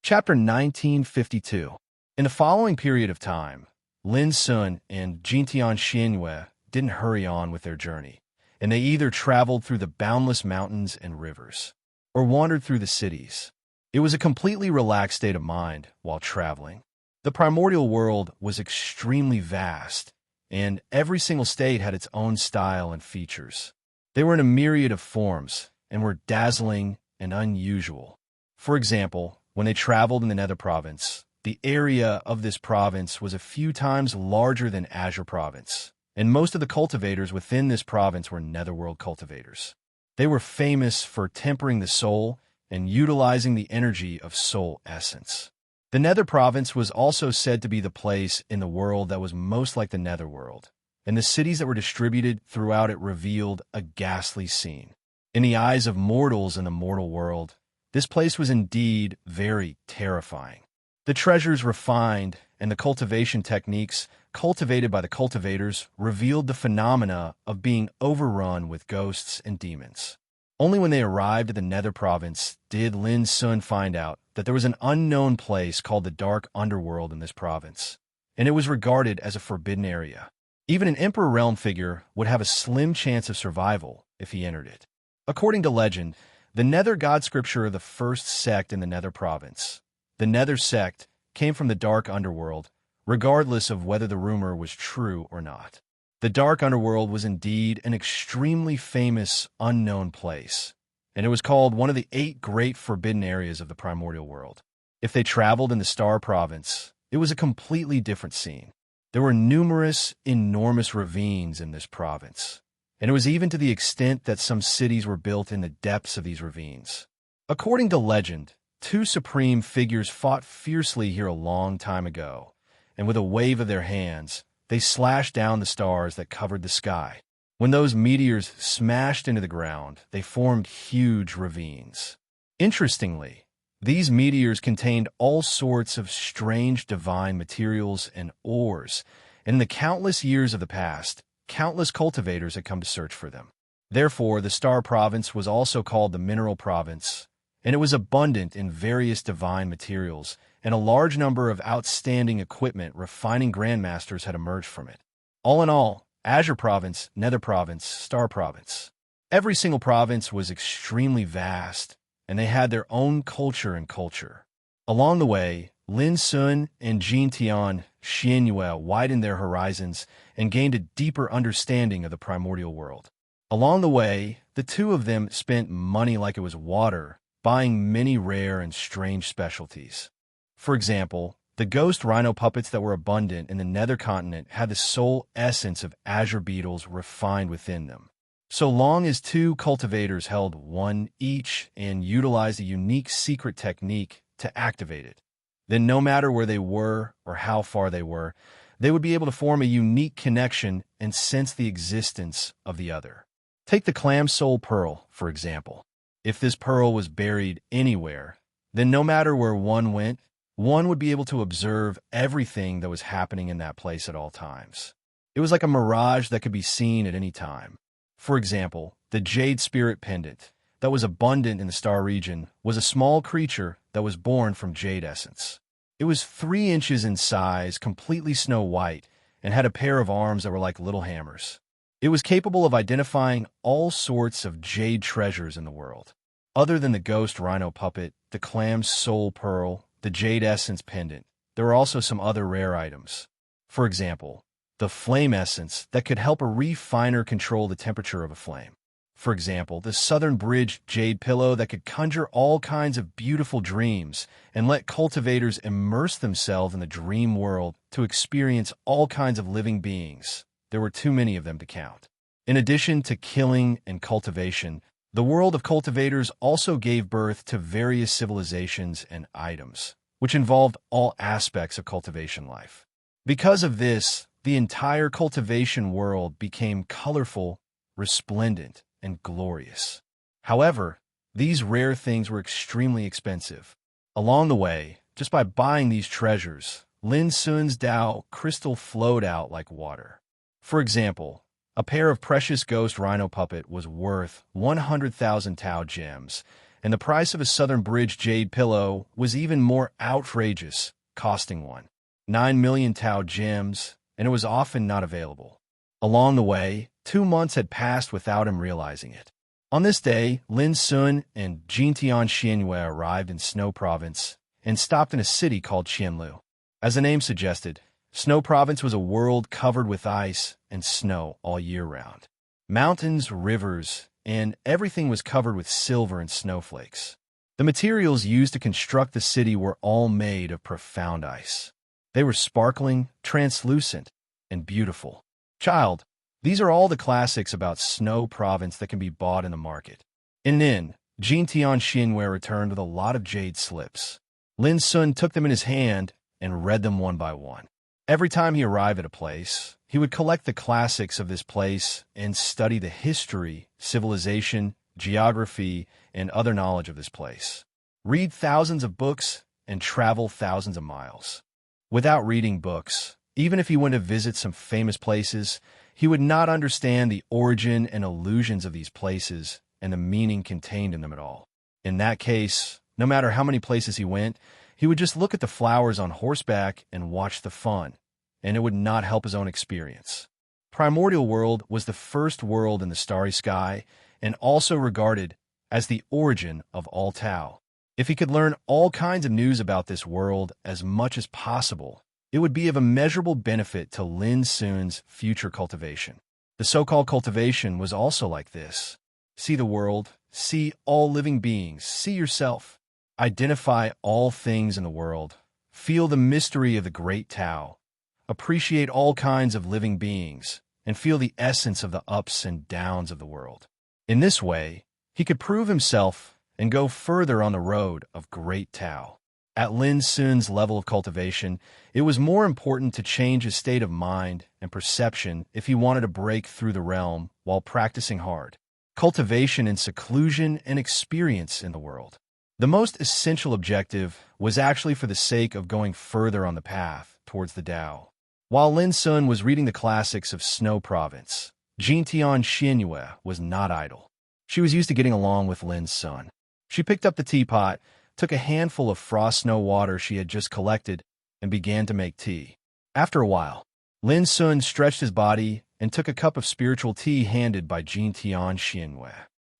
Chapter 1952. In the following period of time, Lin Sun and Jintian Xianyue didn't hurry on with their journey, and they either traveled through the boundless mountains and rivers, or wandered through the cities. It was a completely relaxed state of mind while traveling. The primordial world was extremely vast, and every single state had its own style and features. They were in a myriad of forms and were dazzling and unusual. For example, when they traveled in the Nether Province, the area of this province was a few times larger than Azure Province, and most of the cultivators within this province were Netherworld cultivators. They were famous for tempering the soul and utilizing the energy of soul essence. The Nether Province was also said to be the place in the world that was most like the Netherworld, and the cities that were distributed throughout it revealed a ghastly scene. In the eyes of mortals in the mortal world, this place was indeed very terrifying. The treasures refined and the cultivation techniques cultivated by the cultivators revealed the phenomena of being overrun with ghosts and demons. Only when they arrived at the Nether Province did Lin Sun find out that there was an unknown place called the Dark Underworld in this province, and it was regarded as a forbidden area. Even an Emperor Realm figure would have a slim chance of survival if he entered it. According to legend, the Nether God Scripture of the first sect in the Nether Province, the Nether sect, came from the Dark Underworld, regardless of whether the rumor was true or not. The Dark Underworld was indeed an extremely famous, unknown place, and it was called one of the 8 great forbidden areas of the primordial world. If they traveled in the Star Province, it was a completely different scene. There were numerous, enormous ravines in this province, and it was even to the extent that some cities were built in the depths of these ravines. According to legend, 2 supreme figures fought fiercely here a long time ago, and with a wave of their hands, they slashed down the stars that covered the sky. When those meteors smashed into the ground, they formed huge ravines. Interestingly, these meteors contained all sorts of strange divine materials and ores, and in the countless years of the past, countless cultivators had come to search for them. Therefore, the Star Province was also called the Mineral Province, and it was abundant in various divine materials, and a large number of outstanding equipment refining grandmasters had emerged from it. All in all, Azure Province, Nether Province, Star Province. Every single province was extremely vast, and they had their own culture and culture. Along the way, Lin Sun and Jintian Xianyue widened their horizons and gained a deeper understanding of the primordial world. Along the way, the two of them spent money like it was water, buying many rare and strange specialties. For example, the ghost rhino puppets that were abundant in the Nether continent had the soul essence of azure beetles refined within them. So long as 2 cultivators held one each and utilized a unique secret technique to activate it, then no matter where they were or how far they were, they would be able to form a unique connection and sense the existence of the other. Take the clam soul pearl, for example. If this pearl was buried anywhere, then no matter where one went, one would be able to observe everything that was happening in that place at all times. It was like a mirage that could be seen at any time. For example, the Jade Spirit Pendant, that was abundant in the Star region, was a small creature that was born from Jade Essence. It was 3 inches in size, completely snow white, and had a pair of arms that were like little hammers. It was capable of identifying all sorts of jade treasures in the world. Other than the ghost rhino puppet, the clam soul pearl, the Jade Essence Pendant, there were also some other rare items. For example, the Flame Essence that could help a refiner control the temperature of a flame. For example, the Southern Bridge Jade Pillow that could conjure all kinds of beautiful dreams and let cultivators immerse themselves in the dream world to experience all kinds of living beings. There were too many of them to count. In addition to killing and cultivation, the world of cultivators also gave birth to various civilizations and items, which involved all aspects of cultivation life. Because of this, the entire cultivation world became colorful, resplendent, and glorious. However, these rare things were extremely expensive. Along the way, just by buying these treasures, Lin Sun's Dao crystal flowed out like water. For example, a pair of precious ghost rhino puppet was worth 100,000 Tao gems, and the price of a Southern Bridge jade pillow was even more outrageous, costing 9 million Tao gems, and it was often not available. Along the way, 2 months had passed without him realizing it. On this day, Lin Sun and Jintian Xianyue arrived in Snow Province and stopped in a city called Qianlu. As the name suggested, Snow Province was a world covered with ice and snow all year round. Mountains, rivers, and everything was covered with silver and snowflakes. The materials used to construct the city were all made of profound ice. They were sparkling, translucent, and beautiful. Child, these are all the classics about Snow Province that can be bought in the market. In an inn, Jintian Xianyue returned with a lot of jade slips. Lin Sun took them in his hand and read them one by one. Every time he arrived at a place, he would collect the classics of this place and study the history, civilization, geography, and other knowledge of this place. Read thousands of books and travel thousands of miles. Without reading books, even if he went to visit some famous places, he would not understand the origin and illusions of these places and the meaning contained in them at all. In that case, no matter how many places he went, he would just look at the flowers on horseback and watch the fun, and it would not help his own experience. Primordial World was the first world in the starry sky and also regarded as the origin of all Tao. If he could learn all kinds of news about this world as much as possible, it would be of immeasurable benefit to Lin Sun's future cultivation. The so-called cultivation was also like this. See the world, see all living beings, see yourself. Identify all things in the world. Feel the mystery of the great Tao. Appreciate all kinds of living beings, and feel the essence of the ups and downs of the world. In this way, he could prove himself and go further on the road of great Tao. At Lin Sun's level of cultivation, it was more important to change his state of mind and perception if he wanted to break through the realm while practicing hard. Cultivation in seclusion and experience in the world. The most essential objective was actually for the sake of going further on the path towards the Tao. While Lin Sun was reading the classics of Snow Province, Jintian Xianyue was not idle. She was used to getting along with Lin Sun. She picked up the teapot, took a handful of frost snow water she had just collected, and began to make tea. After a while, Lin Sun stretched his body and took a cup of spiritual tea handed by Jintian Xianyue.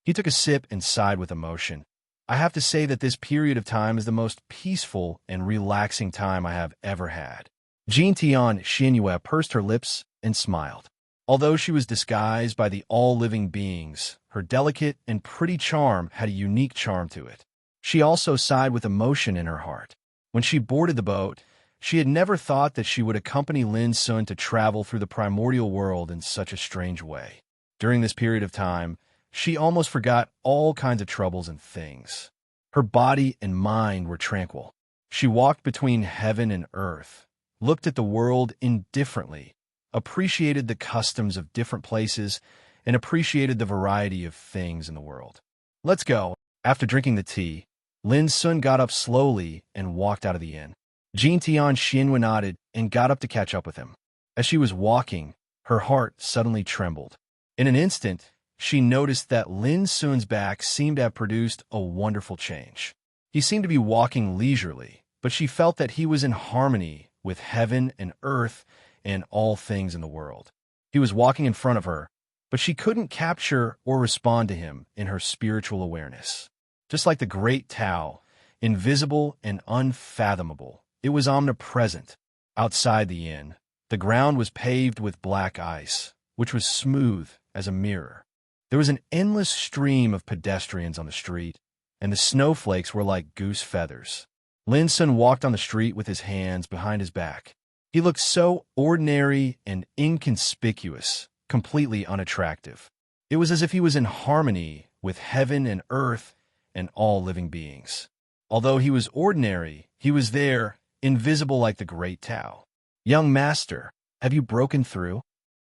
He took a sip and sighed with emotion. I have to say that this period of time is the most peaceful and relaxing time I have ever had. Jintian Xianyue pursed her lips and smiled. Although she was disguised by the all-living beings, her delicate and pretty charm had a unique charm to it. She also sighed with emotion in her heart. When she boarded the boat, she had never thought that she would accompany Lin Sun to travel through the primordial world in such a strange way. During this period of time, she almost forgot all kinds of troubles and things. Her body and mind were tranquil. She walked between heaven and earth, looked at the world indifferently, appreciated the customs of different places, and appreciated the variety of things in the world. Let's go. After drinking the tea, Lin Sun got up slowly and walked out of the inn. Jintian Xianyue nodded and got up to catch up with him. As she was walking, her heart suddenly trembled. In an instant, she noticed that Lin Sun's back seemed to have produced a wonderful change. He seemed to be walking leisurely, but she felt that he was in harmony with heaven and earth and all things in the world. He was walking in front of her, but she couldn't capture or respond to him in her spiritual awareness. Just like the great Tao, invisible and unfathomable, it was omnipresent. Outside the inn, the ground was paved with black ice, which was smooth as a mirror. There was an endless stream of pedestrians on the street, and the snowflakes were like goose feathers. Lin Sun walked on the street with his hands behind his back. He looked so ordinary and inconspicuous, completely unattractive. It was as if he was in harmony with heaven and earth and all living beings. Although he was ordinary, he was there, invisible like the great Tao. "Young master, have you broken through?"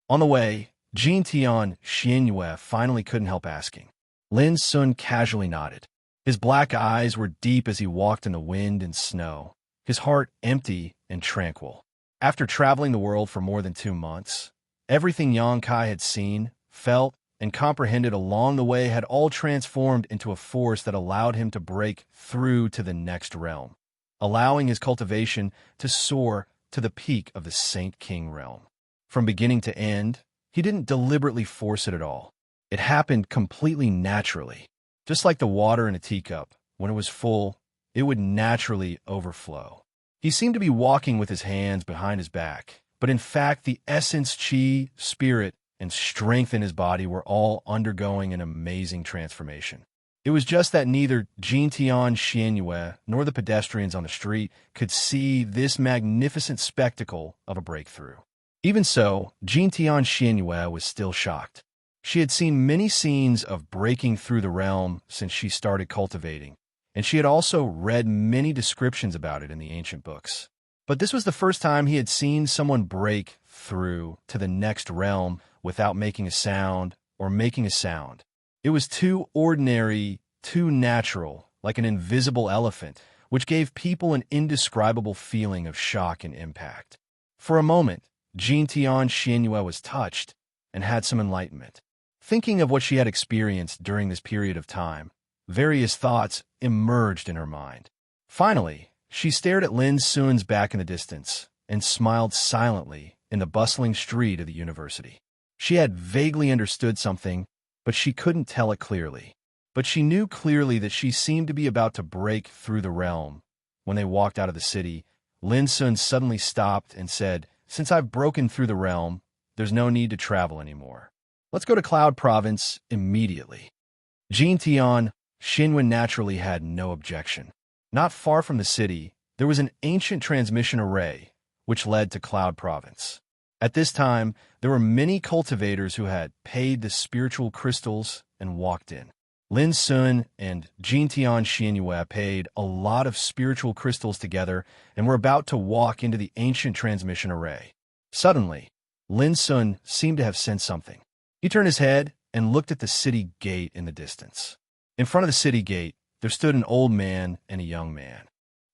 On the way, Jintian Xianyue finally couldn't help asking. Lin Sun casually nodded. His black eyes were deep as he walked in the wind and snow, his heart empty and tranquil. After traveling the world for more than 2 months, everything Yang Kai had seen, felt, and comprehended along the way had all transformed into a force that allowed him to break through to the next realm, allowing his cultivation to soar to the peak of the Saint King realm. From beginning to end, he didn't deliberately force it at all. It happened completely naturally. Just like the water in a teacup, when it was full, it would naturally overflow. He seemed to be walking with his hands behind his back, but in fact the essence, chi, spirit, and strength in his body were all undergoing an amazing transformation. It was just that neither Jintian Xianyue nor the pedestrians on the street could see this magnificent spectacle of a breakthrough. Even so, Jintian Xianyue was still shocked. She had seen many scenes of breaking through the realm since she started cultivating, and she had also read many descriptions about it in the ancient books. But this was the first time he had seen someone break through to the next realm without making a sound or making a sound. It was too ordinary, too natural, like an invisible elephant, which gave people an indescribable feeling of shock and impact. For a moment, Jintian Xianyue was touched and had some enlightenment. Thinking of what she had experienced during this period of time, various thoughts emerged in her mind. Finally, she stared at Lin Sun's back in the distance and smiled silently in the bustling street of the university. She had vaguely understood something, but she couldn't tell it clearly. But she knew clearly that she seemed to be about to break through the realm. When they walked out of the city, Lin Sun suddenly stopped and said, "Since I've broken through the realm, there's no need to travel anymore. Let's go to Cloud Province immediately." Jintian Xianyue naturally had no objection. Not far from the city, there was an ancient transmission array, which led to Cloud Province. At this time, there were many cultivators who had paid the spiritual crystals and walked in. Lin Sun and Jintian Xianyue paid a lot of spiritual crystals together and were about to walk into the ancient transmission array. Suddenly, Lin Sun seemed to have sensed something. He turned his head and looked at the city gate in the distance. In front of the city gate, there stood an old man and a young man.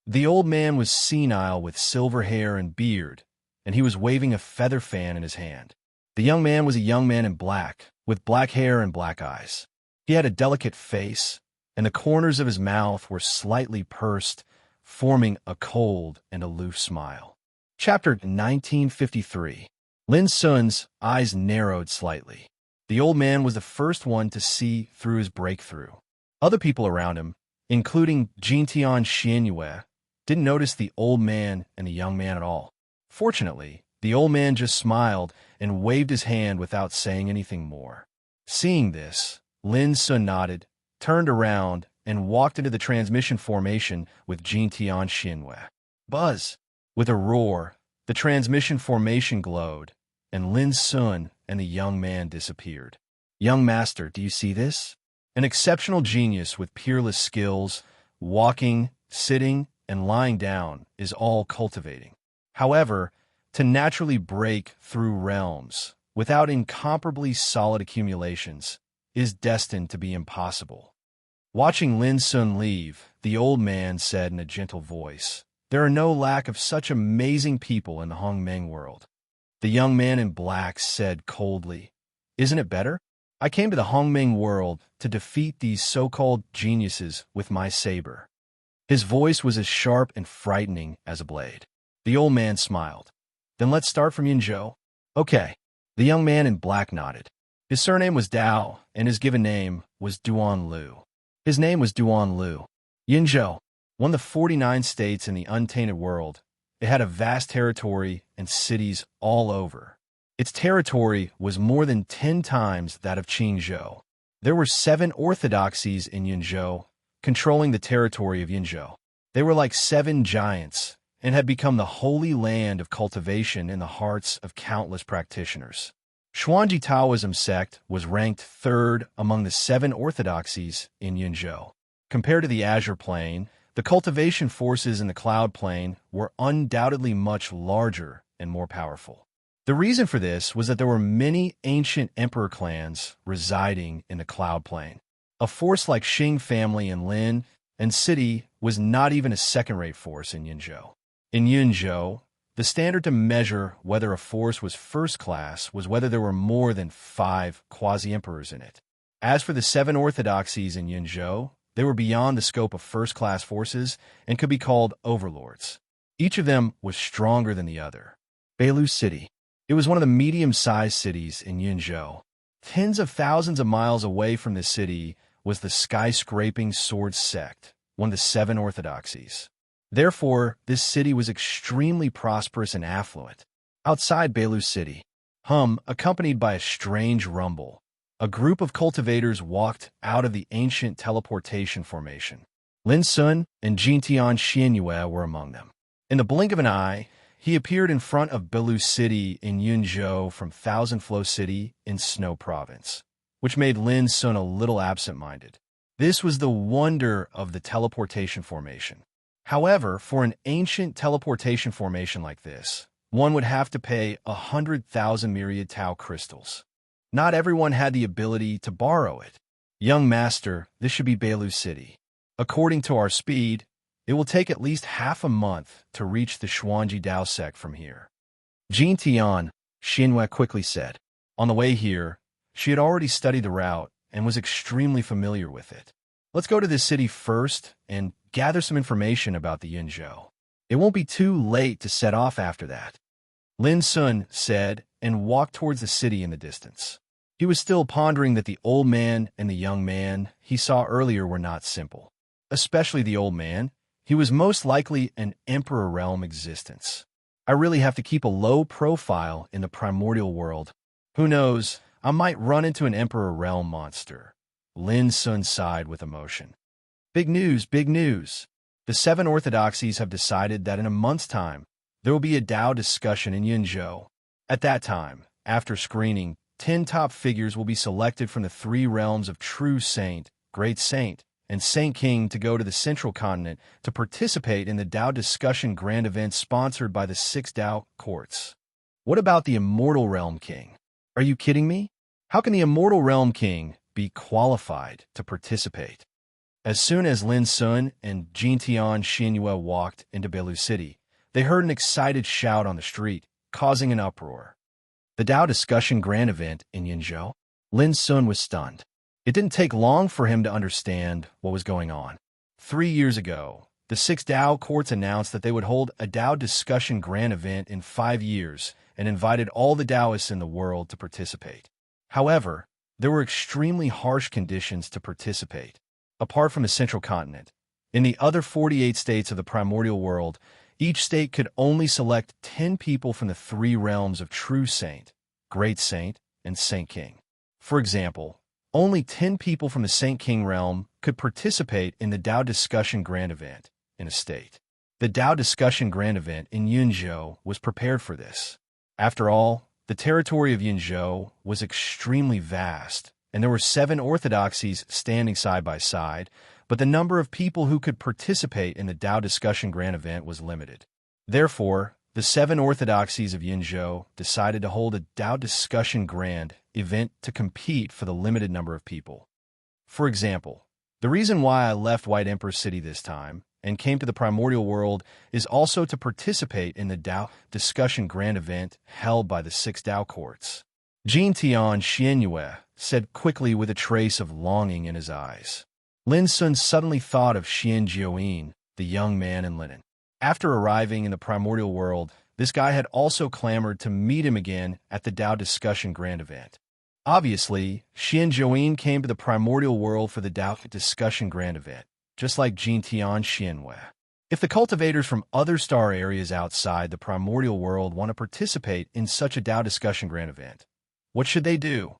The old man was senile with silver hair and beard, and he was waving a feather fan in his hand. The young man was a young man in black, with black hair and black eyes. He had a delicate face, and the corners of his mouth were slightly pursed, forming a cold and aloof smile. Chapter 1953. Lin Sun's eyes narrowed slightly. The old man was the first one to see through his breakthrough. Other people around him, including Jintian Xianyue, didn't notice the old man and the young man at all. Fortunately, the old man just smiled and waved his hand without saying anything more. Seeing this, Lin Sun nodded, turned around, and walked into the transmission formation with Jintian Xianyue. Buzz! With a roar, the transmission formation glowed, and Lin Sun and the young man disappeared. "Young master, do you see this? An exceptional genius with peerless skills, walking, sitting, and lying down is all cultivating. However, to naturally break through realms without incomparably solid accumulations is destined to be impossible." Watching Lin Sun leave, the old man said in a gentle voice, "There are no lack of such amazing people in the Hongmeng world." The young man in black said coldly, "Isn't it better? I came to the Hongmeng world to defeat these so-called geniuses with my saber." His voice was as sharp and frightening as a blade. The old man smiled. "Then let's start from Yinzhou." "Okay." The young man in black nodded. His surname was Dao, and his given name was Duan Lu. His name was Duan Lu. Yinzhou, one of the 49 states in the untainted world, it had a vast territory and cities all over. Its territory was more than 10 times that of Qingzhou. There were 7 orthodoxies in Yinzhou, controlling the territory of Yinzhou. They were like 7 giants and had become the holy land of cultivation in the hearts of countless practitioners. Xuanji Taoism sect was ranked 3rd among the 7 orthodoxies in Yinzhou. Compared to the Azure Plain, the cultivation forces in the Cloud Plain were undoubtedly much larger and more powerful. The reason for this was that there were many ancient emperor clans residing in the Cloud Plain. A force like Xing family in Lin and city was not even a second-rate force in Yinzhou. In Yinzhou, The standard to measure whether a force was first class was whether there were more than 5 quasi-emperors in it. As for the 7 orthodoxies in Yunzhou, they were beyond the scope of first-class forces and could be called overlords. Each of them was stronger than the other. Beilu City. It was one of the medium-sized cities in Yunzhou. Tens of thousands of miles away from the city was the skyscraping sword sect, one of the 7 orthodoxies. Therefore, this city was extremely prosperous and affluent. Outside Beilu City, accompanied by a strange rumble, a group of cultivators walked out of the ancient teleportation formation. Lin Sun and Jintian Xianyue were among them. In the blink of an eye, he appeared in front of Beilu City in Yunzhou from Thousand Flow City in Snow Province, which made Lin Sun a little absent-minded. This was the wonder of the teleportation formation. However, for an ancient teleportation formation like this, one would have to pay 100,000 myriad Tau crystals. Not everyone had the ability to borrow it. Young master, this should be Beilu City. According to our speed, it will take at least half a month to reach the Xuanji Dao sect from here. Jintian, Xianyue quickly said. On the way here, she had already studied the route and was extremely familiar with it. Let's go to this city first and gather some information about the Yunzhou. It won't be too late to set off after that. Lin Sun said and walked towards the city in the distance. He was still pondering that the old man and the young man he saw earlier were not simple. Especially the old man. He was most likely an Emperor Realm existence. I really have to keep a low profile in the primordial world. Who knows, I might run into an Emperor Realm monster. Lin Sun sighed with emotion. Big news, big news. The 7 orthodoxies have decided that in a month's time, there will be a Dao discussion in Yunzhou. At that time, after screening, 10 top figures will be selected from the 3 realms of True Saint, Great Saint, and Saint King to go to the Central Continent to participate in the Dao discussion grand event sponsored by the 6 Dao courts. What about the Immortal Realm King? Are you kidding me? How can the Immortal Realm King be qualified to participate? As soon as Lin Sun and Jintian Xianyue walked into Beilu City, they heard an excited shout on the street, causing an uproar. The Dao discussion grand event in Yunzhou? Lin Sun was stunned. It didn't take long for him to understand what was going on. 3 years ago, the 6 Dao courts announced that they would hold a Dao discussion grand event in 5 years and invited all the Daoists in the world to participate. However, there were extremely harsh conditions to participate. Apart from the Central Continent, in the other 48 states of the primordial world, each state could only select 10 people from the 3 realms of True Saint, Great Saint, and Saint King. For example, only 10 people from the Saint King realm could participate in the Dao discussion grand event in a state. The Dao discussion grand event in Yunzhou was prepared for this. After all, the territory of Yunzhou was extremely vast, and there were 7 orthodoxies standing side by side, but the number of people who could participate in the Dao discussion grand event was limited. Therefore, the 7 orthodoxies of Yunzhou decided to hold a Dao discussion grand event to compete for the limited number of people. For example, the reason why I left White Emperor City this time and came to the primordial world is also to participate in the Dao discussion grand event held by the 6 Dao courts. Jintian Xianyue said quickly with a trace of longing in his eyes. Lin Sun suddenly thought of Xian Jiuyin, the young man in linen. After arriving in the primordial world, this guy had also clamored to meet him again at the Dao discussion grand event. Obviously, Xian Jiuyin came to the primordial world for the Dao discussion grand event, just like Jintian Xianyue. If the cultivators from other star areas outside the primordial world want to participate in such a Dao discussion grand event, what should they do?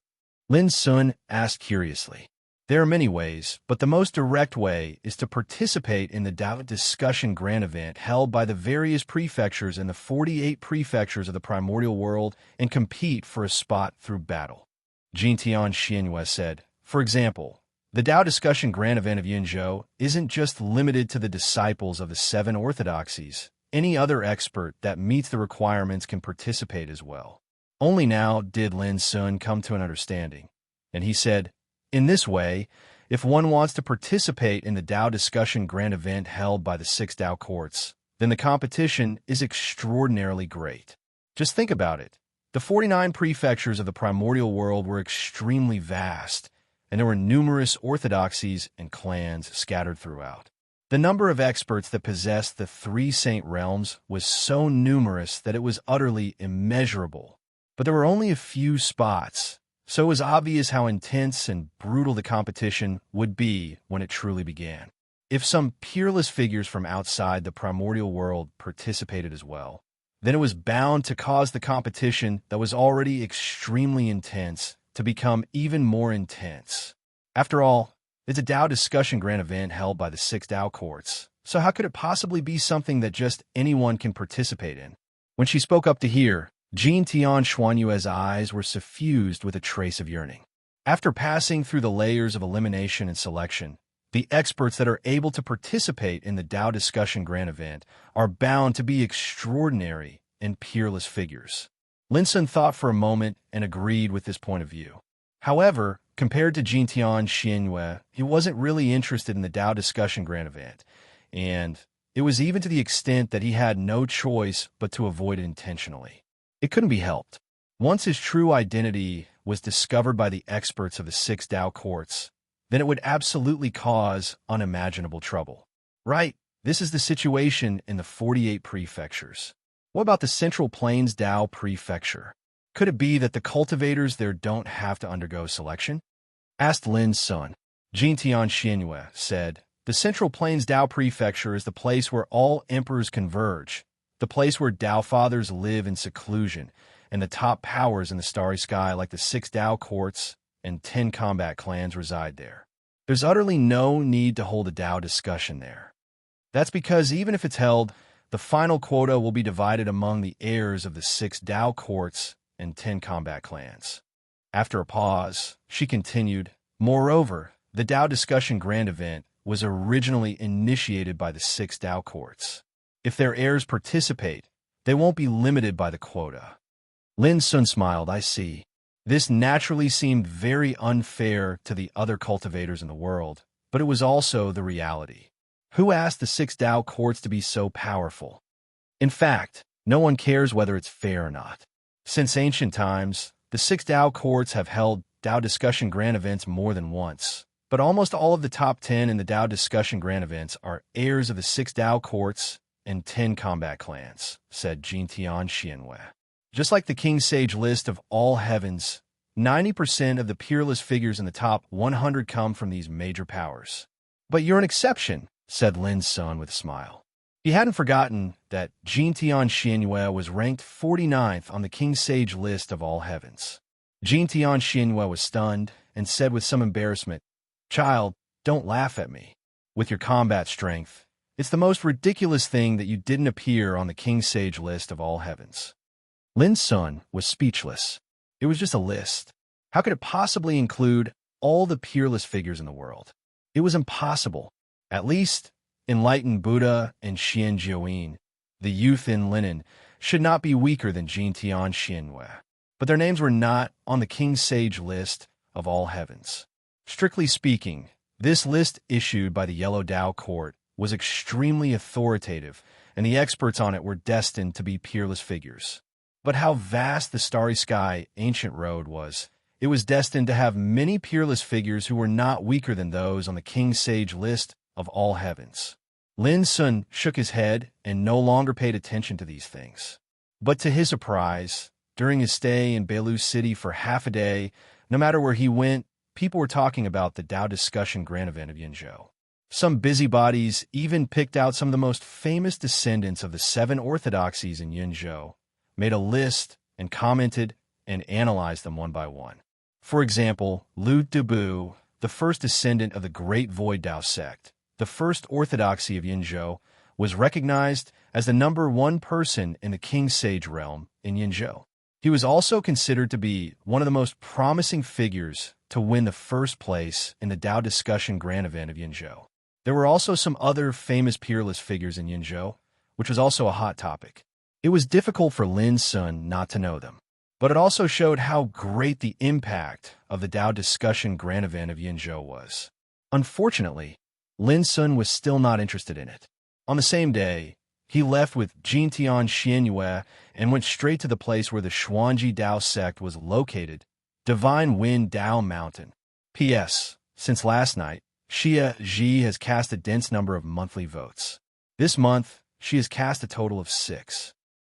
Lin Sun asked curiously. There are many ways, but the most direct way is to participate in the Dao discussion grand event held by the various prefectures in the 48 prefectures of the primordial world and compete for a spot through battle. Jintian Xianyue said, for example, the Dao discussion grand event of Yunzhou isn't just limited to the disciples of the 7 orthodoxies. Any other expert that meets the requirements can participate as well. Only now did Lin Sun come to an understanding, and he said, in this way, if one wants to participate in the Dao discussion grand event held by the 6 Dao courts, then the competition is extraordinarily great. Just think about it. The 49 prefectures of the primordial world were extremely vast, and there were numerous orthodoxies and clans scattered throughout. The number of experts that possessed the three saint realms was so numerous that it was utterly immeasurable. But there were only a few spots, so it was obvious how intense and brutal the competition would be when it truly began. If some peerless figures from outside the primordial world participated as well, then it was bound to cause the competition that was already extremely intense to become even more intense. After all, it's a Tao discussion grand event held by the 6 Tao courts, so how could it possibly be something that just anyone can participate in? When she spoke up to hear, Jean Tian Xuanyue's eyes were suffused with a trace of yearning. After passing through the layers of elimination and selection, the experts that are able to participate in the Tao discussion grand event are bound to be extraordinary and peerless figures. Lin Sun thought for a moment and agreed with this point of view. However, compared to Jintian Xianyue, he wasn't really interested in the Tao discussion grand event, and it was even to the extent that he had no choice but to avoid it intentionally. It couldn't be helped. Once his true identity was discovered by the experts of the 6 Tao courts, then it would absolutely cause unimaginable trouble. Right, this is the situation in the 48 prefectures. What about the Central Plains Tao Prefecture? Could it be that the cultivators there don't have to undergo selection? Asked Lin's son. Jintian Xianyue said, the Central Plains Tao Prefecture is the place where all emperors converge, the place where Tao fathers live in seclusion, and the top powers in the starry sky like the 6 Tao courts and 10 combat clans reside there. There's utterly no need to hold a Tao discussion there. That's because even if it's held, the final quota will be divided among the heirs of the 6 Tao courts and 10 combat clans. After a pause, she continued, moreover, the Tao discussion grand event was originally initiated by the 6 Tao courts. If their heirs participate, they won't be limited by the quota. Lin Sun smiled, I see. This naturally seemed very unfair to the other cultivators in the world, but it was also the reality. Who asked the 6 Tao courts to be so powerful? In fact, no one cares whether it's fair or not. Since ancient times, the 6 Tao courts have held Tao discussion grand events more than once, but almost all of the top 10 in the Tao discussion grand events are heirs of the 6 Tao courts and 10 combat clans, said Jintian Xianyue. Just like the King Sage list of all heavens, 90% of the peerless figures in the top 100 come from these major powers. But you're an exception, said Lin's son with a smile. He hadn't forgotten that Jintian Xianyue was ranked 49th on the King Sage list of all heavens. Jintian Xianyue was stunned and said with some embarrassment, Child, don't laugh at me. With your combat strength, it's the most ridiculous thing that you didn't appear on the King Sage list of all heavens. Lin's son was speechless. It was just a list. How could it possibly include all the peerless figures in the world? It was impossible. At least, enlightened Buddha and Xian Jiuyin, the youth in linen, should not be weaker than Jintian Xianyue. But their names were not on the King Sage list of all heavens. Strictly speaking, this list issued by the Yellow Tao Court was extremely authoritative, and the experts on it were destined to be peerless figures. But how vast the starry sky ancient road was, it was destined to have many peerless figures who were not weaker than those on the King Sage list of all heavens. Lin Sun shook his head and no longer paid attention to these things. But to his surprise, during his stay in Beilu City for half a day, no matter where he went, people were talking about the Tao discussion grand event of Yinzhou. Some busybodies even picked out some of the most famous descendants of the 7 orthodoxies in Yinzhou, made a list, and commented and analyzed them one by one. For example, Lu Dubu, the first descendant of the Great Void Tao sect, the first orthodoxy of Yinzhou, was recognized as the number 1 person in the King Sage realm in Yinzhou. He was also considered to be one of the most promising figures to win the first place in the Tao discussion grand event of Yinzhou. There were also some other famous peerless figures in Yinzhou, which was also a hot topic. It was difficult for Lin's son not to know them, but it also showed how great the impact of the Tao discussion grand event of Yinzhou was. Unfortunately, Lin's son was still not interested in it. On the same day, He left with Jintian Xianyue and went straight to the place where the Xuanji Dao sect was located, Divine Wind Dao Mountain. P.S. Since last night, Xia Ji has cast a dense number of monthly votes. This month, she has cast a total of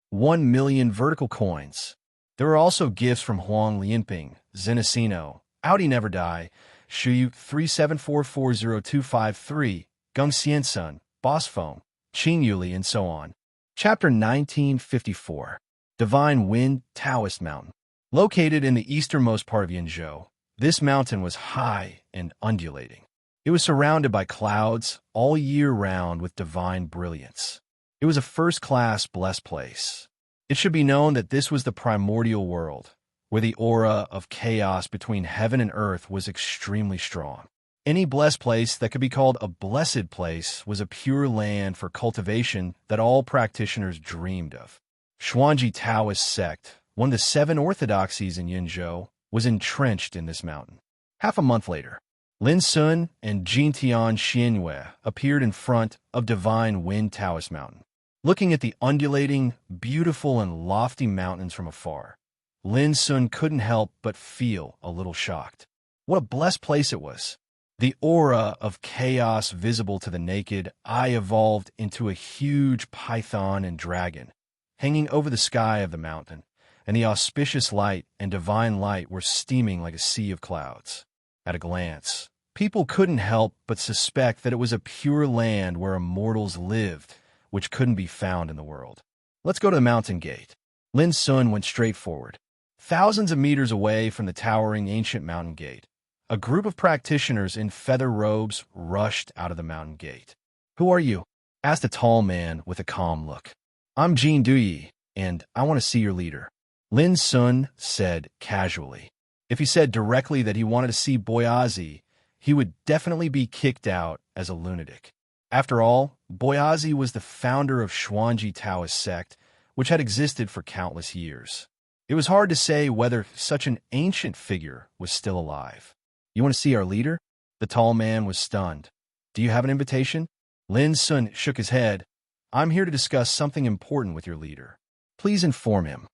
1 million vertical coins. There are also gifts from Huang Lianping, Zenacino, Audi Never Die, Shuyu 374402553, Gung Xiansun, Boss Foam, Qing Yuli, and so on. Chapter 1954. Divine Wind Taoist Mountain. Located in the easternmost part of Yinzhou, this mountain was high and undulating. It was surrounded by clouds all year round with divine brilliance. It was a first-class blessed place. It should be known that this was the primordial world, where the aura of chaos between heaven and earth was extremely strong. Any blessed place that could be called a blessed place was a pure land for cultivation that all practitioners dreamed of. Xuanji Taoist sect, one of the 7 orthodoxies in Yinzhou, was entrenched in this mountain. Half a month later, Lin Sun and Jintian Xianyue appeared in front of Divine Wind Taoist Mountain. Looking at the undulating, beautiful, and lofty mountains from afar, Lin Sun couldn't help but feel a little shocked. What a blessed place it was. The aura of chaos visible to the naked eye evolved into a huge python and dragon, hanging over the sky of the mountain, and the auspicious light and divine light were steaming like a sea of clouds. At a glance, people couldn't help but suspect that it was a pure land where immortals lived, which couldn't be found in the world. Let's go to the mountain gate. Lin Sun went straight forward. Thousands of meters away from the towering ancient mountain gate, a group of practitioners in feather robes rushed out of the mountain gate. "Who are you?" asked a tall man with a calm look. "I'm Jin Duyi, and I want to see your leader," Lin Sun said casually. If he said directly that he wanted to see Boyazi, he would definitely be kicked out as a lunatic. After all, Boyazi was the founder of Xuanji Taoist sect, which had existed for countless years. It was hard to say whether such an ancient figure was still alive. "You want to see our leader?" The tall man was stunned. "Do you have an invitation?" Lin Sun shook his head. "I'm here to discuss something important with your leader. Please inform him."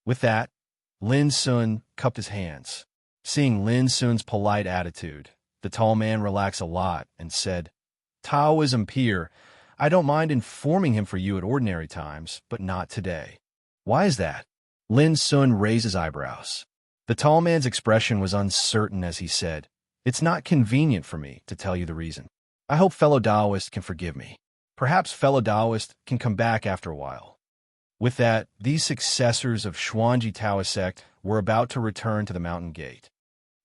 With that, Lin Sun cupped his hands. Seeing Lin Sun's polite attitude, the tall man relaxed a lot and said, "Taoism peer, I don't mind informing him for you at ordinary times, but not today." "Why is that?" Lin Sun raised his eyebrows. The tall man's expression was uncertain as he said, "It's not convenient for me to tell you the reason. I hope fellow Taoist can forgive me. Perhaps fellow Taoist can come back after a while." With that, these successors of Xuanji Taoist sect were about to return to the mountain gate.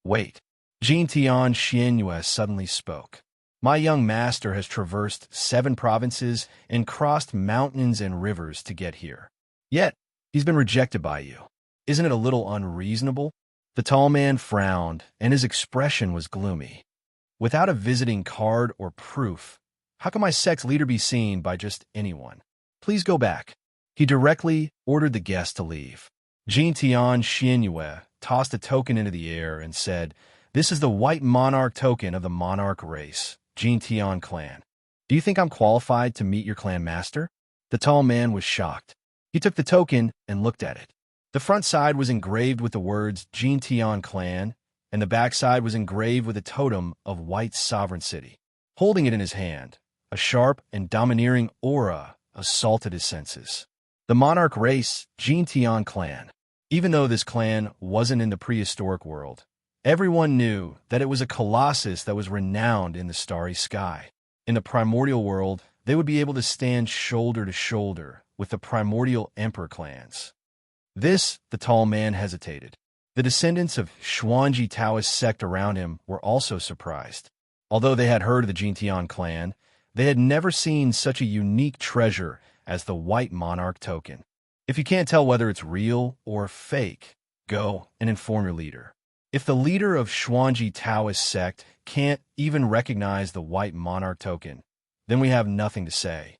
"Wait." Jintian Xianyue suddenly spoke. "My young master has traversed 7 provinces and crossed mountains and rivers to get here. Yet, he's been rejected by you. Isn't it a little unreasonable?" The tall man frowned, and his expression was gloomy. "Without a visiting card or proof, how can my sect's leader be seen by just anyone? Please go back." He directly ordered the guest to leave. Jintian Xianyue tossed a token into the air and said, "This is the white monarch token of the monarch race, Jintian clan. Do you think I'm qualified to meet your clan master?" The tall man was shocked. He took the token and looked at it. The front side was engraved with the words Jintian clan, and the back side was engraved with a totem of white sovereign city. Holding it in his hand, a sharp and domineering aura assaulted his senses. The monarch race, Jintian clan. Even though this clan wasn't in the prehistoric world, everyone knew that it was a colossus that was renowned in the starry sky. In the primordial world, they would be able to stand shoulder to shoulder with the primordial emperor clans. The tall man hesitated. The descendants of Xuanji Taoist sect around him were also surprised. Although they had heard of the Jintian clan, they had never seen such a unique treasure as the white monarch token. If you can't tell whether it's real or fake, go and inform your leader. If the leader of Xuanji Taoist sect can't even recognize the white monarch token, then we have nothing to say.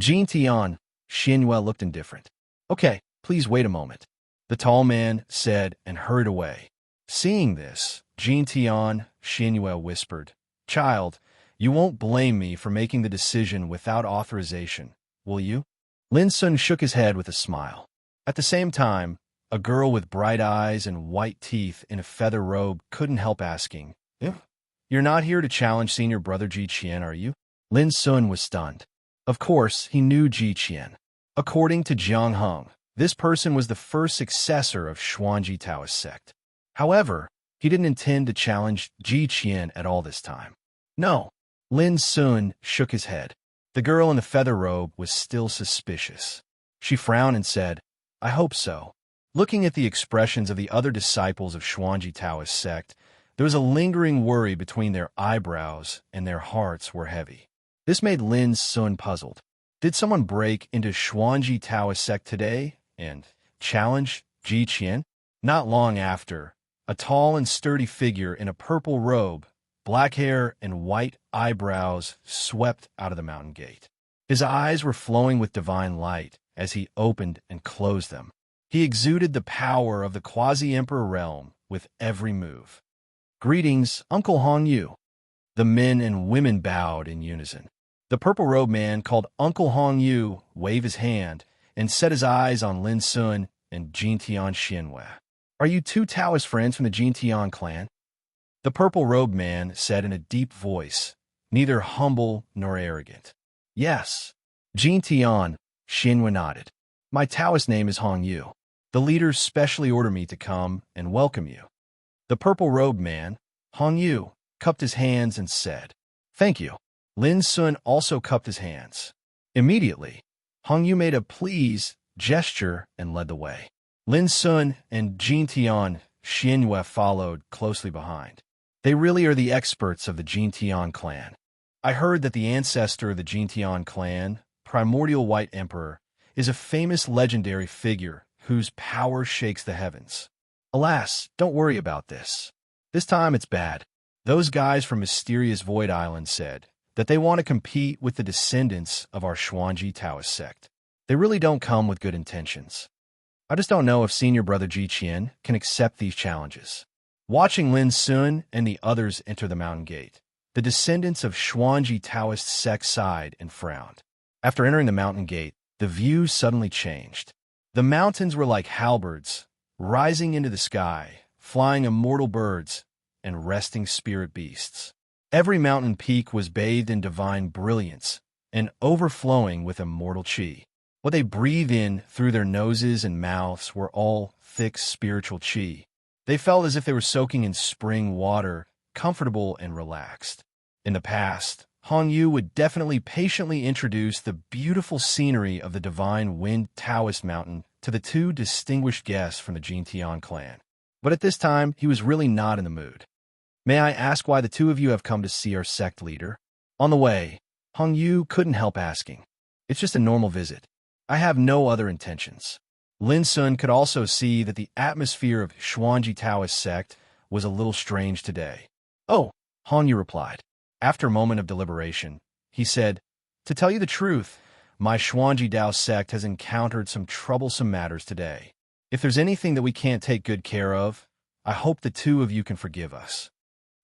Jintian Xianyue looked indifferent. "Okay, please wait a moment," the tall man said and hurried away. Seeing this, Jintian Xianyue whispered, "Child, you won't blame me for making the decision without authorization, will you?" Lin Sun shook his head with a smile. At the same time, a girl with bright eyes and white teeth in a feather robe couldn't help asking, "You're not here to challenge senior brother Ji Qian, are you?" Lin Sun was stunned. Of course, he knew Ji Qian. According to Jiang Heng, this person was the first successor of Xuanji Taoist sect. However, he didn't intend to challenge Ji Qian at all this time. No. Lin Sun shook his head. The girl in the feather robe was still suspicious. She frowned and said, "I hope so." Looking at the expressions of the other disciples of Xuanji Taoist sect, there was a lingering worry between their eyebrows, and their hearts were heavy. This made Lin Sun puzzled. Did someone break into Xuanji Taoist sect today and challenge Ji Qian? Not long after, a tall and sturdy figure in a purple robe, black hair and white eyebrows swept out of the mountain gate. His eyes were flowing with divine light as he opened and closed them. He exuded the power of the quasi-emperor realm with every move. "Greetings, Uncle Hong Yu." The men and women bowed in unison. The purple-robed man called Uncle Hong Yu waved his hand and set his eyes on Lin Sun and Jintian Xianwei. "Are you two Taoist friends from the Jintian clan?" The purple-robed man said in a deep voice, neither humble nor arrogant. "Yes." Jintian Xianwei nodded. "My Taoist name is Hong Yu. The leaders specially ordered me to come and welcome you." The purple-robed man, Hong Yu, cupped his hands and said, "Thank you." Lin Sun also cupped his hands. Immediately, Hong Yu made a please gesture and led the way. Lin Sun and Jintian Xianwei followed closely behind. They really are the experts of the Jintian clan. I heard that the ancestor of the Jintian clan, Primordial White Emperor, is a famous legendary figure whose power shakes the heavens. Alas, don't worry about this. This time it's bad. Those guys from Mysterious Void Island said that they want to compete with the descendants of our Xuanji Taoist sect. They really don't come with good intentions. I just don't know if senior brother Ji Qian can accept these challenges. Watching Lin Sun and the others enter the mountain gate, the descendants of Xuanji Taoist sect sighed and frowned. After entering the mountain gate, the view suddenly changed. The mountains were like halberds, rising into the sky, flying immortal birds, and resting spirit beasts. Every mountain peak was bathed in divine brilliance and overflowing with immortal qi. What they breathed in through their noses and mouths were all thick spiritual qi. They felt as if they were soaking in spring water, comfortable and relaxed. In the past, Hong Yu would definitely patiently introduce the beautiful scenery of the divine Wind Taoist Mountain to the two distinguished guests from the Jintian clan. But at this time, he was really not in the mood. "May I ask why the two of you have come to see our sect leader?" On the way, Hong Yu couldn't help asking. "It's just a normal visit. I have no other intentions." Lin Sun could also see that the atmosphere of Xuanji Taoist sect was a little strange today. "Oh," Hong Yu replied. After a moment of deliberation, he said, "To tell you the truth, my Xuanji Dao sect has encountered some troublesome matters today. If there's anything that we can't take good care of, I hope the two of you can forgive us."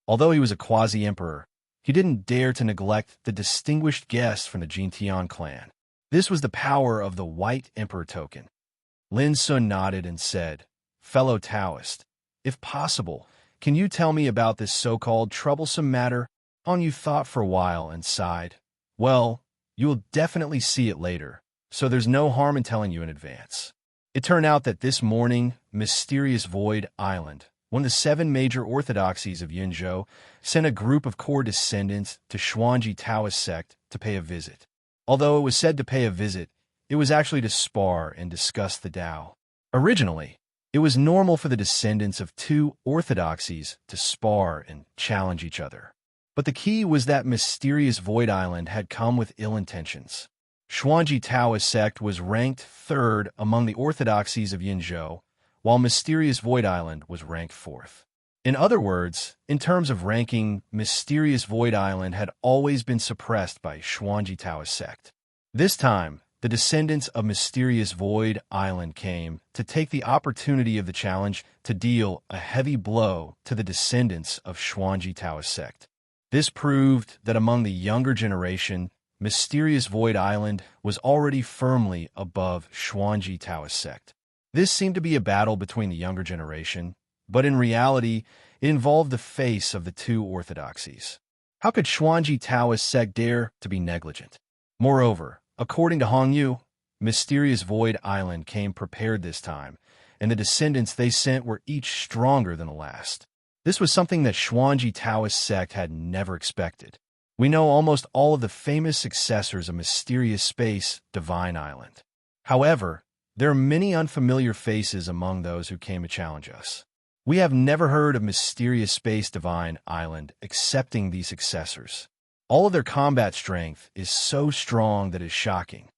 Although he was a quasi-emperor, he didn't dare to neglect the distinguished guests from the Jintian clan. This was the power of the White Emperor token. Lin Sun nodded and said, "Fellow Taoist, if possible, can you tell me about this so-called troublesome matter?" Hong Yu thought for a while and sighed. "Well, you will definitely see it later, so there's no harm in telling you in advance." It turned out that this morning, Mysterious Void Island, one of the 7 major orthodoxies of Yunzhou, sent a group of core descendants to Xuanji Taoist sect to pay a visit. Although it was said to pay a visit, it was actually to spar and discuss the Tao. Originally, it was normal for the descendants of 2 orthodoxies to spar and challenge each other. But the key was that Mysterious Void Island had come with ill intentions. Xuanji Taoist sect was ranked 3rd among the orthodoxies of Yunzhou, while Mysterious Void Island was ranked 4th. In other words, in terms of ranking, Mysterious Void Island had always been suppressed by Xuanji Taoist sect. This time, the descendants of Mysterious Void Island came to take the opportunity of the challenge to deal a heavy blow to the descendants of Xuanji Taoist sect. This proved that among the younger generation, mysterious Void Island was already firmly above Xuanji Taoist sect. This seemed to be a battle between the younger generation, but in reality, it involved the face of the two orthodoxies. How could Xuanji Taoist sect dare to be negligent? Moreover, according to Hong Yu, mysterious Void Island came prepared this time, and the descendants they sent were each stronger than the last. This was something that Xuanji Taoist sect had never expected. We know almost all of the famous successors of mysterious space Divine Island. However, there are many unfamiliar faces among those who came to challenge us. We have never heard of mysterious space Divine Island excepting these successors. All of their combat strength is so strong that it is shocking.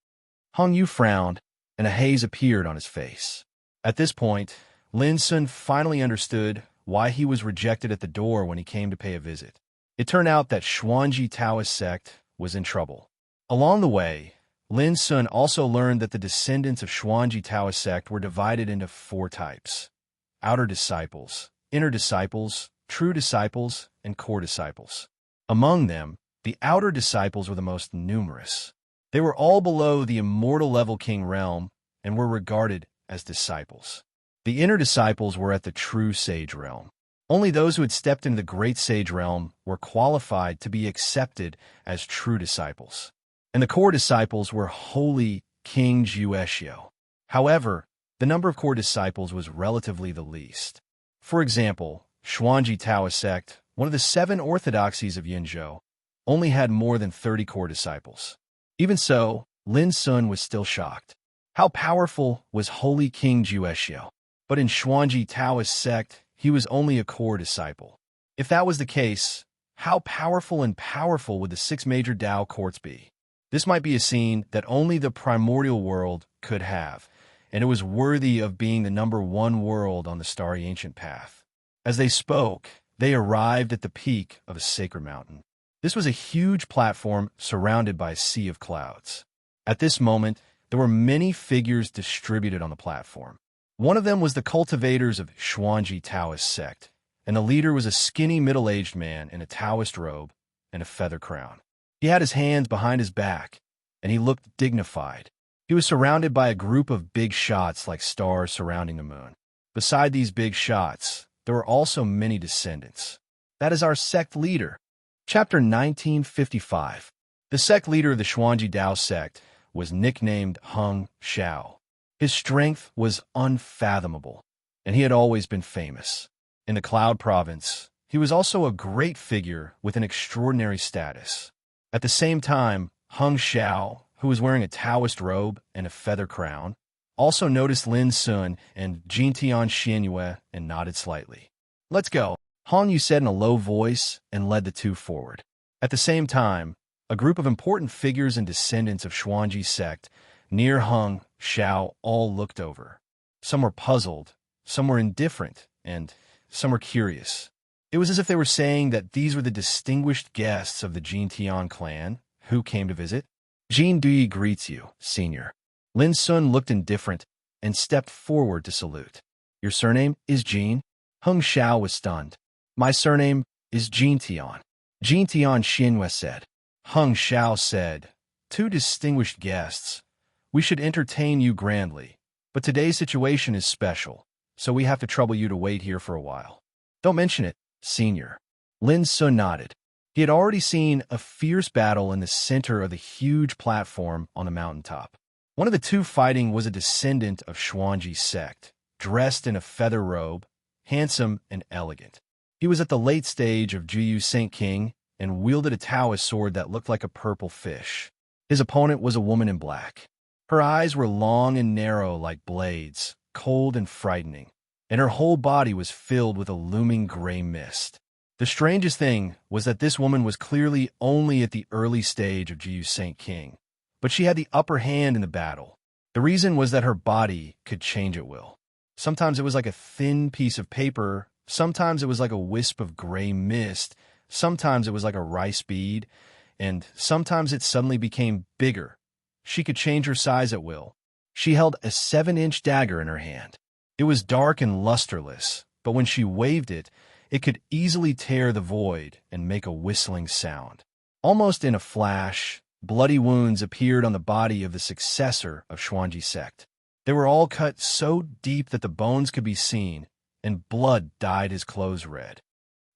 Hong Yu frowned, and a haze appeared on his face. At this point, Lin Sun finally understood why he was rejected at the door when he came to pay a visit. It turned out that Xuanji Taoist sect was in trouble. Along the way, Lin Sun also learned that the descendants of Xuanji Taoist sect were divided into 4 types: outer disciples, inner disciples, true disciples, and core disciples. Among them, the outer disciples were the most numerous. They were all below the immortal level king realm and were regarded as disciples. The inner disciples were at the true sage realm. Only those who had stepped into the great sage realm were qualified to be accepted as true disciples. And the core disciples were holy King Jueshio. However, the number of core disciples was relatively the least. For example, Xuanji Taoist sect, one of the 7 orthodoxies of Yinzhou, only had more than 30 core disciples. Even so, Lin Sun was still shocked. How powerful was holy King Jueshio? But in Xuanji Taoist sect, he was only a core disciple. If that was the case, how powerful would the 6 major Tao courts be? This might be a scene that only the primordial world could have, and it was worthy of being the #1 world on the starry ancient path. As they spoke, they arrived at the peak of a sacred mountain. This was a huge platform surrounded by a sea of clouds. At this moment, there were many figures distributed on the platform. One of them was the cultivators of Xuanji Taoist sect, and the leader was a skinny middle-aged man in a Taoist robe and a feather crown. He had his hands behind his back, and he looked dignified. He was surrounded by a group of big shots like stars surrounding the moon. Beside these big shots, there were also many descendants. That is our sect leader. Chapter 1955. The sect leader of the Xuanji Dao sect was nicknamed Hung Xiao. His strength was unfathomable, and he had always been famous. In the Cloud Province, he was also a great figure with an extraordinary status. At the same time, Hung Xiao, who was wearing a Taoist robe and a feather crown, also noticed Lin Sun and Jintian Xianyue and nodded slightly. "Let's go," Hong Yu said in a low voice and led the two forward. At the same time, a group of important figures and descendants of Xuanji sect near Hung Xiao all looked over. Some were puzzled, some were indifferent, and some were curious. It was as if they were saying that these were the distinguished guests of the Jintian clan who came to visit. "Jin Dui greets you, senior." Lin Sun looked indifferent and stepped forward to salute. "Your surname is Jin?" Hung Xiao was stunned. "My surname is Jintian." Jintian Xianyue said. Hung Xiao said, "Two distinguished guests. We should entertain you grandly, but today's situation is special, so we have to trouble you to wait here for a while." "Don't mention it, senior." Lin Sun nodded. He had already seen a fierce battle in the center of the huge platform on the mountaintop. One of the two fighting was a descendant of Xuanji sect, dressed in a feather robe, handsome and elegant. He was at the late stage of Juyu Saint King and wielded a Taoist sword that looked like a purple fish. His opponent was a woman in black. Her eyes were long and narrow like blades, cold and frightening, and her whole body was filled with a looming gray mist. The strangest thing was that this woman was clearly only at the early stage of Juyu Saint King, but she had the upper hand in the battle. The reason was that her body could change at will. Sometimes it was like a thin piece of paper, sometimes it was like a wisp of gray mist, sometimes it was like a rice bead, and sometimes it suddenly became bigger. She could change her size at will. She held a 7-inch dagger in her hand. It was dark and lusterless, but when she waved it, it could easily tear the void and make a whistling sound. Almost in a flash, bloody wounds appeared on the body of the successor of Xuanji sect. They were all cut so deep that the bones could be seen, and blood dyed his clothes red.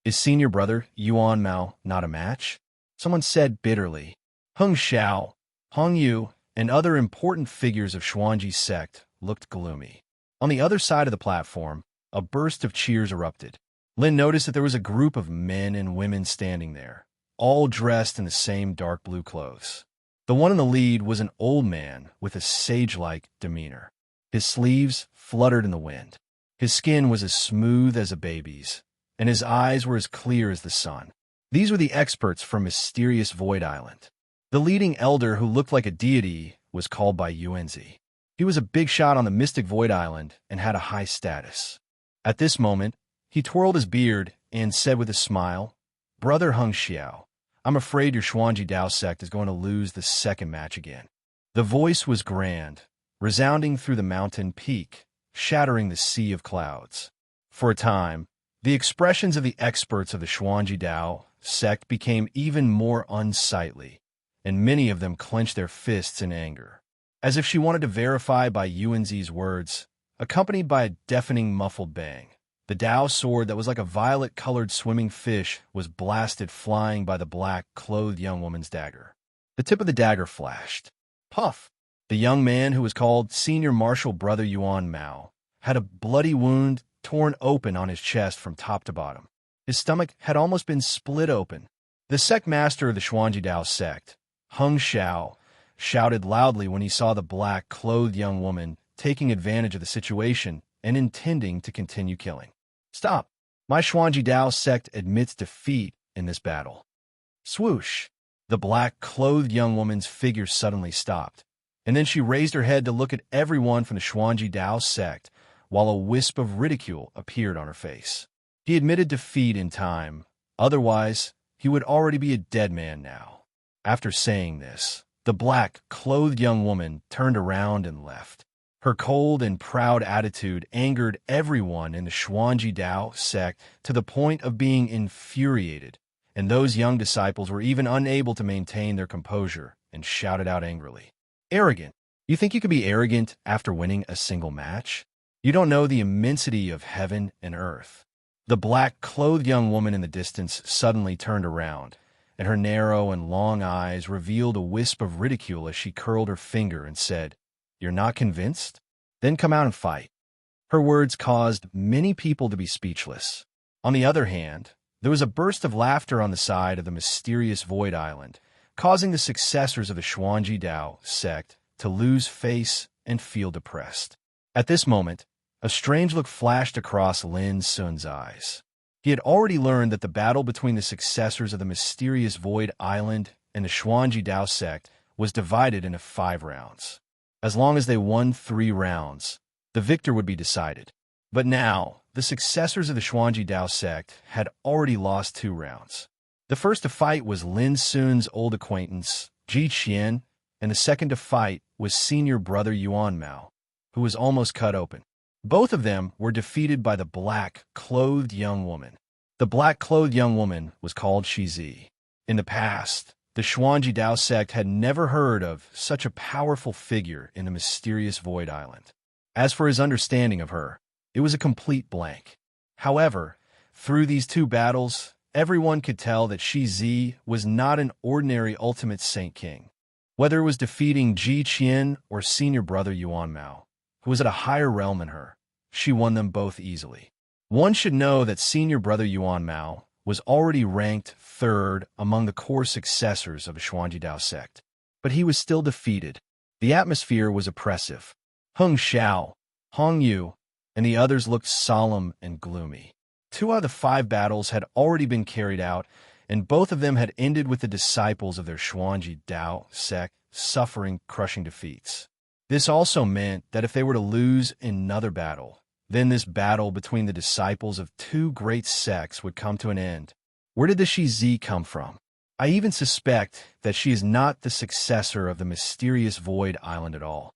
Is senior brother Yuan Mao not a match? Someone said bitterly. Heng Xiao, Hong Yu, and other important figures of Xuanji's sect looked gloomy. On the other side of the platform, a burst of cheers erupted. Lin noticed that there was a group of men and women standing there, all dressed in the same dark blue clothes. The one in the lead was an old man with a sage-like demeanor. His sleeves fluttered in the wind. His skin was as smooth as a baby's, and his eyes were as clear as the sun. These were the experts from mysterious Void Island. The leading elder, who looked like a deity, was called by Yuanzi. He was a big shot on the mystic Void Island and had a high status. At this moment, he twirled his beard and said with a smile, Brother Heng Xiao, I'm afraid your Xuanji Dao sect is going to lose the second match again. The voice was grand, resounding through the mountain peak, shattering the sea of clouds. For a time, the expressions of the experts of the Xuanji Dao sect became even more unsightly, and many of them clenched their fists in anger. As if she wanted to verify by Yuanzi's words, accompanied by a deafening muffled bang, the Dao sword that was like a violet-colored swimming fish was blasted flying by the black-clothed young woman's dagger. The tip of the dagger flashed. Puff! The young man, who was called Senior Marshal Brother Yuan Mao, had a bloody wound torn open on his chest from top to bottom. His stomach had almost been split open. The sect master of the Xuanji Dao sect, Heng Xiao, shouted loudly when he saw the black-clothed young woman taking advantage of the situation and intending to continue killing. Stop! My Xuanji Dao sect admits defeat in this battle. Swoosh! The black-clothed young woman's figure suddenly stopped, and then she raised her head to look at everyone from the Xuanji Dao sect, while a wisp of ridicule appeared on her face. He admitted defeat in time, otherwise he would already be a dead man now. After saying this, the black-clothed young woman turned around and left. Her cold and proud attitude angered everyone in the Xuanji Dao sect to the point of being infuriated, and those young disciples were even unable to maintain their composure and shouted out angrily. Arrogant! You think you could be arrogant after winning a single match? You don't know the immensity of heaven and earth. The black-clothed young woman in the distance suddenly turned around, and her narrow and long eyes revealed a wisp of ridicule as she curled her finger and said, You're not convinced? Then come out and fight. Her words caused many people to be speechless. On the other hand, there was a burst of laughter on the side of the mysterious Void Island, causing the successors of the Xuanji Dao sect to lose face and feel depressed. At this moment, a strange look flashed across Lin Sun's eyes. He had already learned that the battle between the successors of the mysterious Void Island and the Xuanji Dao sect was divided into 5 rounds. As long as they won 3 rounds, the victor would be decided. But now, the successors of the Xuanji Dao sect had already lost 2 rounds. The first to fight was Lin Sun's old acquaintance, Ji Qian, and the second to fight was senior brother Yuan Mao, who was almost cut open. Both of them were defeated by the black-clothed young woman. The black-clothed young woman was called Shizi. In the past, the Xuanji Dao sect had never heard of such a powerful figure in the mysterious Void Island. As for his understanding of her, it was a complete blank. However, through these 2 battles, everyone could tell that Shizi was not an ordinary ultimate Saint King. Whether it was defeating Ji Qian or senior brother Yuan Mao, who was at a higher realm than her, she won them both easily. One should know that senior brother Yuan Mao was already ranked 3rd among the core successors of the Xuanji Dao sect, but he was still defeated. The atmosphere was oppressive. Heng Xiao, Hong Yu, and the others looked solemn and gloomy. 2 out of the 5 battles had already been carried out, and both of them had ended with the disciples of their Xuanji Dao sect suffering crushing defeats. This also meant that if they were to lose another battle, then this battle between the disciples of 2 great sects would come to an end. Where did the Shizi come from? I even suspect that she is not the successor of the mysterious Void Island at all.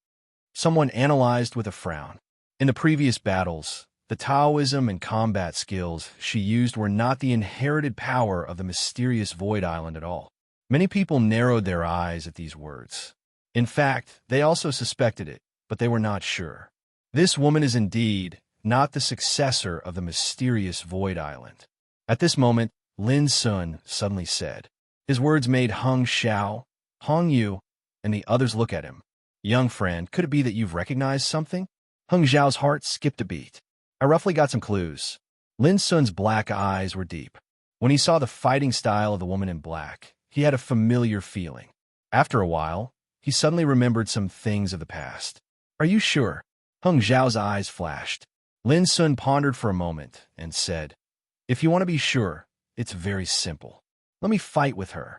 Someone analyzed with a frown. In the previous battles, the Taoism and combat skills she used were not the inherited power of the mysterious Void Island at all. Many people narrowed their eyes at these words. In fact, they also suspected it, but they were not sure. This woman is indeed not the successor of the mysterious Void Island. At this moment, Lin Sun suddenly said. His words made Hung Xiao, Hong Yu, and the others look at him. Young friend, could it be that you've recognized something? Hung Xiao's heart skipped a beat. I roughly got some clues. Lin Sun's black eyes were deep. When he saw the fighting style of the woman in black, he had a familiar feeling. After a while, he suddenly remembered some things of the past. Are you sure? Hung Xiao's eyes flashed. Lin Sun pondered for a moment and said, if you want to be sure, it's very simple. Let me fight with her.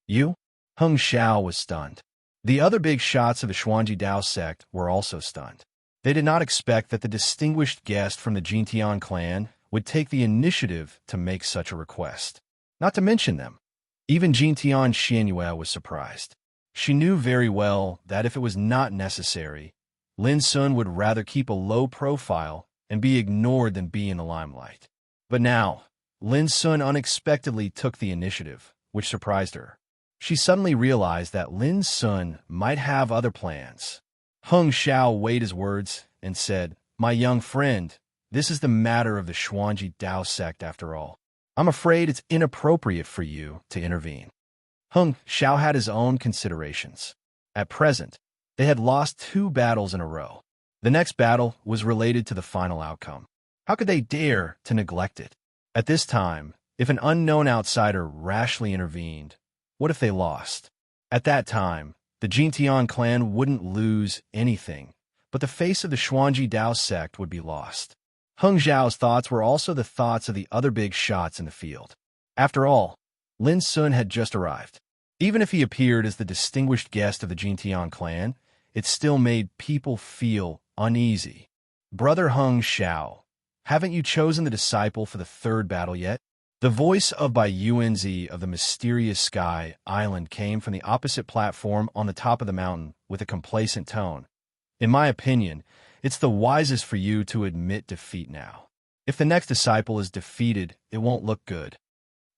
You? Hung Xiao was stunned. The other big shots of the Xuanji Dao sect were also stunned. They did not expect that the distinguished guest from the Jintian clan would take the initiative to make such a request. Not to mention them. Even Jintian Xianyue was surprised. She knew very well that if it was not necessary, Lin Sun would rather keep a low profile and be ignored than be in the limelight. But now, Lin Sun unexpectedly took the initiative, which surprised her. She suddenly realized that Lin Sun might have other plans. Hung Xiao weighed his words and said, my young friend, this is the matter of the Xuanji Dao sect after all. I'm afraid it's inappropriate for you to intervene. Hung Xiao had his own considerations. At present, they had lost 2 battles in a row. The next battle was related to the final outcome. How could they dare to neglect it? At this time, if an unknown outsider rashly intervened, what if they lost? At that time, the Jintian clan wouldn't lose anything, but the face of the Xuanji Dao sect would be lost. Hung Xiao's thoughts were also the thoughts of the other big shots in the field. After all, Lin Sun had just arrived. Even if he appeared as the distinguished guest of the Jintian clan, it still made people feel uneasy. Brother Hung Xiao, haven't you chosen the disciple for the 3rd battle yet? The voice of Bai Yuanzi of the mysterious sky island came from the opposite platform on the top of the mountain with a complacent tone. In my opinion, it's the wisest for you to admit defeat now. If the next disciple is defeated, it won't look good.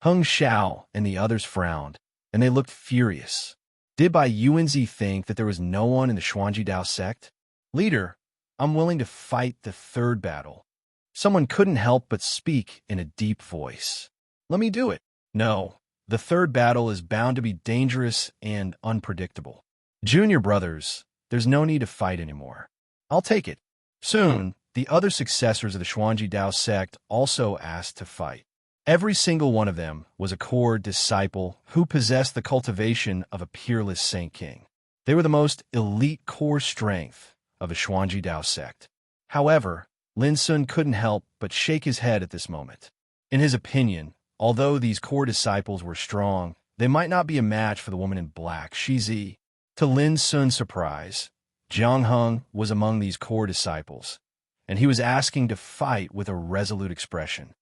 Hung Xiao and the others frowned, and they looked furious. Did Bai Yuanzi think that there was no one in the Xuanji Dao sect? Leader, I'm willing to fight the 3rd battle. Someone couldn't help but speak in a deep voice. Let me do it. No, the 3rd battle is bound to be dangerous and unpredictable. Junior brothers, there's no need to fight anymore. I'll take it. Soon, the other successors of the Xuanji Dao sect also asked to fight. Every single one of them was a core disciple who possessed the cultivation of a peerless Saint King. They were the most elite core strength of the Xuanji Dao sect. However, Lin Sun couldn't help but shake his head at this moment. In his opinion, although these core disciples were strong, they might not be a match for the woman in black, Shizi. To Lin Sun's surprise, Jiang Heng was among these core disciples, and he was asking to fight with a resolute expression.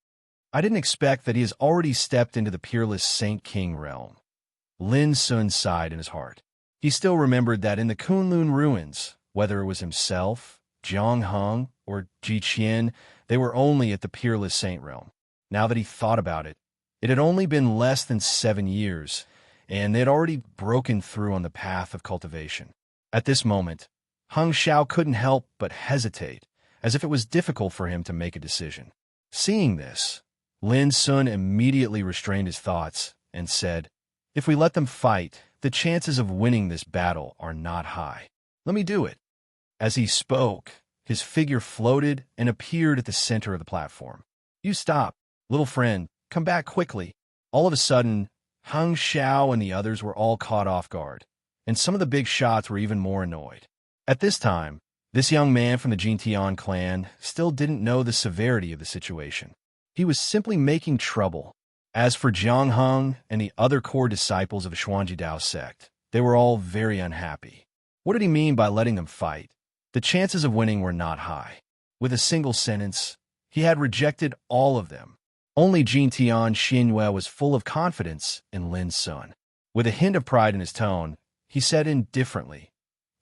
I didn't expect that he has already stepped into the peerless Saint King realm. Lin Sun sighed in his heart. He still remembered that in the Kunlun ruins, whether it was himself, Jiang Heng, or Ji Qian, they were only at the peerless saint realm. Now that he thought about it, it had only been less than 7 years, and they had already broken through on the path of cultivation. At this moment, Hung Xiao couldn't help but hesitate, as if it was difficult for him to make a decision. Seeing this, Lin Sun immediately restrained his thoughts and said, if we let them fight, the chances of winning this battle are not high. Let me do it. As he spoke, his figure floated and appeared at the center of the platform. You stop, little friend, come back quickly. All of a sudden, Hung Xiao and the others were all caught off guard, and some of the big shots were even more annoyed. At this time, this young man from the Jintian clan still didn't know the severity of the situation. He was simply making trouble. As for Jiang Heng and the other core disciples of the Xuanji Dao sect, they were all very unhappy. What did he mean by letting them fight? The chances of winning were not high. With a single sentence, he had rejected all of them. Only Jintian Xianyue was full of confidence in Lin Sun. With a hint of pride in his tone, he said indifferently,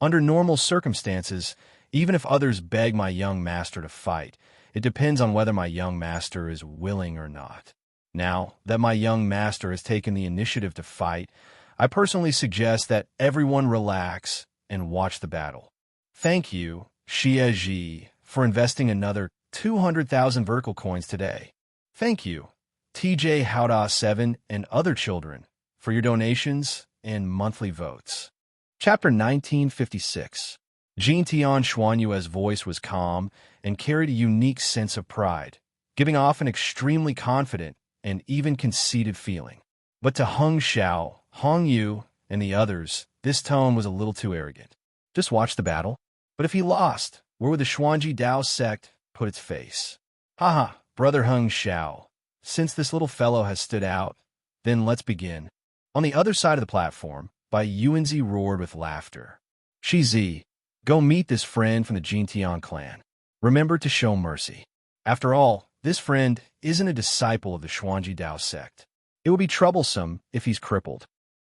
under normal circumstances, even if others beg my young master to fight, it depends on whether my young master is willing or not. Now that my young master has taken the initiative to fight, I personally suggest that everyone relax and watch the battle. Thank you, Xie Ji, for investing another 200,000 vertical coins today. Thank you, TJ Howda 7 and other children, for your donations and monthly votes. Chapter 1956. Jean Tian Xuanyue's voice was calm and carried a unique sense of pride, giving off an extremely confident and even conceited feeling. But to Heng Xiao, Hong Yu, and the others, this tone was a little too arrogant. Just watch the battle. But if he lost, where would the Xuanji Dao sect put its face? Haha, brother Heng Xiao, since this little fellow has stood out, then let's begin. On the other side of the platform, Bai Yuanzi roared with laughter. Shizi, go meet this friend from the Jintian clan. Remember to show mercy. After all, this friend isn't a disciple of the Xuanji Dao sect. It would be troublesome if he's crippled.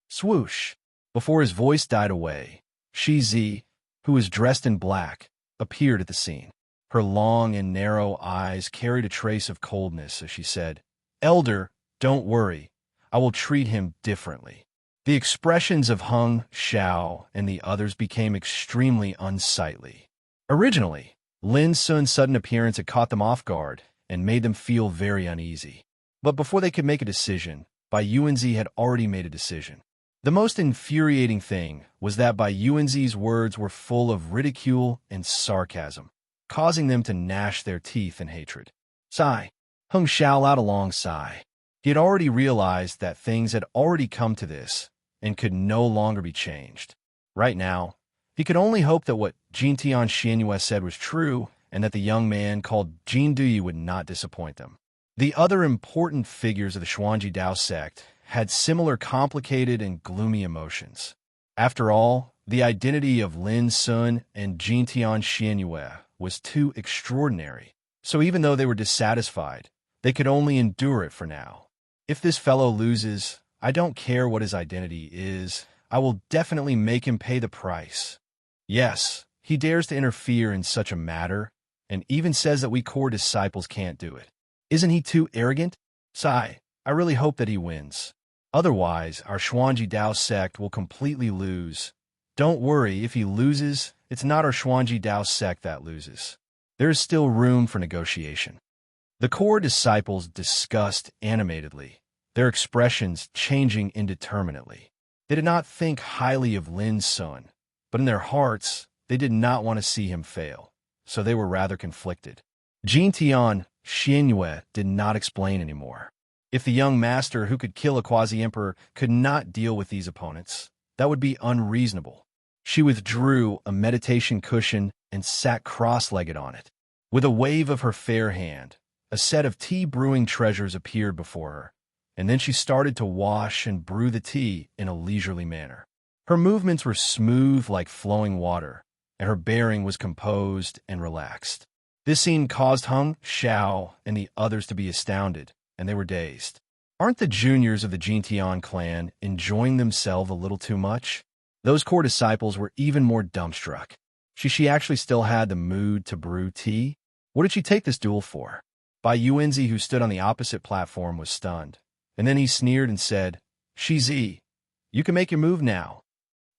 Swoosh! Before his voice died away, Shizi, who was dressed in black, appeared at the scene. Her long and narrow eyes carried a trace of coldness as she said, Elder, don't worry. I will treat him differently. The expressions of Heng Xiao and the others became extremely unsightly. Originally, Lin Sun's sudden appearance had caught them off guard and made them feel very uneasy. But before they could make a decision, Bai Yuanzi had already made a decision. The most infuriating thing was that Bai Yuanzi's words were full of ridicule and sarcasm, causing them to gnash their teeth in hatred. Sigh. Heng Xiao let out a long sigh. He had already realized that things had already come to this and could no longer be changed. Right now, he could only hope that what Jintian Xianyue said was true and that the young man called Jin Duyi would not disappoint them. The other important figures of the Xuanji Dao sect had similar complicated and gloomy emotions. After all, the identity of Lin Sun and Jintian Xianyue was too extraordinary, so even though they were dissatisfied, they could only endure it for now. If this fellow loses, I don't care what his identity is, I will definitely make him pay the price. Yes, he dares to interfere in such a matter, and even says that we core disciples can't do it. Isn't he too arrogant? Sigh, I really hope that he wins. Otherwise, our Xuanji Dao sect will completely lose. Don't worry, if he loses, it's not our Xuanji Dao sect that loses. There is still room for negotiation. The core disciples discussed animatedly, their expressions changing indeterminately. They did not think highly of Lin Sun, but in their hearts, they did not want to see him fail, so they were rather conflicted. Jintian Xianyue did not explain anymore. If the young master who could kill a quasi-emperor could not deal with these opponents, that would be unreasonable. She withdrew a meditation cushion and sat cross-legged on it. With a wave of her fair hand, a set of tea-brewing treasures appeared before her, and then she started to wash and brew the tea in a leisurely manner. Her movements were smooth like flowing water, and her bearing was composed and relaxed. This scene caused Heng Xiao and the others to be astounded, and they were dazed. Aren't the juniors of the Jintian clan enjoying themselves a little too much? Those core disciples were even more dumbstruck. She actually still had the mood to brew tea? What did she take this duel for? Bai Yuanzi, who stood on the opposite platform, was stunned, and then he sneered and said, Shizi, you can make your move now.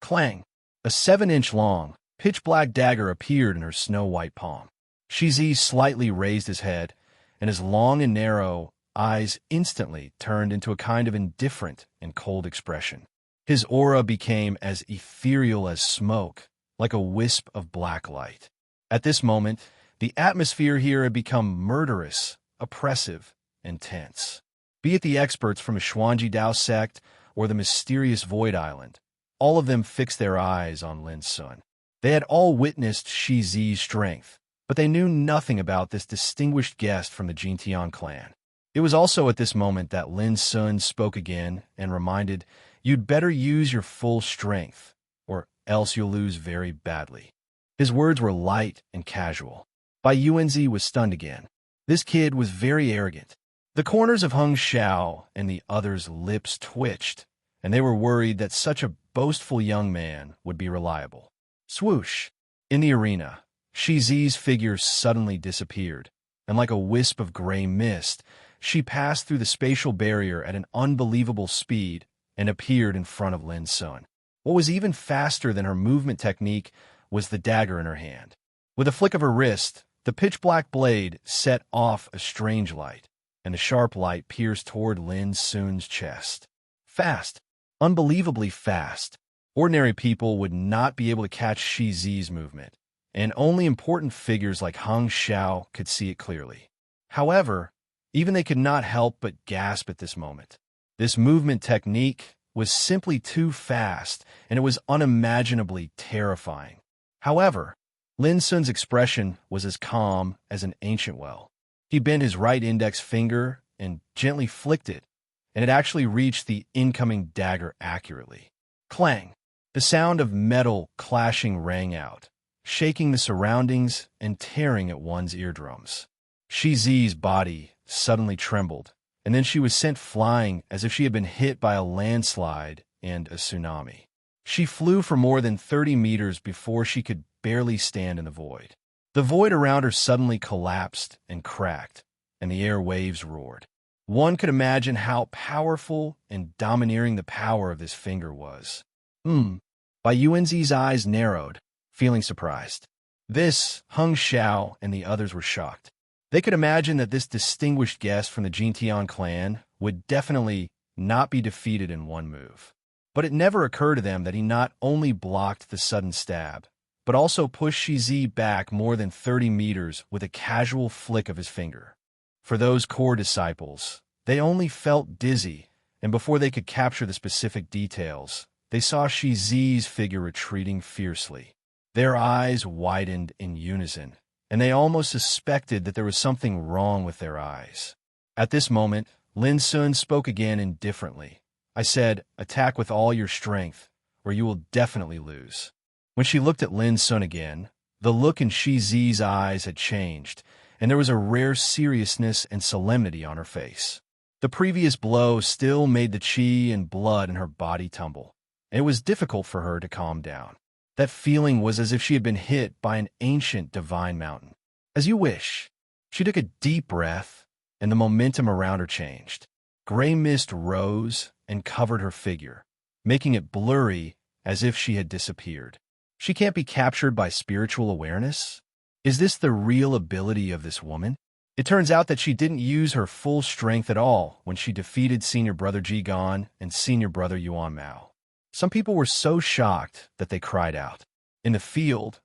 Clang! A 7-inch long, pitch-black dagger appeared in her snow-white palm. Shizi slightly raised his head, and his long and narrow eyes instantly turned into a kind of indifferent and cold expression. His aura became as ethereal as smoke, like a wisp of black light. At this moment, the atmosphere here had become murderous, oppressive, and tense. Be it the experts from the Xuanji Dao sect or the mysterious Void Island, all of them fixed their eyes on Lin Sun. They had all witnessed Shi Zi's strength, but they knew nothing about this distinguished guest from the Jintian clan. It was also at this moment that Lin Sun spoke again and reminded, You'd better use your full strength, or else you'll lose very badly. His words were light and casual. Bai Yuanzi was stunned again. This kid was very arrogant. The corners of Heng Xiao and the others' lips twitched, and they were worried that such a boastful young man would be reliable. Swoosh! In the arena, Shi Zi's figure suddenly disappeared, and like a wisp of gray mist, she passed through the spatial barrier at an unbelievable speed and appeared in front of Lin Sun. What was even faster than her movement technique was the dagger in her hand. With a flick of her wrist, the pitch-black blade set off a strange light, and the sharp light pierced toward Lin Sun's chest. Fast. Unbelievably fast. Ordinary people would not be able to catch Shi Zi's movement, and only important figures like Hung Xiao could see it clearly. However, even they could not help but gasp at this moment. This movement technique was simply too fast, and it was unimaginably terrifying. However, Lin Sun's expression was as calm as an ancient well. He bent his right index finger and gently flicked it, and it actually reached the incoming dagger accurately. Clang! The sound of metal clashing rang out, shaking the surroundings and tearing at one's eardrums. Shi Zi's body suddenly trembled, and then she was sent flying as if she had been hit by a landslide and a tsunami. She flew for more than 30 meters before she could barely stand in the void. The void around her suddenly collapsed and cracked, and the air waves roared. One could imagine how powerful and domineering the power of this finger was. Bai Yuanzi's eyes narrowed, feeling surprised. This, Hung Xiao and the others were shocked. They could imagine that this distinguished guest from the Jintian clan would definitely not be defeated in one move. But it never occurred to them that he not only blocked the sudden stab, but also pushed Shi Zi back more than 30 meters with a casual flick of his finger. For those core disciples, they only felt dizzy, and before they could capture the specific details, they saw Shi Zi's figure retreating fiercely. Their eyes widened in unison, and they almost suspected that there was something wrong with their eyes. At this moment, Lin Sun spoke again indifferently. I said, "Attack with all your strength, or you will definitely lose." When she looked at Lin Sun again, the look in Shi Zi's eyes had changed, and there was a rare seriousness and solemnity on her face. The previous blow still made the qi and blood in her body tumble. It was difficult for her to calm down. That feeling was as if she had been hit by an ancient divine mountain. "As you wish." She took a deep breath, and the momentum around her changed. Gray mist rose and covered her figure, making it blurry as if she had disappeared. She can't be captured by spiritual awareness? Is this the real ability of this woman? It turns out that she didn't use her full strength at all when she defeated Senior Brother Ji Gan and Senior Brother Yuan Mao. Some people were so shocked that they cried out. In the field,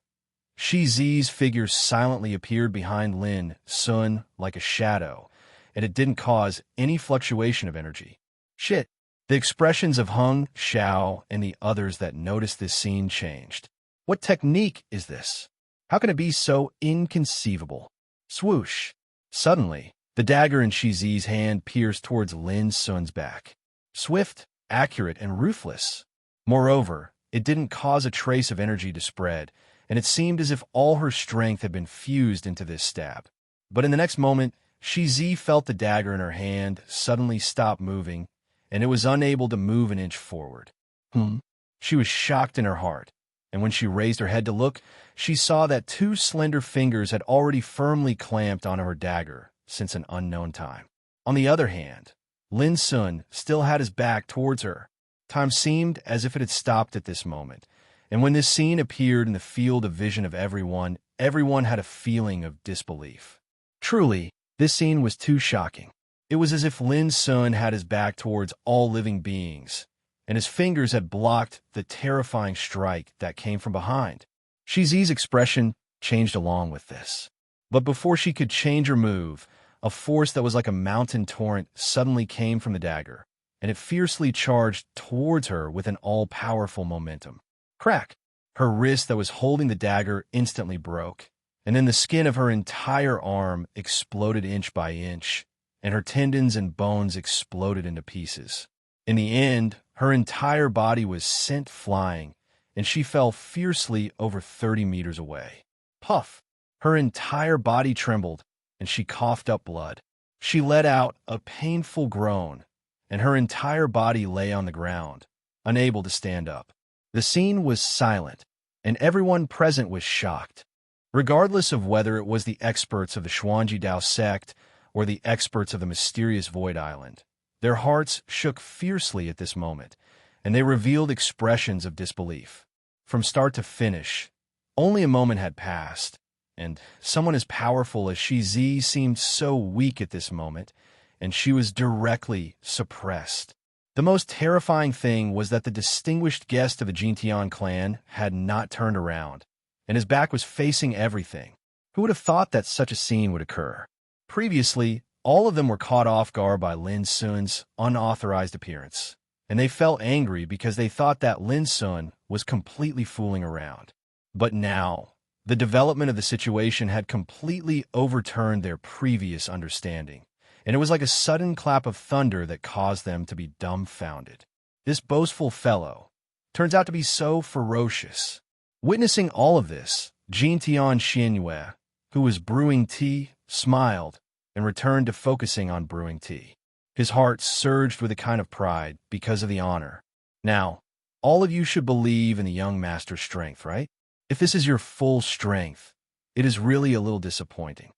Shi Zi's figure silently appeared behind Lin Sun like a shadow, and it didn't cause any fluctuation of energy. Shit! The expressions of Hung Xiao and the others that noticed this scene changed. What technique is this? How can it be so inconceivable? Swoosh! Suddenly, the dagger in Shi Zi's hand pierced towards Lin Sun's back. Swift, accurate, and ruthless. Moreover, it didn't cause a trace of energy to spread, and it seemed as if all her strength had been fused into this stab. But in the next moment, Shi Zi felt the dagger in her hand suddenly stop moving, and it was unable to move an inch forward. She was shocked in her heart, and when she raised her head to look, she saw that two slender fingers had already firmly clamped onto her dagger since an unknown time. On the other hand, Lin Sun still had his back towards her. Time seemed as if it had stopped at this moment, and when this scene appeared in the field of vision of everyone had a feeling of disbelief. Truly, this scene was too shocking. It was as if Lin Sun had his back towards all living beings, and his fingers had blocked the terrifying strike that came from behind. Shi Zi's expression changed along with this. But before she could change or move, a force that was like a mountain torrent suddenly came from the dagger, and it fiercely charged towards her with an all-powerful momentum. Crack! Her wrist that was holding the dagger instantly broke, and then the skin of her entire arm exploded inch by inch, and her tendons and bones exploded into pieces. In the end, her entire body was sent flying, and she fell fiercely over 30 meters away. Puff! Her entire body trembled, and she coughed up blood. She let out a painful groan, and her entire body lay on the ground, unable to stand up. The scene was silent, and everyone present was shocked. Regardless of whether it was the experts of the Xuanji Dao sect or the experts of the mysterious Void Island, their hearts shook fiercely at this moment, and they revealed expressions of disbelief. From start to finish, only a moment had passed, and someone as powerful as Shizi seemed so weak at this moment, and she was directly suppressed. The most terrifying thing was that the distinguished guest of the Jintian clan had not turned around, and his back was facing everything. Who would have thought that such a scene would occur? Previously, all of them were caught off guard by Lin Sun's unauthorized appearance, and they felt angry because they thought that Lin Sun was completely fooling around. But now, the development of the situation had completely overturned their previous understanding, and it was like a sudden clap of thunder that caused them to be dumbfounded. This boastful fellow turns out to be so ferocious. Witnessing all of this, Jintian Xinyue, who was brewing tea, smiled and returned to focusing on brewing tea. His heart surged with a kind of pride because of the honor. Now, all of you should believe in the young master's strength, right? If this is your full strength, it is really a little disappointing.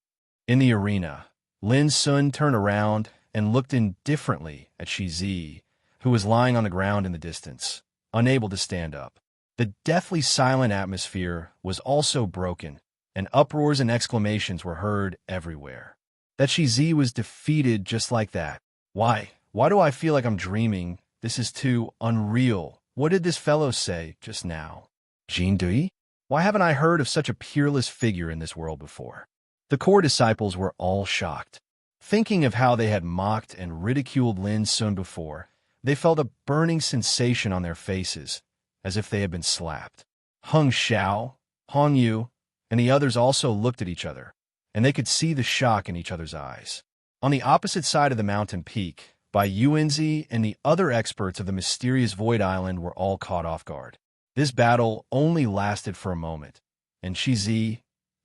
In the arena, Lin Sun turned around and looked indifferently at Shizi, who was lying on the ground in the distance, unable to stand up. The deathly silent atmosphere was also broken, and uproars and exclamations were heard everywhere. That Shizi was defeated just like that. Why do I feel like I'm dreaming? This is too unreal. What did this fellow say just now? Jin Dui? Why haven't I heard of such a peerless figure in this world before? The core disciples were all shocked. Thinking of how they had mocked and ridiculed Lin Sun before, they felt a burning sensation on their faces, as if they had been slapped. Hung Xiao, Hong Yu, and the others also looked at each other, and they could see the shock in each other's eyes. On the opposite side of the mountain peak, Bai Yuanzi and the other experts of the mysterious Void Island were all caught off guard. This battle only lasted for a moment, and Shizi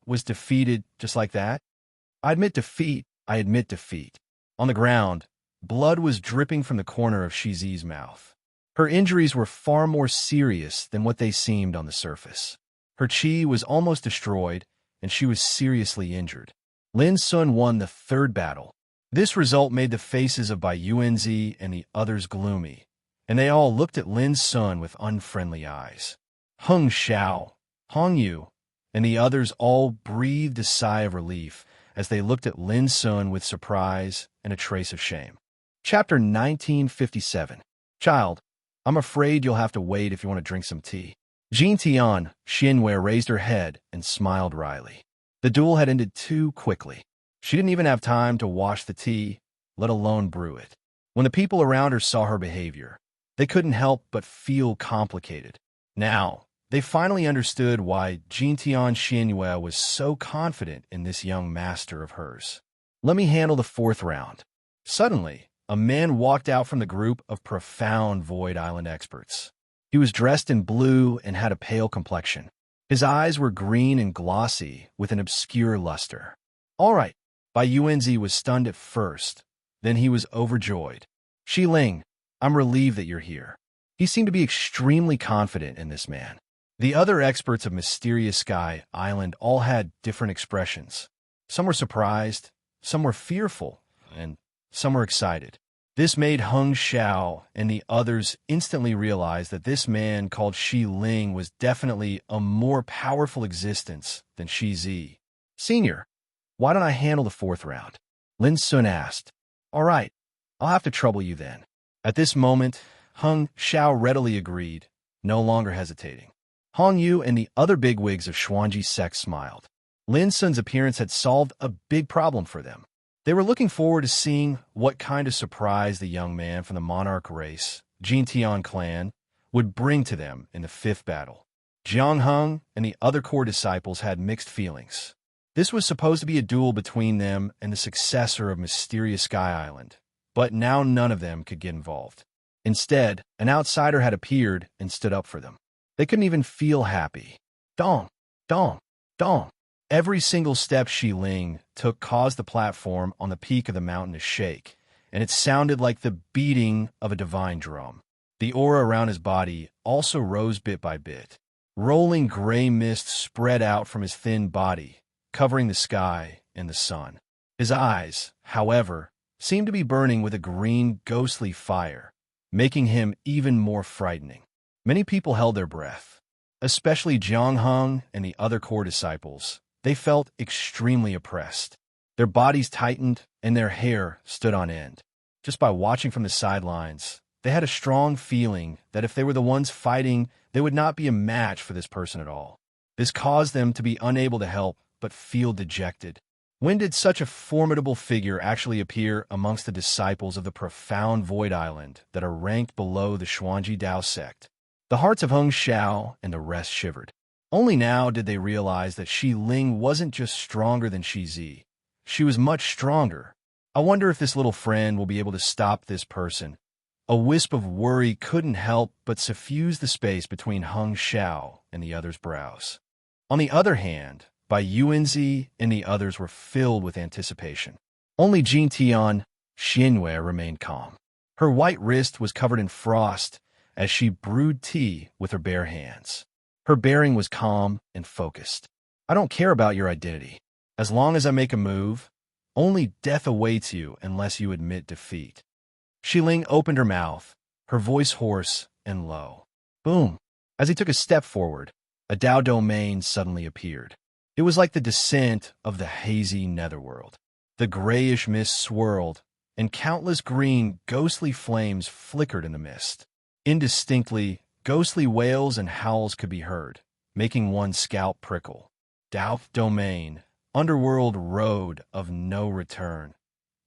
was defeated just like that. I admit defeat. On the ground, blood was dripping from the corner of Shizi's mouth. Her injuries were far more serious than what they seemed on the surface. Her qi was almost destroyed, and she was seriously injured. Lin Sun won the third battle. This result made the faces of Bai Yuanzi and the others gloomy, and they all looked at Lin Sun with unfriendly eyes. Hung Xiao, Hong Yu, and the others all breathed a sigh of relief as they looked at Lin Sun with surprise and a trace of shame. Chapter 1957. Child, I'm afraid you'll have to wait if you want to drink some tea. Jintian Xinyue raised her head and smiled wryly. The duel had ended too quickly. She didn't even have time to wash the tea, let alone brew it. When the people around her saw her behavior, they couldn't help but feel complicated. Now, they finally understood why Jintian Xinyue was so confident in this young master of hers. Let me handle the fourth round. Suddenly, a man walked out from the group of profound Void Island experts. He was dressed in blue and had a pale complexion. His eyes were green and glossy with an obscure luster. All right, Bai Yuanzi was stunned at first. Then he was overjoyed. Shi Ling, I'm relieved that you're here. He seemed to be extremely confident in this man. The other experts of Mysterious Sky Island all had different expressions. Some were surprised, some were fearful, and some were excited. This made Hung Xiao and the others instantly realize that this man called Shi Ling was definitely a more powerful existence than Shi Zi. Senior, why don't I handle the fourth round? Lin Sun asked. All right, I'll have to trouble you then. At this moment, Hung Xiao readily agreed, no longer hesitating. Hong Yu and the other bigwigs of Xuanji sect smiled. Lin Sun's appearance had solved a big problem for them. They were looking forward to seeing what kind of surprise the young man from the monarch race, Jintian clan, would bring to them in the fifth battle. Jiang Heng and the other core disciples had mixed feelings. This was supposed to be a duel between them and the successor of Mysterious Sky Island, but now none of them could get involved. Instead, an outsider had appeared and stood up for them. They couldn't even feel happy. Dong, dong, dong. Every single step Shi Ling took caused the platform on the peak of the mountain to shake, and it sounded like the beating of a divine drum. The aura around his body also rose bit by bit. Rolling gray mist spread out from his thin body, covering the sky and the sun. His eyes, however, seemed to be burning with a green, ghostly fire, making him even more frightening. Many people held their breath, especially Jiang Hung and the other core disciples. They felt extremely oppressed. Their bodies tightened and their hair stood on end. Just by watching from the sidelines, they had a strong feeling that if they were the ones fighting, they would not be a match for this person at all. This caused them to be unable to help but feel dejected. When did such a formidable figure actually appear amongst the disciples of the profound Void Island that are ranked below the Xuanji Dao sect? The hearts of Hung Xiao and the rest shivered. Only now did they realize that Shi Ling wasn't just stronger than Shi Zi. She was much stronger. I wonder if this little friend will be able to stop this person. A wisp of worry couldn't help but suffuse the space between Hung Xiao and the other's brows. On the other hand, Bai Yuanzi and the others were filled with anticipation. Only Jin Tian, Xinyue, remained calm. Her white wrist was covered in frost as she brewed tea with her bare hands. Her bearing was calm and focused. I don't care about your identity. As long as I make a move, only death awaits you unless you admit defeat. Shi Ling opened her mouth, her voice hoarse and low. Boom! As he took a step forward, a Dao domain suddenly appeared. It was like the descent of the hazy netherworld. The grayish mist swirled, and countless green, ghostly flames flickered in the mist. Indistinctly, ghostly wails and howls could be heard, making one's scalp prickle. Dao domain, underworld road of no return.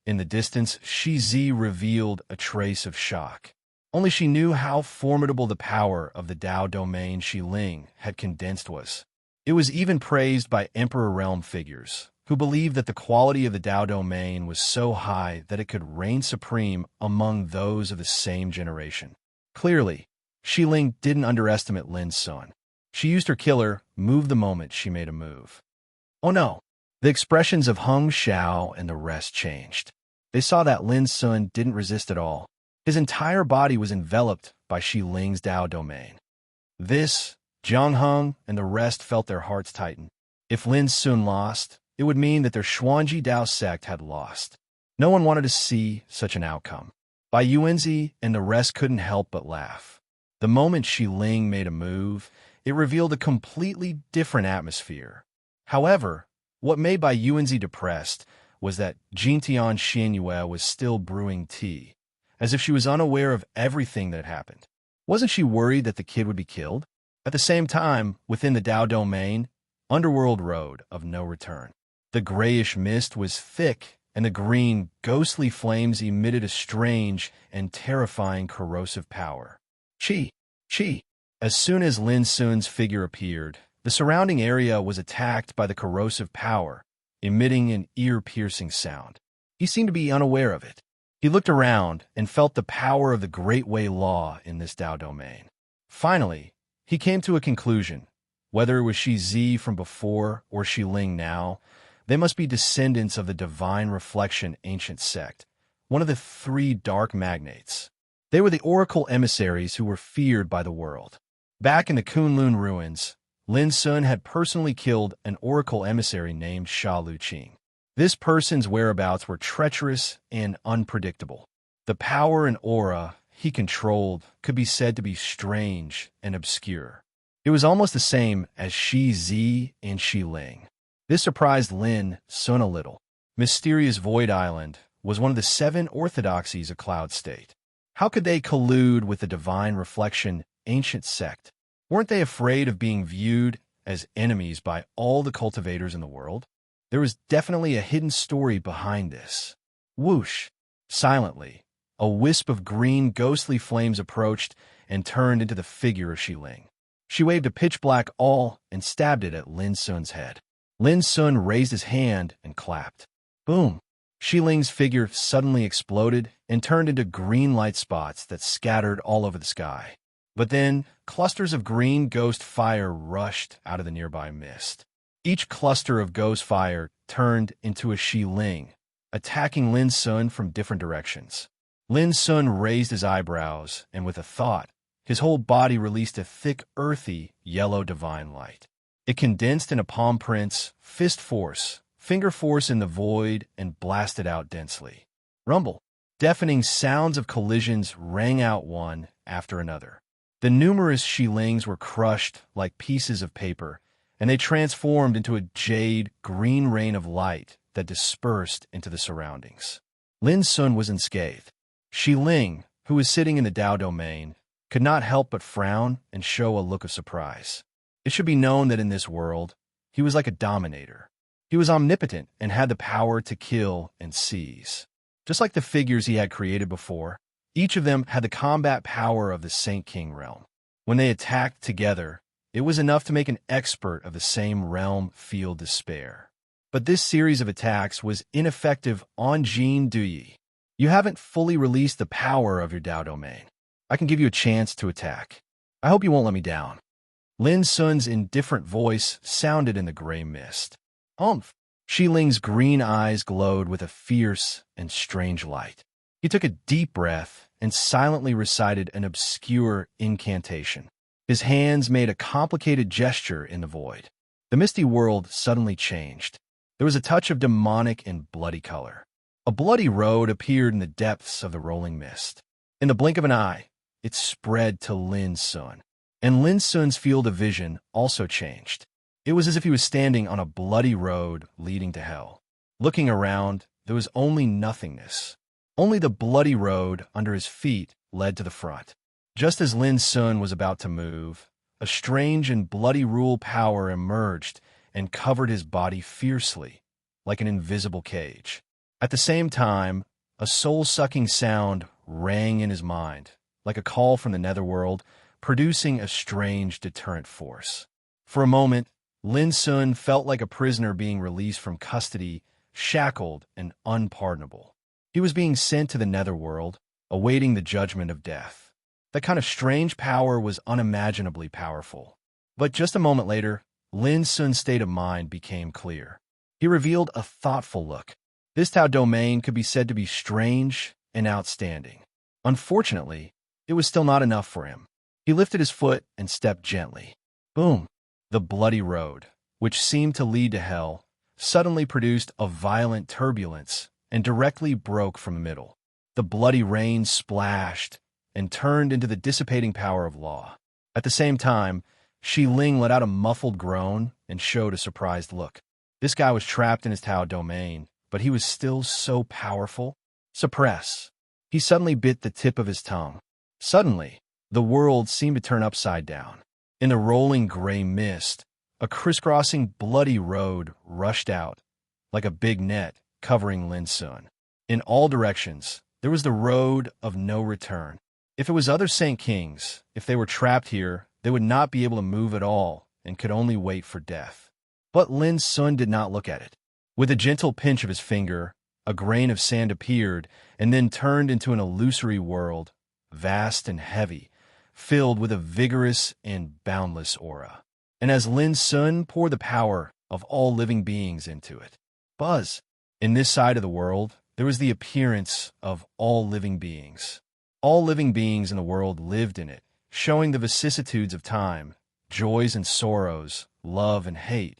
In the distance, Shi Zi revealed a trace of shock. Only she knew how formidable the power of the Dao domain Shi Ling had condensed was. It was even praised by Emperor Realm figures, who believed that the quality of the Dao domain was so high that it could reign supreme among those of the same generation. Clearly, Shi Ling didn't underestimate Lin Sun. She used her killer move the moment she made a move. Oh no! The expressions of Hung Xiao and the rest changed. They saw that Lin Sun didn't resist at all. His entire body was enveloped by Shi Ling's Dao domain. This, Jiang Hung and the rest felt their hearts tighten. If Lin Sun lost, it would mean that their Xuanji Dao sect had lost. No one wanted to see such an outcome. Bai Yuanzi and the rest couldn't help but laugh. The moment Shi Ling made a move, it revealed a completely different atmosphere. However, what made Bai Yuanzi depressed was that Jintian Xinyue was still brewing tea, as if she was unaware of everything that had happened. Wasn't she worried that the kid would be killed? At the same time, within the Dao domain, underworld road of no return. The grayish mist was thick, and the green, ghostly flames emitted a strange and terrifying corrosive power. Chi! Chi! As soon as Lin Sun's figure appeared, the surrounding area was attacked by the corrosive power, emitting an ear-piercing sound. He seemed to be unaware of it. He looked around and felt the power of the Great Way Law in this Dao domain. Finally, he came to a conclusion. Whether it was Shi Zi from before or Shi Ling now, they must be descendants of the Divine Reflection ancient sect, one of the three dark magnates. They were the oracle emissaries who were feared by the world. Back in the Kunlun ruins, Lin Sun had personally killed an oracle emissary named Sha Luqing. This person's whereabouts were treacherous and unpredictable. The power and aura he controlled could be said to be strange and obscure. It was almost the same as Shi Zi and Shi Ling. This surprised Lin Sun a little. Mysterious Void Island was one of the 7 orthodoxies of Cloud State. How could they collude with the Divine Reflection ancient sect? Weren't they afraid of being viewed as enemies by all the cultivators in the world? There was definitely a hidden story behind this. Whoosh! Silently, a wisp of green, ghostly flames approached and turned into the figure of Shi Ling. She waved a pitch-black awl and stabbed it at Lin Sun's head. Lin Sun raised his hand and clapped. Boom! Shi Ling's figure suddenly exploded and turned into green light spots that scattered all over the sky. But then, clusters of green ghost fire rushed out of the nearby mist. Each cluster of ghost fire turned into a Shi Ling, attacking Lin Sun from different directions. Lin Sun raised his eyebrows, and with a thought, his whole body released a thick, earthy, yellow divine light. It condensed into palm prints, fist force, finger force in the void, and blasted out densely. Rumble! Deafening sounds of collisions rang out one after another. The numerous Shilings were crushed like pieces of paper, and they transformed into a jade green rain of light that dispersed into the surroundings. Lin Sun was unscathed. Shiling, who was sitting in the Dao domain, could not help but frown and show a look of surprise. It should be known that in this world, he was like a dominator. He was omnipotent and had the power to kill and seize. Just like the figures he had created before, each of them had the combat power of the Saint King realm. When they attacked together, it was enough to make an expert of the same realm feel despair. But this series of attacks was ineffective on Jin Duyi. You haven't fully released the power of your Dao domain. I can give you a chance to attack. I hope you won't let me down. Lin Sun's indifferent voice sounded in the gray mist. Humph! Shiling's green eyes glowed with a fierce and strange light. He took a deep breath and silently recited an obscure incantation. His hands made a complicated gesture in the void. The misty world suddenly changed. There was a touch of demonic and bloody color. A bloody road appeared in the depths of the rolling mist. In the blink of an eye, it spread to Lin Sun, and Lin Sun's field of vision also changed. It was as if he was standing on a bloody road leading to hell. Looking around, there was only nothingness. Only the bloody road under his feet led to the front. Just as Lin Sun was about to move, a strange and bloody rule power emerged and covered his body fiercely, like an invisible cage. At the same time, a soul-sucking sound rang in his mind, like a call from the netherworld, producing a strange deterrent force. For a moment, Lin Sun felt like a prisoner being released from custody, shackled and unpardonable. He was being sent to the netherworld, awaiting the judgment of death. That kind of strange power was unimaginably powerful. But just a moment later, Lin Sun's state of mind became clear. He revealed a thoughtful look. This Tao domain could be said to be strange and outstanding. Unfortunately, it was still not enough for him. He lifted his foot and stepped gently. Boom! The bloody road, which seemed to lead to hell, suddenly produced a violent turbulence and directly broke from the middle. The bloody rain splashed and turned into the dissipating power of law. At the same time, Shiling let out a muffled groan and showed a surprised look. This guy was trapped in his Tao domain, but he was still so powerful. Suppress. He suddenly bit the tip of his tongue. Suddenly, the world seemed to turn upside down. In the rolling gray mist, a crisscrossing bloody road rushed out, like a big net covering Lin Sun. In all directions, there was the road of no return. If it was other Saint Kings, if they were trapped here, they would not be able to move at all and could only wait for death. But Lin Sun did not look at it. With a gentle pinch of his finger, a grain of sand appeared and then turned into an illusory world, vast and heavy, filled with a vigorous and boundless aura. And as Lin Sun poured the power of all living beings into it, buzz! In this side of the world, there was the appearance of all living beings. All living beings in the world lived in it, showing the vicissitudes of time, joys and sorrows, love and hate.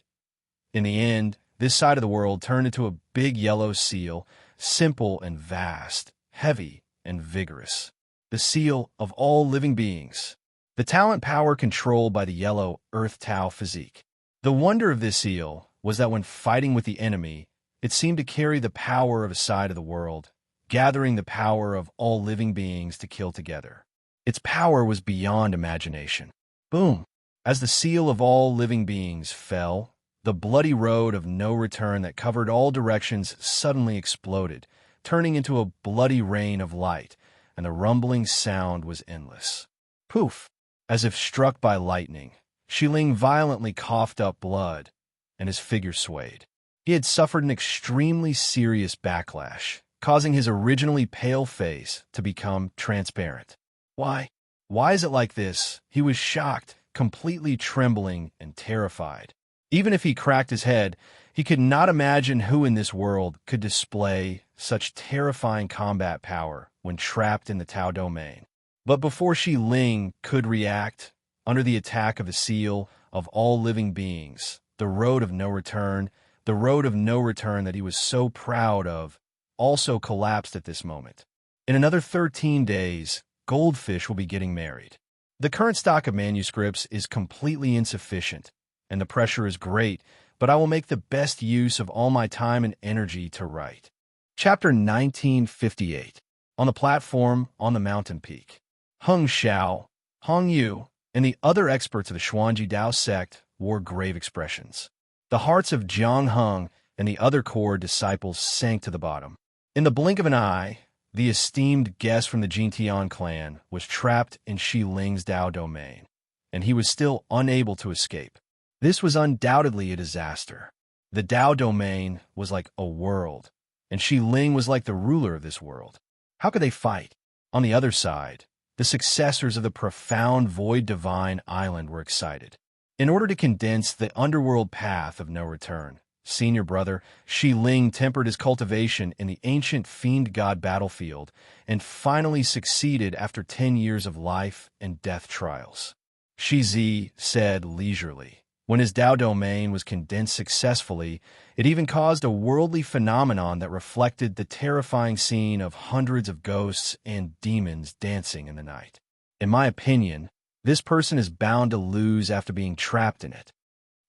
In the end, this side of the world turned into a big yellow seal, simple and vast, heavy and vigorous. The seal of all living beings. The talent power controlled by the yellow Earth Tao physique. The wonder of this seal was that when fighting with the enemy, it seemed to carry the power of a side of the world, gathering the power of all living beings to kill together. Its power was beyond imagination. Boom! As the seal of all living beings fell, the bloody road of no return that covered all directions suddenly exploded, turning into a bloody rain of light, and the rumbling sound was endless. Poof! As if struck by lightning, Shiling violently coughed up blood, and his figure swayed. He had suffered an extremely serious backlash, causing his originally pale face to become transparent. Why? Why is it like this? He was shocked, completely trembling and terrified. Even if he cracked his head, he could not imagine who in this world could display such terrifying combat power when trapped in the Tao domain. But before Shiling could react, under the attack of the seal of all living beings, the road of no return that he was so proud of, also collapsed at this moment. In another 13 days, goldfish will be getting married. The current stock of manuscripts is completely insufficient, and the pressure is great, but I will make the best use of all my time and energy to write. Chapter 1958. On the platform on the mountain peak. Heng Xiao, Hong Yu, and the other experts of the Xuanji Dao sect wore grave expressions. The hearts of Jiang Heng and the other core disciples sank to the bottom. In the blink of an eye, the esteemed guest from the Jintian clan was trapped in Shi Ling's Dao domain, and he was still unable to escape. This was undoubtedly a disaster. The Dao domain was like a world, and Shi Ling was like the ruler of this world. How could they fight? On the other side, the successors of the profound void divine island were excited. In order to condense the underworld path of no return, senior brother Shi Ling tempered his cultivation in the ancient fiend god battlefield and finally succeeded after 10 years of life and death trials. Shi Zi said leisurely. When his Dao domain was condensed successfully, it even caused a worldly phenomenon that reflected the terrifying scene of hundreds of ghosts and demons dancing in the night. In my opinion, this person is bound to lose after being trapped in it.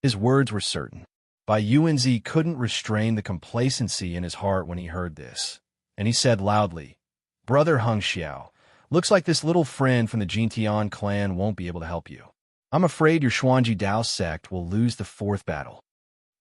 His words were certain. Bai Yuanzi couldn't restrain the complacency in his heart when he heard this, and he said loudly, "Brother Heng Xiao, looks like this little friend from the Jintian clan won't be able to help you. I'm afraid your Xuanji Dao sect will lose the fourth battle."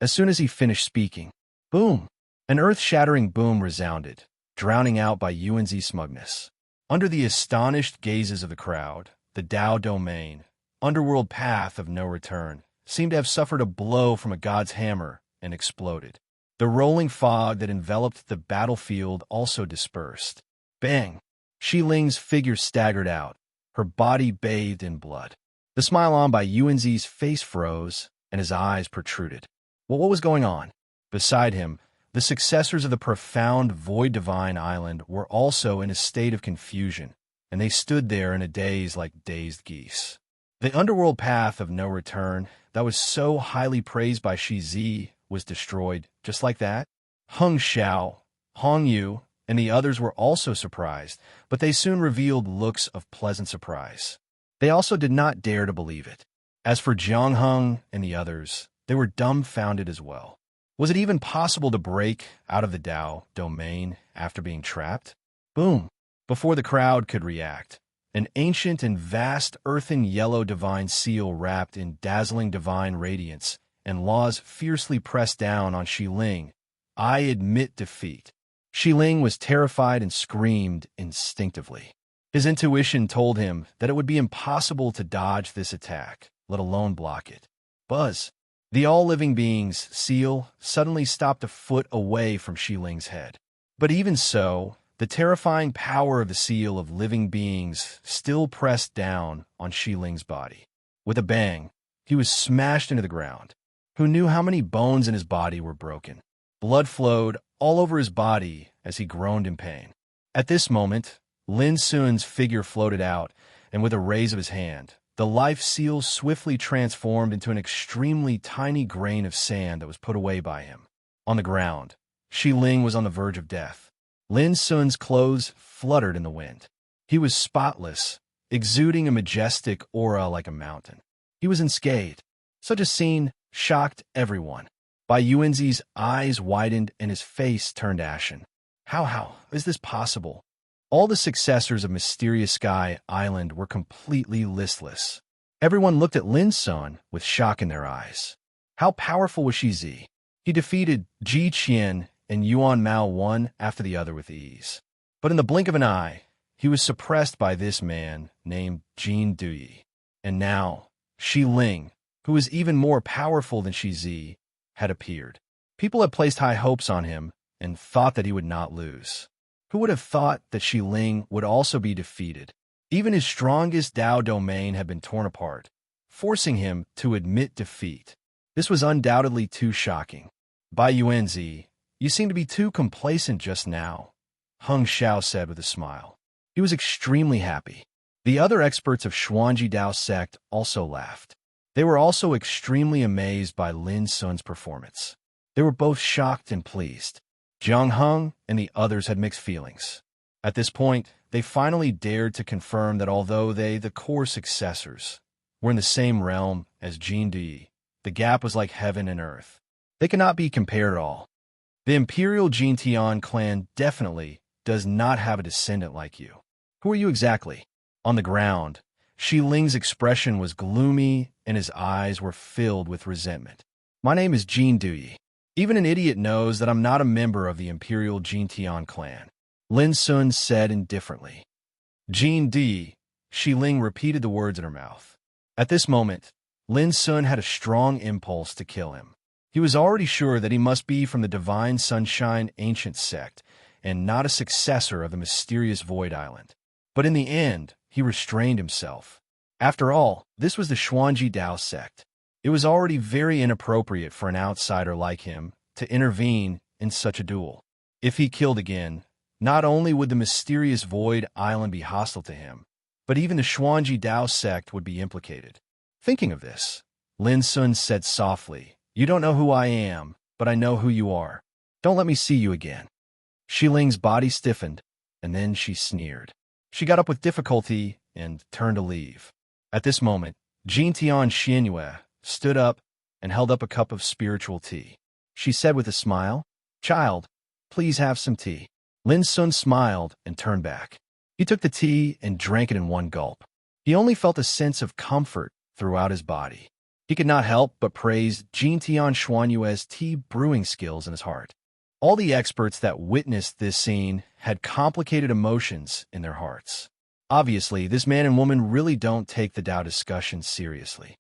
As soon as he finished speaking, boom! An earth-shattering boom resounded, drowning out Bai Yuanzi's smugness. Under the astonished gazes of the crowd, the Dao domain, underworld path of no return, seemed to have suffered a blow from a god's hammer and exploded. The rolling fog that enveloped the battlefield also dispersed. Bang! Shi Ling's figure staggered out, her body bathed in blood. The smile on Bai Yuanzi's face froze, and his eyes protruded. Well, what was going on? Beside him, the successors of the profound void divine island were also in a state of confusion, and they stood there in a daze like dazed geese. The underworld path of no return that was so highly praised by Shi Zi was destroyed just like that. Heng Xiao, Hong Yu, and the others were also surprised, but they soon revealed looks of pleasant surprise. They also did not dare to believe it. As for Jiang Heng and the others, they were dumbfounded as well. Was it even possible to break out of the Dao domain after being trapped? Boom! Before the crowd could react, an ancient and vast earthen yellow divine seal wrapped in dazzling divine radiance and laws fiercely pressed down on Shi Ling. I admit defeat. Shi Ling was terrified and screamed instinctively. His intuition told him that it would be impossible to dodge this attack, let alone block it. Buzz! The all-living being's seal suddenly stopped a foot away from Shi Ling's head. But even so, the terrifying power of the seal of living beings still pressed down on Shi Ling's body. With a bang, he was smashed into the ground. Who knew how many bones in his body were broken? Blood flowed all over his body as he groaned in pain. At this moment, Lin Sun's figure floated out, and with a raise of his hand, the life seal swiftly transformed into an extremely tiny grain of sand that was put away by him. On the ground, Shi Ling was on the verge of death. Lin Sun's clothes fluttered in the wind. He was spotless, exuding a majestic aura like a mountain. He was unscathed. Such a scene shocked everyone. Bai Yuanzi's eyes widened and his face turned ashen. How is this possible? All the successors of Mysterious Sky Island were completely listless. Everyone looked at Lin Sun with shock in their eyes. How powerful was Shi Zi? He defeated Ji Qian and Yuan Mao one after the other with ease. But in the blink of an eye, he was suppressed by this man named Jin Duyi. And now, Shi Ling, who was even more powerful than Shi Zi, had appeared. People had placed high hopes on him and thought that he would not lose. Who would have thought that Shi Ling would also be defeated? Even his strongest Dao domain had been torn apart, forcing him to admit defeat. This was undoubtedly too shocking. Bai Yuanzi, you seem to be too complacent just now, Heng Xiao said with a smile. He was extremely happy. The other experts of Xuanji Dao sect also laughed. They were also extremely amazed by Lin Sun's performance. They were both shocked and pleased. Jiang Heng and the others had mixed feelings. At this point, they finally dared to confirm that although the core successors, were in the same realm as Jean Dui, the gap was like heaven and earth. They cannot be compared at all. The Imperial Jintian clan definitely does not have a descendant like you. Who are you exactly? On the ground, Shi Ling's expression was gloomy and his eyes were filled with resentment. My name is Jean Dui. Even an idiot knows that I'm not a member of the Imperial Jintian clan, Lin Sun said indifferently. Jean Dui, Shi Ling repeated the words in her mouth. At this moment, Lin Sun had a strong impulse to kill him. He was already sure that he must be from the Divine Sunshine Ancient Sect and not a successor of the mysterious Void Island. But in the end, he restrained himself. After all, this was the Xuanji Dao sect. It was already very inappropriate for an outsider like him to intervene in such a duel. If he killed again, not only would the mysterious Void Island be hostile to him, but even the Xuanji Dao sect would be implicated. Thinking of this, Lin Sun said softly, "You don't know who I am, but I know who you are. Don't let me see you again." Shi Ling's body stiffened, and then she sneered. She got up with difficulty and turned to leave. At this moment, Jintian Xinyue stood up and held up a cup of spiritual tea. She said with a smile, "Child, please have some tea." Lin Sun smiled and turned back. He took the tea and drank it in one gulp. He only felt a sense of comfort throughout his body. He could not help but praise Jintian Xuanyue's tea brewing skills in his heart. All the experts that witnessed this scene had complicated emotions in their hearts. Obviously, this man and woman really don't take the Dao discussion seriously.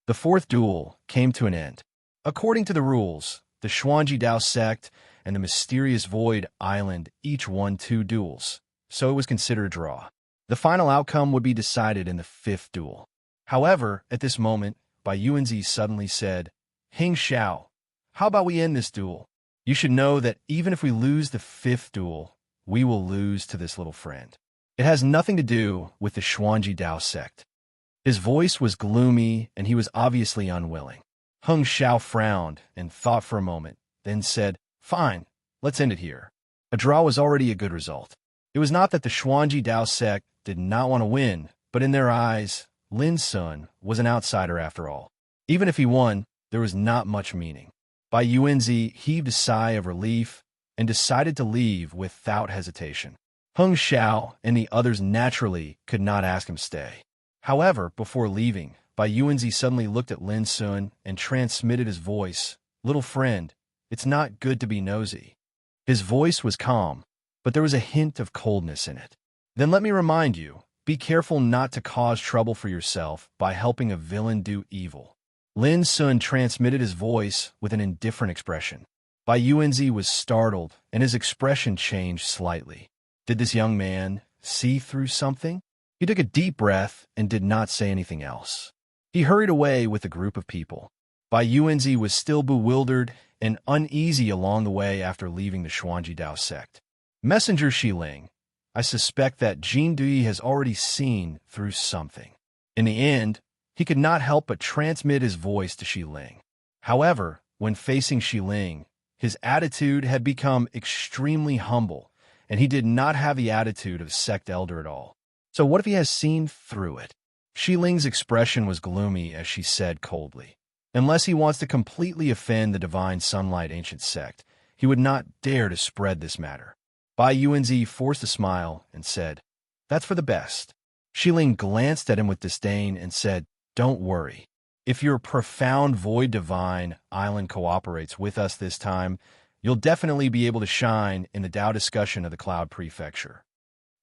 The fourth duel came to an end. According to the rules, the Xuanji Dao sect and the mysterious Void Island each won 2 duels, so it was considered a draw. The final outcome would be decided in the 5th duel. However, at this moment, Bai Yuanzi suddenly said, "Hing Xiao, how about we end this duel? You should know that even if we lose the 5th duel, we will lose to this little friend. It has nothing to do with the Xuanji Dao sect." His voice was gloomy, and he was obviously unwilling. Heng Xiao frowned and thought for a moment, then said, "Fine, let's end it here." A draw was already a good result. It was not that the Xuanji Dao sect did not want to win, but in their eyes, Lin Sun was an outsider after all. Even if he won, there was not much meaning. Bai Yuanzi heaved a sigh of relief and decided to leave without hesitation. Heng Xiao and the others naturally could not ask him to stay. However, before leaving, Bai Yuanzi suddenly looked at Lin Sun and transmitted his voice, "Little friend, it's not good to be nosy." His voice was calm, but there was a hint of coldness in it. "Then let me remind you, be careful not to cause trouble for yourself by helping a villain do evil." Lin Sun transmitted his voice with an indifferent expression. Bai Yuanzi was startled, and his expression changed slightly. Did this young man see through something? He took a deep breath and did not say anything else. He hurried away with a group of people. Bai Yuanzi was still bewildered and uneasy along the way after leaving the Xuanji Dao sect. "Messenger Shi Ling, I suspect that Jean Dui has already seen through something." In the end, he could not help but transmit his voice to Shi Ling. However, when facing Shi Ling, his attitude had become extremely humble, and he did not have the attitude of a sect elder at all. So what if he has seen through it? Shi Ling's expression was gloomy as she said coldly, "Unless he wants to completely offend the Divine Sunlight Ancient Sect, he would not dare to spread this matter." Bai Yuanzi forced a smile and said, "That's for the best." Shi Ling glanced at him with disdain and said, "Don't worry. If your profound Void Divine Island cooperates with us this time, you'll definitely be able to shine in the Dao discussion of the Cloud Prefecture."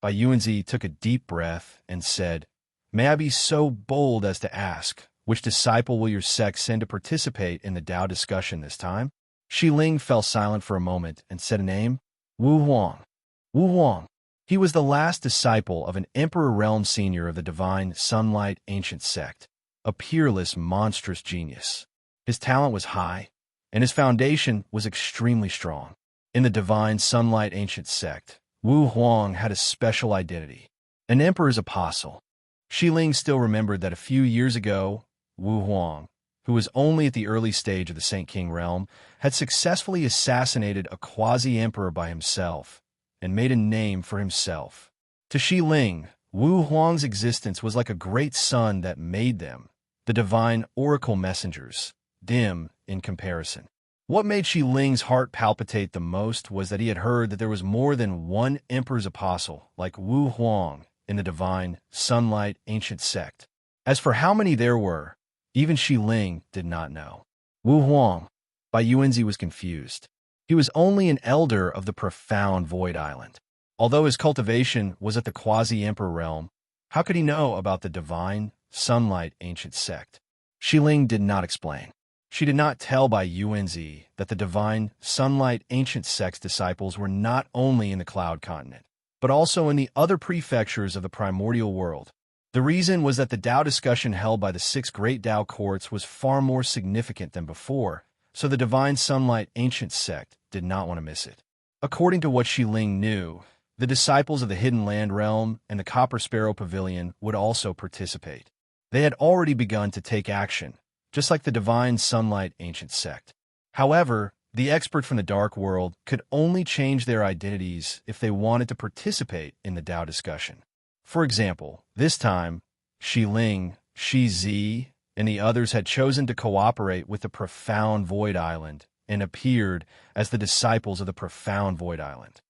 Bai Yuanzi took a deep breath and said, "May I be so bold as to ask, which disciple will your sect send to participate in the Dao discussion this time?" Shi Ling fell silent for a moment and said a name, "Wu Huang." Wu Huang. He was the last disciple of an Emperor Realm Senior of the Divine Sunlight Ancient Sect, a peerless, monstrous genius. His talent was high, and his foundation was extremely strong. In the Divine Sunlight Ancient Sect, Wu Huang had a special identity, an emperor's apostle. Shi Ling still remembered that a few years ago, Wu Huang, who was only at the early stage of the Saint King realm, had successfully assassinated a quasi-emperor by himself, and made a name for himself. To Shi Ling, Wu Huang's existence was like a great sun that made them, the divine oracle messengers, dim in comparison. What made Shi Ling's heart palpitate the most was that he had heard that there was more than one emperor's apostle, like Wu Huang, in the divine, sunlight, ancient sect. As for how many there were, even Shi Ling did not know. Wu Huang, by Yuanzi, was confused. He was only an elder of the profound Void Island. Although his cultivation was at the quasi-emperor realm, how could he know about the divine, sunlight, ancient sect? Shi Ling did not explain. She did not tell Bai Yuanzi that the divine, sunlight, ancient sect's disciples were not only in the Cloud Continent, but also in the other prefectures of the primordial world. The reason was that the Tao discussion held by the 6 great Tao courts was far more significant than before, so the divine, sunlight, ancient sect did not want to miss it. According to what Shi Ling knew, the disciples of the Hidden Land Realm and the Copper Sparrow Pavilion would also participate. They had already begun to take action, just like the divine, sunlight, ancient sect. However, the expert from the dark world could only change their identities if they wanted to participate in the Tao discussion. For example, this time, Shi Ling, Shi Zi, and the others had chosen to cooperate with the profound Void Island and appeared as the disciples of the profound Void Island.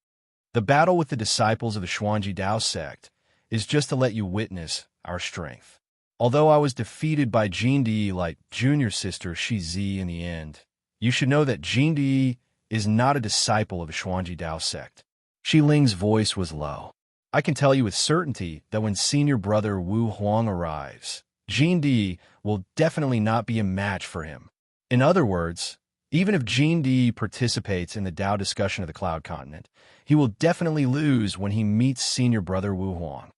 The battle with the disciples of the Xuanji Tao sect is just to let you witness our strength. Although I was defeated by Jin Di like junior sister Shi Zi in the end, you should know that Jin Di is not a disciple of the Xuanji Tao sect. Shi Ling's voice was low. I can tell you with certainty that when senior brother Wu Huang arrives, Jin Di will definitely not be a match for him. In other words, even if Jin Di participates in the Tao discussion of the Cloud Continent, he will definitely lose when he meets senior brother Wu Huang.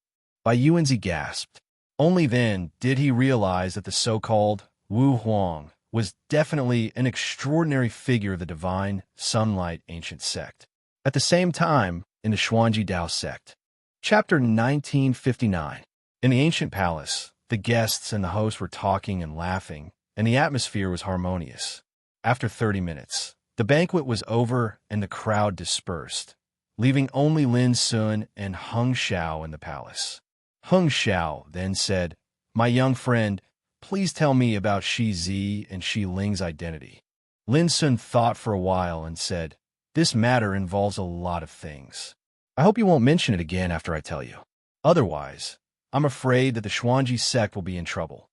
Bai Yuanzi gasped. Only then did he realize that the so-called Wu Huang was definitely an extraordinary figure of the divine, sunlight, ancient sect. At the same time, in the Xuanji Tao sect. Chapter 1959. In the ancient palace, the guests and the host were talking and laughing, and the atmosphere was harmonious. After 30 minutes, the banquet was over and the crowd dispersed, leaving only Lin Sun and Heng Xiao in the palace. Heng Xiao then said, "My young friend, please tell me about Shi Zi and Shi Ling's identity." Lin Sun thought for a while and said, "This matter involves a lot of things. I hope you won't mention it again after I tell you. Otherwise, I'm afraid that the Xuanji sect will be in trouble."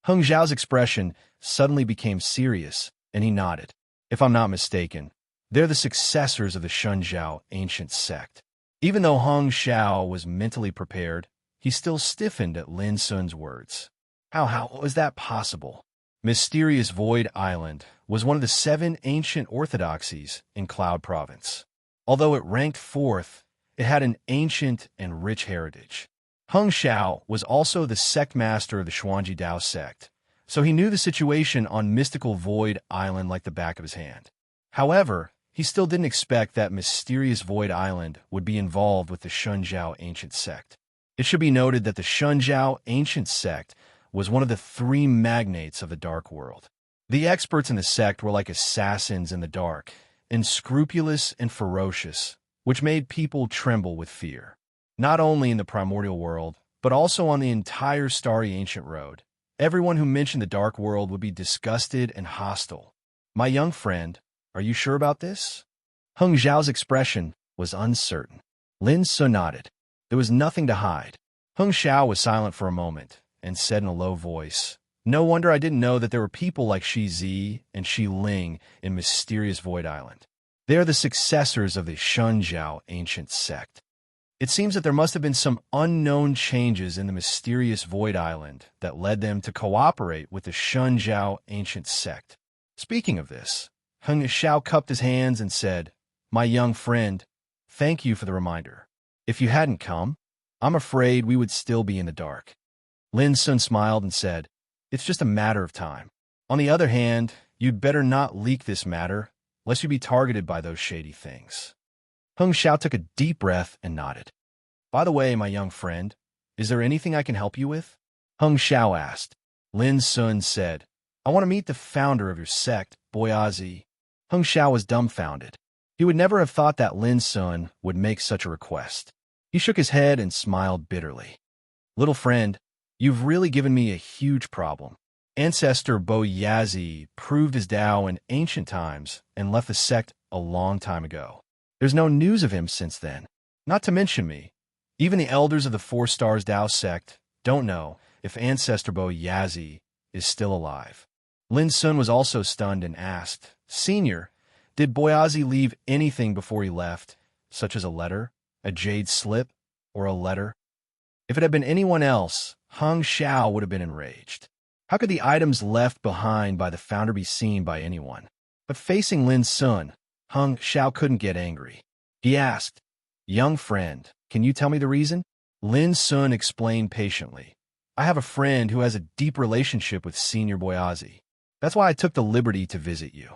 Heng Xiao's expression suddenly became serious, and he nodded. "If I'm not mistaken, they're the successors of the Shunjiao ancient sect." Even though Heng Xiao was mentally prepared, he still stiffened at Lin Sun's words. How was that possible? Mysterious Void Island was one of the 7 ancient orthodoxies in Cloud Province. Although it ranked 4th, it had an ancient and rich heritage. Heng Xiao was also the sect master of the Xuanji Tao sect, so he knew the situation on mystical Void Island like the back of his hand. However, he still didn't expect that mysterious Void Island would be involved with the Shunjiao ancient sect. It should be noted that the Shunjiao ancient sect was one of the 3 magnates of the dark world. The experts in the sect were like assassins in the dark, unscrupulous and ferocious, which made people tremble with fear. Not only in the primordial world, but also on the entire starry ancient road. Everyone who mentioned the dark world would be disgusted and hostile. "My young friend, are you sure about this?" Heng Xiao's expression was uncertain. Lin Sun nodded. There was nothing to hide. Heng Xiao was silent for a moment and said in a low voice, "No wonder I didn't know that there were people like Shi Zi and Shi Ling in mysterious Void Island. They are the successors of the Shunjiao ancient sect. It seems that there must have been some unknown changes in the mysterious Void Island that led them to cooperate with the Shunjiao ancient sect." Speaking of this, Heng Xiao cupped his hands and said, "My young friend, thank you for the reminder. If you hadn't come, I'm afraid we would still be in the dark." Lin Sun smiled and said, "It's just a matter of time. On the other hand, you'd better not leak this matter, lest you be targeted by those shady things." Heng Xiao took a deep breath and nodded. "By the way, my young friend, is there anything I can help you with?" Heng Xiao asked. Lin Sun said, "I want to meet the founder of your sect, Boyazi." Heng Xiao was dumbfounded. He would never have thought that Lin Sun would make such a request. He shook his head and smiled bitterly. Little friend, you've really given me a huge problem. Ancestor Bo Yazi proved his Tao in ancient times and left the sect a long time ago. There's no news of him since then. Not to mention me. Even the elders of the Four Stars Tao sect don't know if Ancestor Bo Yazi is still alive. Lin Sun was also stunned and asked, Senior, did Boyazi leave anything before he left, such as a letter, a jade slip, or a letter? If it had been anyone else, Hung Xiao would have been enraged. How could the items left behind by the founder be seen by anyone? But facing Lin Sun, Hung Xiao couldn't get angry. He asked, Young friend, can you tell me the reason? Lin Sun explained patiently. I have a friend who has a deep relationship with Senior Boyazi. That's why I took the liberty to visit you.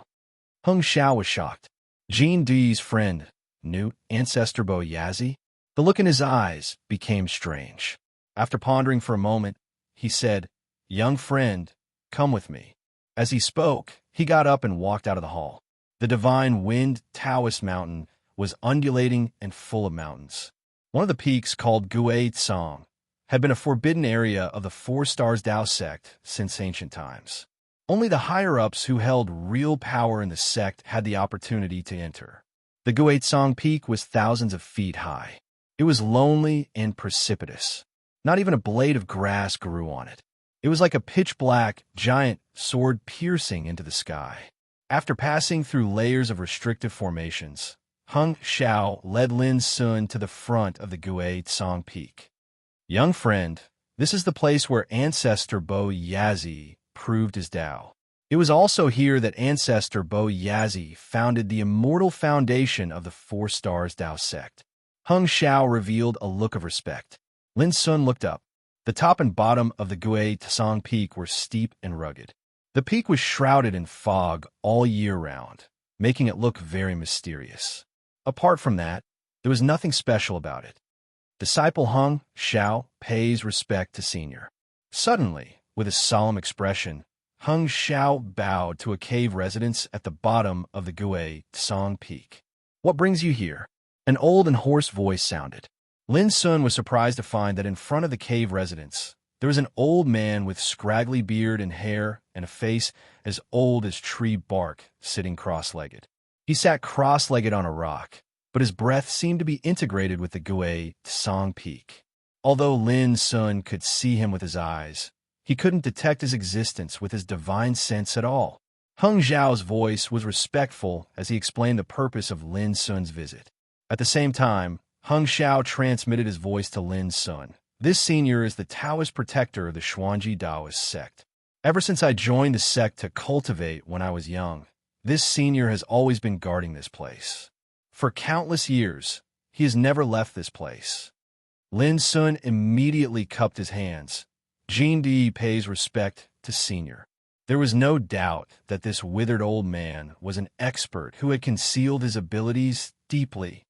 Hung Xiao was shocked. Jean Di's friend knew Ancestor Boyazi? The look in his eyes became strange. After pondering for a moment, he said, Young friend, come with me. As he spoke, he got up and walked out of the hall. The divine wind Taoist mountain was undulating and full of mountains. One of the peaks, called Gui Tsang, had been a forbidden area of the Four Stars Tao sect since ancient times. Only the higher-ups who held real power in the sect had the opportunity to enter. The Gui Tsang peak was thousands of feet high. It was lonely and precipitous. Not even a blade of grass grew on it. It was like a pitch-black, giant sword piercing into the sky. After passing through layers of restrictive formations, Hung Xiao led Lin Sun to the front of the Gui Tsang peak. Young friend, this is the place where Ancestor Bo Yazi proved his Tao. It was also here that Ancestor Bo Yazi founded the immortal foundation of the Four Stars Tao sect. Hung Xiao revealed a look of respect. Lin Sun looked up. The top and bottom of the Gui Tsang peak were steep and rugged. The peak was shrouded in fog all year round, making it look very mysterious. Apart from that, there was nothing special about it. Disciple Hung Xiao pays respect to Senior. Suddenly, with a solemn expression, Hung Xiao bowed to a cave residence at the bottom of the Gui Tsang peak. What brings you here? An old and hoarse voice sounded. Lin Sun was surprised to find that in front of the cave residence, there was an old man with scraggly beard and hair and a face as old as tree bark sitting cross-legged. He sat cross-legged on a rock, but his breath seemed to be integrated with the Gui Tsang peak. Although Lin Sun could see him with his eyes, he couldn't detect his existence with his divine sense at all. Hung Xiao's voice was respectful as he explained the purpose of Lin Sun's visit. At the same time, Hung Xiao transmitted his voice to Lin Sun. This senior is the Taoist protector of the Xuanji Taoist sect. Ever since I joined the sect to cultivate when I was young, this senior has always been guarding this place. For countless years, he has never left this place. Lin Sun immediately cupped his hands. Jean Di pays respect to Senior. There was no doubt that this withered old man was an expert who had concealed his abilities deeply.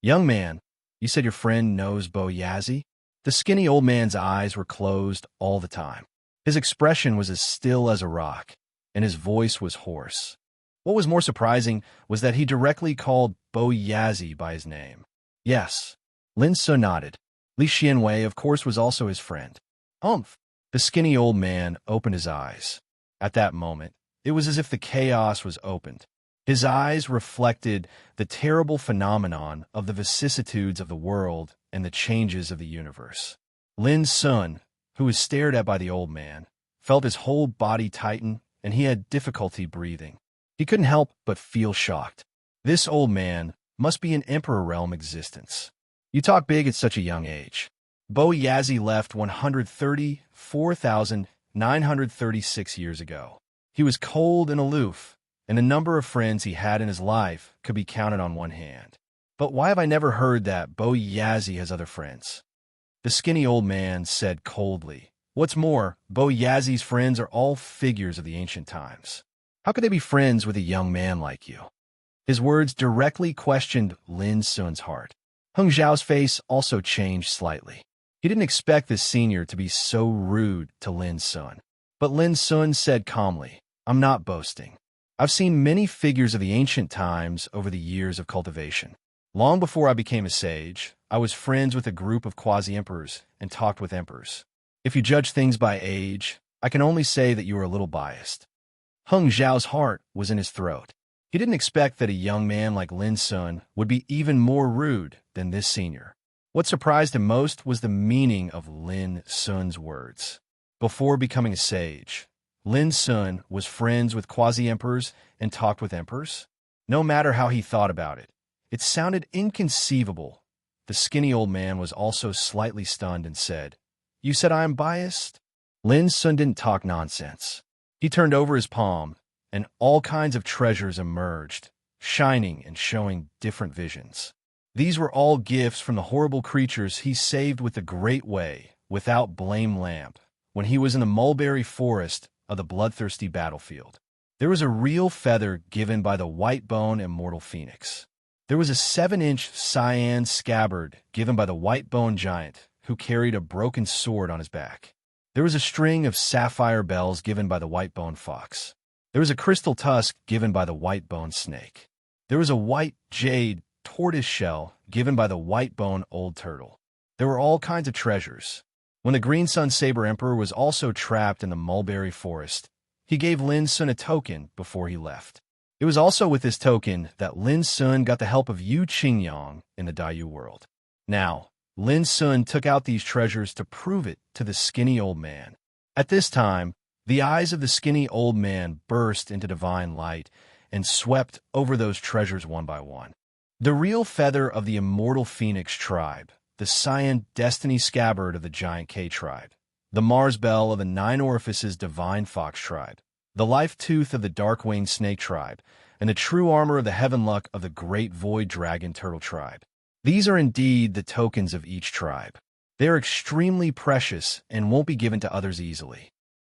Young man, you said your friend knows Bo Yazi? The skinny old man's eyes were closed all the time. His expression was as still as a rock, and his voice was hoarse. What was more surprising was that he directly called Bo Yazi by his name. Yes, Lin Sun nodded. Li Xianwei, of course, was also his friend. Humph! The skinny old man opened his eyes. At that moment, it was as if the chaos was opened. His eyes reflected the terrible phenomenon of the vicissitudes of the world and the changes of the universe. Lin Sun, who was stared at by the old man, felt his whole body tighten, and he had difficulty breathing. He couldn't help but feel shocked. This old man must be an Emperor Realm existence. You talk big at such a young age. Bo Yazi left 134,936 years ago. He was cold and aloof, and the number of friends he had in his life could be counted on one hand. But why have I never heard that Bo Yazi has other friends? The skinny old man said coldly. What's more, Bo Yazi's friends are all figures of the ancient times. How could they be friends with a young man like you? His words directly questioned Lin Sun's heart. Hung Xiao's face also changed slightly. He didn't expect this senior to be so rude to Lin Sun. But Lin Sun said calmly, I'm not boasting. I've seen many figures of the ancient times over the years of cultivation. Long before I became a sage, I was friends with a group of quasi-emperors and talked with emperors. If you judge things by age, I can only say that you are a little biased. Hung Zhao's heart was in his throat. He didn't expect that a young man like Lin Sun would be even more rude than this senior. What surprised him most was the meaning of Lin Sun's words. Before becoming a sage, Lin Sun was friends with quasi-emperors and talked with emperors. No matter how he thought about it, it sounded inconceivable. The skinny old man was also slightly stunned and said, "You said I am biased?" Lin Sun didn't talk nonsense. He turned over his palm, and all kinds of treasures emerged, shining and showing different visions. These were all gifts from the horrible creatures he saved with the Great Way, without blame lamp, when he was in the mulberry forest of the bloodthirsty battlefield. There was a real feather given by the white-bone immortal phoenix. There was a 7-inch cyan scabbard given by the white-bone giant, who carried a broken sword on his back. There was a string of sapphire bells given by the white-bone fox. There was a crystal tusk given by the white-bone snake. There was a white jade tortoise shell given by the white-bone old turtle. There were all kinds of treasures. When the Green Sun Saber Emperor was also trapped in the mulberry forest, he gave Lin Sun a token before he left. It was also with this token that Lin Sun got the help of Yu Qingyang in the Daiyu world. Now, Lin Sun took out these treasures to prove it to the skinny old man. At this time, the eyes of the skinny old man burst into divine light and swept over those treasures one by one. The real feather of the immortal phoenix tribe, the cyan destiny scabbard of the giant K tribe, the Mars bell of the 9 orifices divine fox tribe, the life tooth of the dark-winged snake tribe, and the true armor of the heaven luck of the great void dragon turtle tribe. These are indeed the tokens of each tribe. They are extremely precious and won't be given to others easily.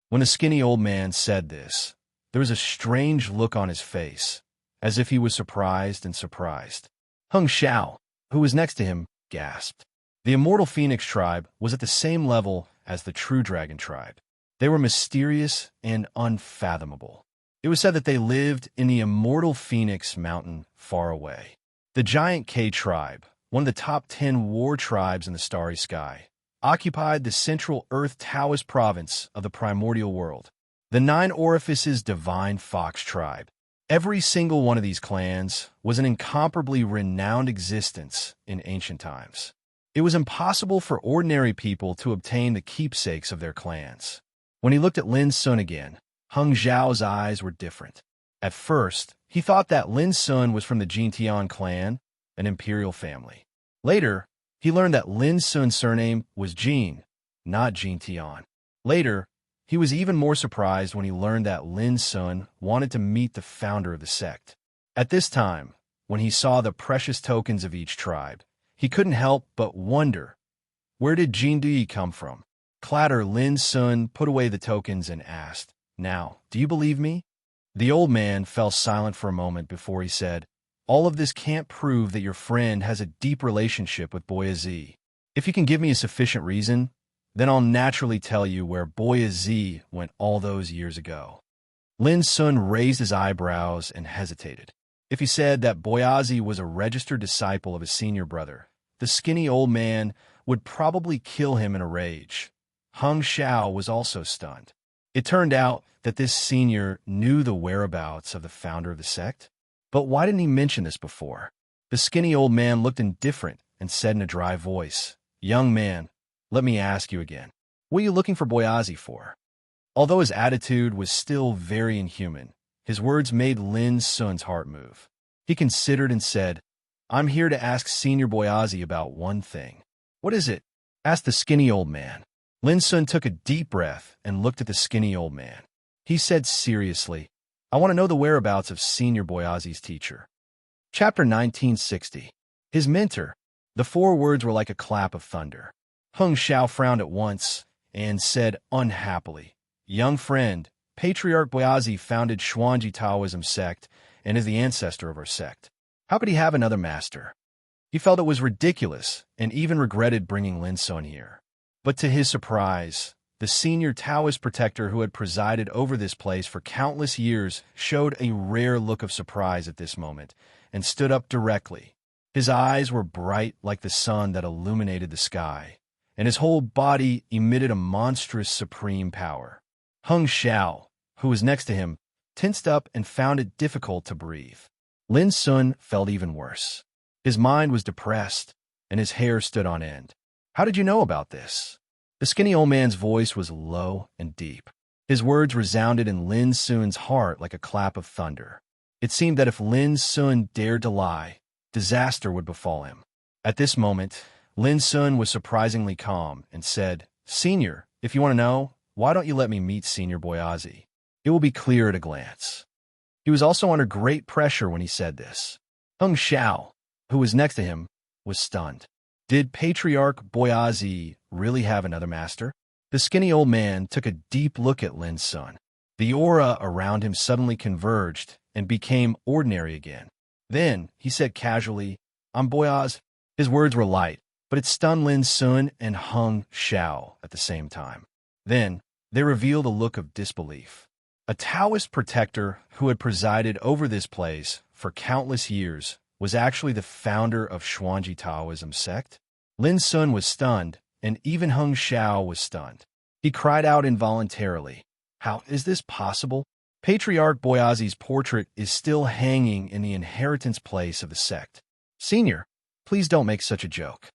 When the skinny old man said this, there was a strange look on his face, as if he was surprised and surprised. Hung Xiao, who was next to him, gasped. The immortal phoenix tribe was at the same level as the true dragon tribe. They were mysterious and unfathomable. It was said that they lived in the immortal Phoenix Mountain far away. The giant K tribe, one of the top 10 war tribes in the starry sky, occupied the central Earth Taoist province of the primordial world. The 9 orifices divine fox tribe. Every single one of these clans was an incomparably renowned existence in ancient times. It was impossible for ordinary people to obtain the keepsakes of their clans. When he looked at Lin Sun again, Hung Zhao's eyes were different. At first, he thought that Lin Sun was from the Jintian clan, an imperial family. Later, he learned that Lin Sun's surname was Jin, not Jintian. Later, he was even more surprised when he learned that Lin Sun wanted to meet the founder of the sect. At this time, when he saw the precious tokens of each tribe, he couldn't help but wonder, where did Jindui come from? Clatter Lin Sun put away the tokens and asked, "Now, do you believe me?" The old man fell silent for a moment before he said, "All of this can't prove that your friend has a deep relationship with Boyazi. If you can give me a sufficient reason, then I'll naturally tell you where Boyazi went all those years ago." Lin Sun raised his eyebrows and hesitated. If he said that Boyazi was a registered disciple of his senior brother, the skinny old man would probably kill him in a rage. Hung Xiao was also stunned. It turned out that this senior knew the whereabouts of the founder of the sect. But why didn't he mention this before? The skinny old man looked indifferent and said in a dry voice, "Young man, let me ask you again. What are you looking for Boyazi for?" Although his attitude was still very inhuman, his words made Lin Sun's heart move. He considered and said, "I'm here to ask Senior Boyazi about one thing." "What is it?" asked the skinny old man. Lin Sun took a deep breath and looked at the skinny old man. He said seriously, "I want to know the whereabouts of Senior Boyazi's teacher." Chapter 1960. His mentor. The 4 words were like a clap of thunder. Hung Xiao frowned at once and said unhappily, "Young friend, Patriarch Boyazi founded Xuanji Taoism sect and is the ancestor of our sect. How could he have another master?" He felt it was ridiculous and even regretted bringing Lin Sun here. But to his surprise, the senior Taoist protector who had presided over this place for countless years, showed a rare look of surprise at this moment and stood up directly. His eyes were bright like the sun that illuminated the sky, and his whole body emitted a monstrous supreme power. Hung Xiao, who was next to him, tensed up and found it difficult to breathe. Lin Sun felt even worse. His mind was depressed, and his hair stood on end. "How did you know about this?" The skinny old man's voice was low and deep. His words resounded in Lin Sun's heart like a clap of thunder. It seemed that if Lin Sun dared to lie, disaster would befall him. At this moment, Lin Sun was surprisingly calm and said, "Senior, if you want to know, why don't you let me meet Senior Boyazi? It will be clear at a glance." He was also under great pressure when he said this. Hung Xiao, who was next to him, was stunned. Did Patriarch Boyazi really have another master? The skinny old man took a deep look at Lin Sun. The aura around him suddenly converged and became ordinary again. Then he said casually, "I'm Boyaz." His words were light, but it stunned Lin Sun and Hung Xiao at the same time. Then they revealed a look of disbelief. A Taoist protector who had presided over this place for countless years was actually the founder of Xuanji Taoism sect? Lin Sun was stunned, and even Hung Xiao was stunned. He cried out involuntarily, "How is this possible? Patriarch Boyazi's portrait is still hanging in the inheritance place of the sect. Senior, please don't make such a joke."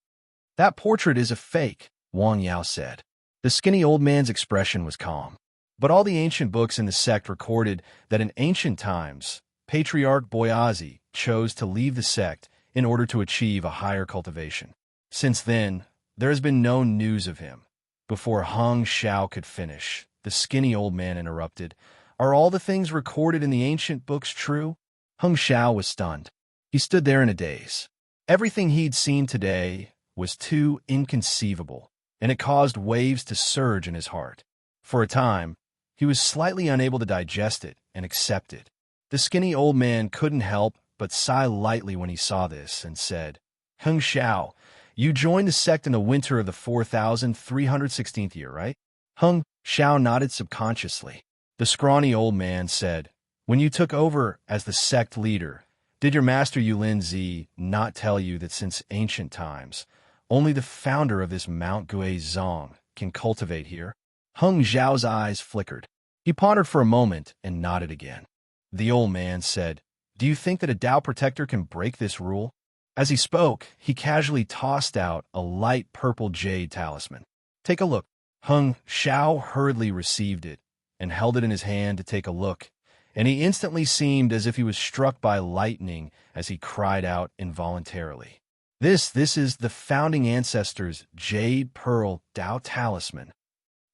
"That portrait is a fake," Wang Yao said. The skinny old man's expression was calm. But all the ancient books in the sect recorded that in ancient times, Patriarch Boyazi chose to leave the sect in order to achieve a higher cultivation. Since then, there has been no news of him. Before Hung Xiao could finish, the skinny old man interrupted, "Are all the things recorded in the ancient books true?" Hung Xiao was stunned. He stood there in a daze. Everything he'd seen today was too inconceivable, and it caused waves to surge in his heart. For a time, he was slightly unable to digest it and accept it. The skinny old man couldn't help but sigh lightly when he saw this and said, "Hung Xiao, you joined the sect in the winter of the 4316th year, right?" Hung Xiao nodded subconsciously. The scrawny old man said, "When you took over as the sect leader, did your master Yulin Zi not tell you that since ancient times, only the founder of this Mount Gui Zong can cultivate here?" Hung Xiao's eyes flickered. He pondered for a moment and nodded again. The old man said, "Do you think that a Tao protector can break this rule?" As he spoke, he casually tossed out a light purple jade talisman. "Take a look." Hung Xiao hurriedly received it and held it in his hand to take a look, and he instantly seemed as if he was struck by lightning as he cried out involuntarily, This is the founding ancestors' jade pearl Tao talisman."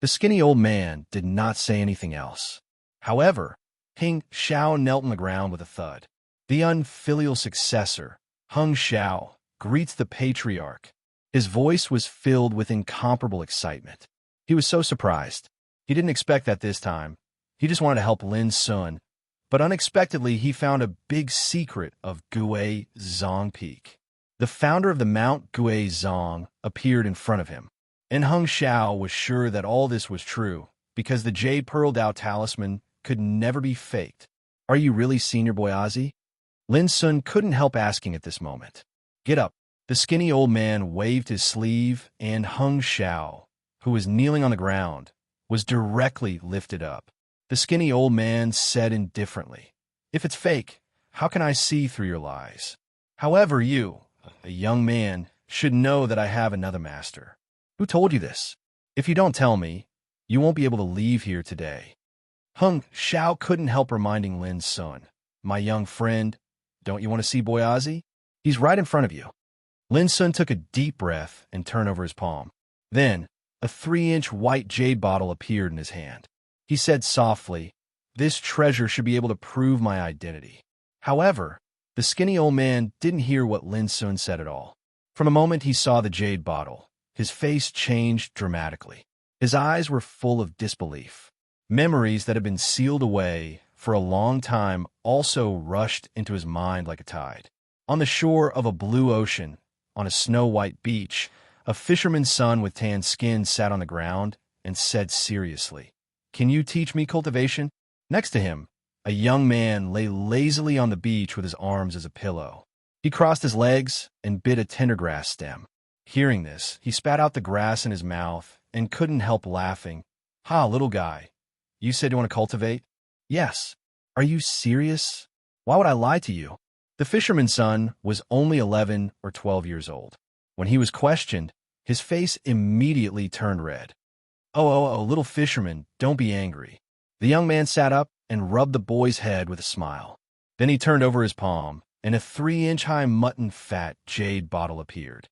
The skinny old man did not say anything else. However, Hung Xiao knelt on the ground with a thud. The unfilial successor, Hung Xiao, greets the patriarch. His voice was filled with incomparable excitement. He was so surprised. He didn't expect that this time. He just wanted to help Lin Sun. But unexpectedly, he found a big secret of Gui Zong Peak. The founder of the Mount Gui Zong appeared in front of him. And Hung Xiao was sure that all this was true, because the Jade Pearl Dao talisman could never be faked. "Are you really Senior Boyazi?" Lin Sun couldn't help asking at this moment. "Get up." The skinny old man waved his sleeve, and Hung Xiao, who was kneeling on the ground, was directly lifted up. The skinny old man said indifferently, "If it's fake, how can I see through your lies? However, you, a young man, should know that I have another master." "Who told you this? If you don't tell me, you won't be able to leave here today." Hung Xiao couldn't help reminding Lin Sun, "My young friend, don't you want to see Boyazi? He's right in front of you." Lin Sun took a deep breath and turned over his palm. Then, a 3-inch white jade bottle appeared in his hand. He said softly, "This treasure should be able to prove my identity." However, the skinny old man didn't hear what Lin Sun said at all. From the moment he saw the jade bottle, his face changed dramatically. His eyes were full of disbelief. Memories that had been sealed away for a long time also rushed into his mind like a tide. On the shore of a blue ocean, on a snow-white beach, a fisherman's son with tan skin sat on the ground and said seriously, "Can you teach me cultivation?" Next to him, a young man lay lazily on the beach with his arms as a pillow. He crossed his legs and bit a tender grass stem. Hearing this, he spat out the grass in his mouth and couldn't help laughing. "Ha, little guy, you said you want to cultivate?" "Yes." "Are you serious? Why would I lie to you?" The fisherman's son was only 11 or 12 years old. When he was questioned, his face immediately turned red. Oh, little fisherman, don't be angry." The young man sat up and rubbed the boy's head with a smile. Then he turned over his palm, and a 3-inch-high mutton fat jade bottle appeared.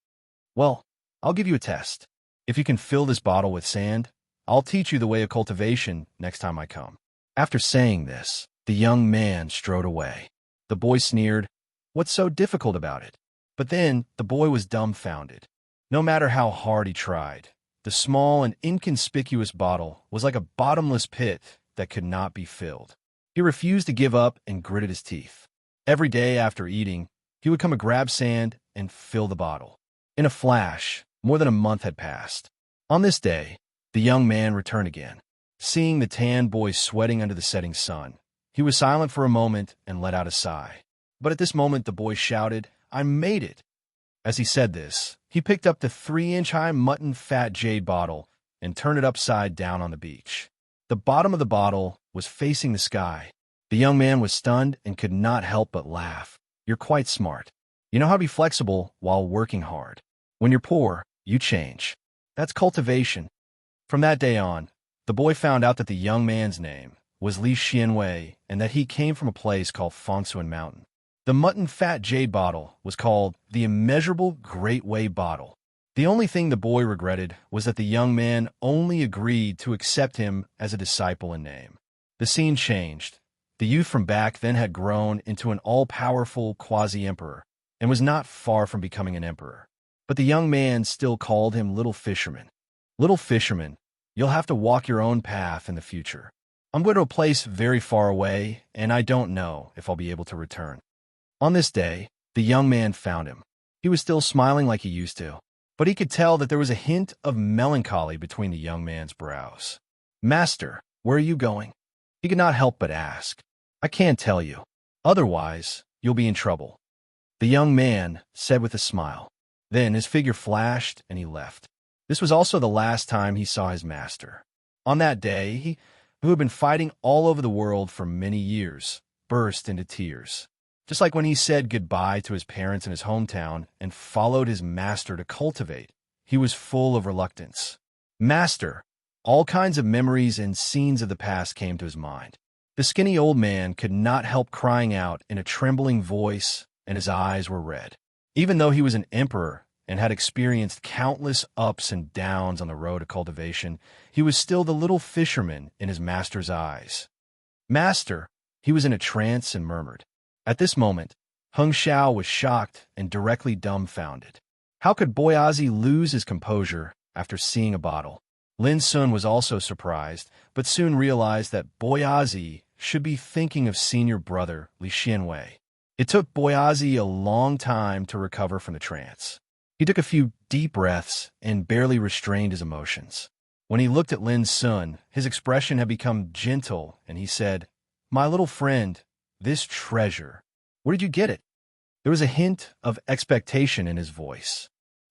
"Well, I'll give you a test. If you can fill this bottle with sand, I'll teach you the way of cultivation next time I come." After saying this, the young man strode away. The boy sneered, "What's so difficult about it?" But then the boy was dumbfounded. No matter how hard he tried, the small and inconspicuous bottle was like a bottomless pit that could not be filled. He refused to give up and gritted his teeth. Every day after eating, he would come and grab sand and fill the bottle. In a flash, more than a month had passed. On this day, the young man returned again. Seeing the tan boy sweating under the setting sun, he was silent for a moment and let out a sigh. But at this moment, the boy shouted, "I made it!" As he said this, he picked up the 3-inch-high mutton fat jade bottle and turned it upside down on the beach. The bottom of the bottle was facing the sky. The young man was stunned and could not help but laugh. "You're quite smart. You know how to be flexible while working hard. When you're poor, you change. That's cultivation." From that day on, the boy found out that the young man's name was Li Xianwei and that he came from a place called Fangsuan Mountain. The mutton fat jade bottle was called the Immeasurable Great Way Bottle. The only thing the boy regretted was that the young man only agreed to accept him as a disciple in name. The scene changed. The youth from back then had grown into an all-powerful quasi-emperor and was not far from becoming an emperor. But the young man still called him Little Fisherman. "Little Fisherman, you'll have to walk your own path in the future. I'm going to a place very far away, and I don't know if I'll be able to return." On this day, the young man found him. He was still smiling like he used to, but he could tell that there was a hint of melancholy between the young man's brows. "Master, where are you going?" He could not help but ask. "I can't tell you. Otherwise, you'll be in trouble," the young man said with a smile. Then his figure flashed and he left. This was also the last time he saw his master. On that day, he, who had been fighting all over the world for many years, burst into tears. Just like when he said goodbye to his parents in his hometown and followed his master to cultivate, he was full of reluctance. "Master!" All kinds of memories and scenes of the past came to his mind. The skinny old man could not help crying out in a trembling voice, and his eyes were red. Even though he was an emperor and had experienced countless ups and downs on the road to cultivation, he was still the little fisherman in his master's eyes. "Master!" He was in a trance and murmured. At this moment, Hung Xiao was shocked and directly dumbfounded. How could Boyazi lose his composure after seeing a bottle? Lin Sun was also surprised, but soon realized that Boyazi should be thinking of senior brother Li Xianwei. It took Boyazi a long time to recover from the trance. He took a few deep breaths and barely restrained his emotions. When he looked at Lin Sun, his expression had become gentle, and he said, "My little friend, this treasure, where did you get it?" There was a hint of expectation in his voice.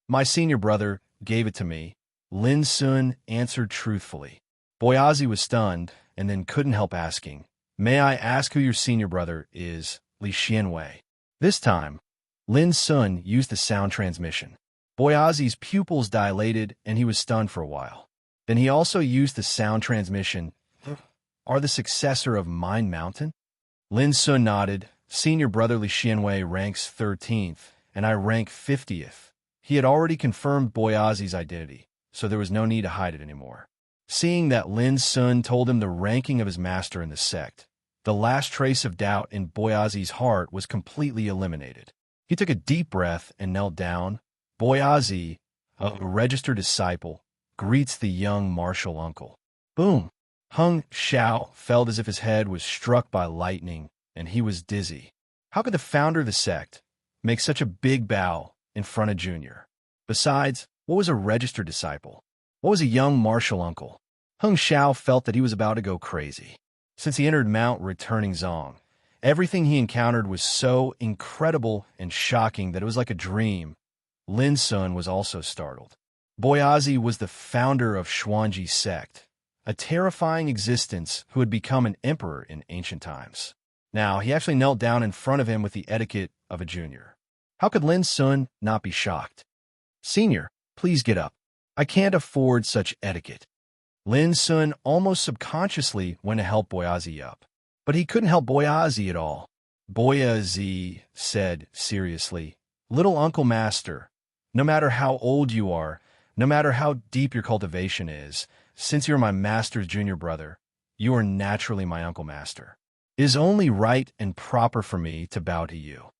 "My senior brother gave it to me," Lin Sun answered truthfully. Boyazi was stunned and then couldn't help asking, "May I ask who your senior brother is?" Li Xianwei. This time, Lin Sun used the sound transmission. Boyazi's pupils dilated and he was stunned for a while. Then he also used the sound transmission. "Are the successor of Mind Mountain?" Lin Sun nodded. "Senior brother Li Xianwei ranks 13th, and I rank 50th. He had already confirmed Boyazi's identity, so there was no need to hide it anymore." Seeing that Lin Sun told him the ranking of his master in the sect, the last trace of doubt in Boyazi's heart was completely eliminated. He took a deep breath and knelt down. Boyazi, a registered disciple, greets the young martial uncle. Boom! Hung Xiao felt as if his head was struck by lightning, and he was dizzy. How could the founder of the sect make such a big bow in front of Junior? Besides, what was a registered disciple? What was a young martial uncle? Hung Xiao felt that he was about to go crazy. Since he entered Mount Returning Zong, everything he encountered was so incredible and shocking that it was like a dream. Lin Sun was also startled. Boyazi was the founder of Xuanji sect, a terrifying existence who had become an emperor in ancient times. Now, he actually knelt down in front of him with the etiquette of a junior. How could Lin Sun not be shocked? "Senior, please get up. I can't afford such etiquette." Lin Sun almost subconsciously went to help Boyazi up, but he couldn't help Boyazi at all. Boyazi said seriously, "Little Uncle Master, no matter how old you are, no matter how deep your cultivation is, since you're my master's junior brother, you are naturally my Uncle Master. It is only right and proper for me to bow to you."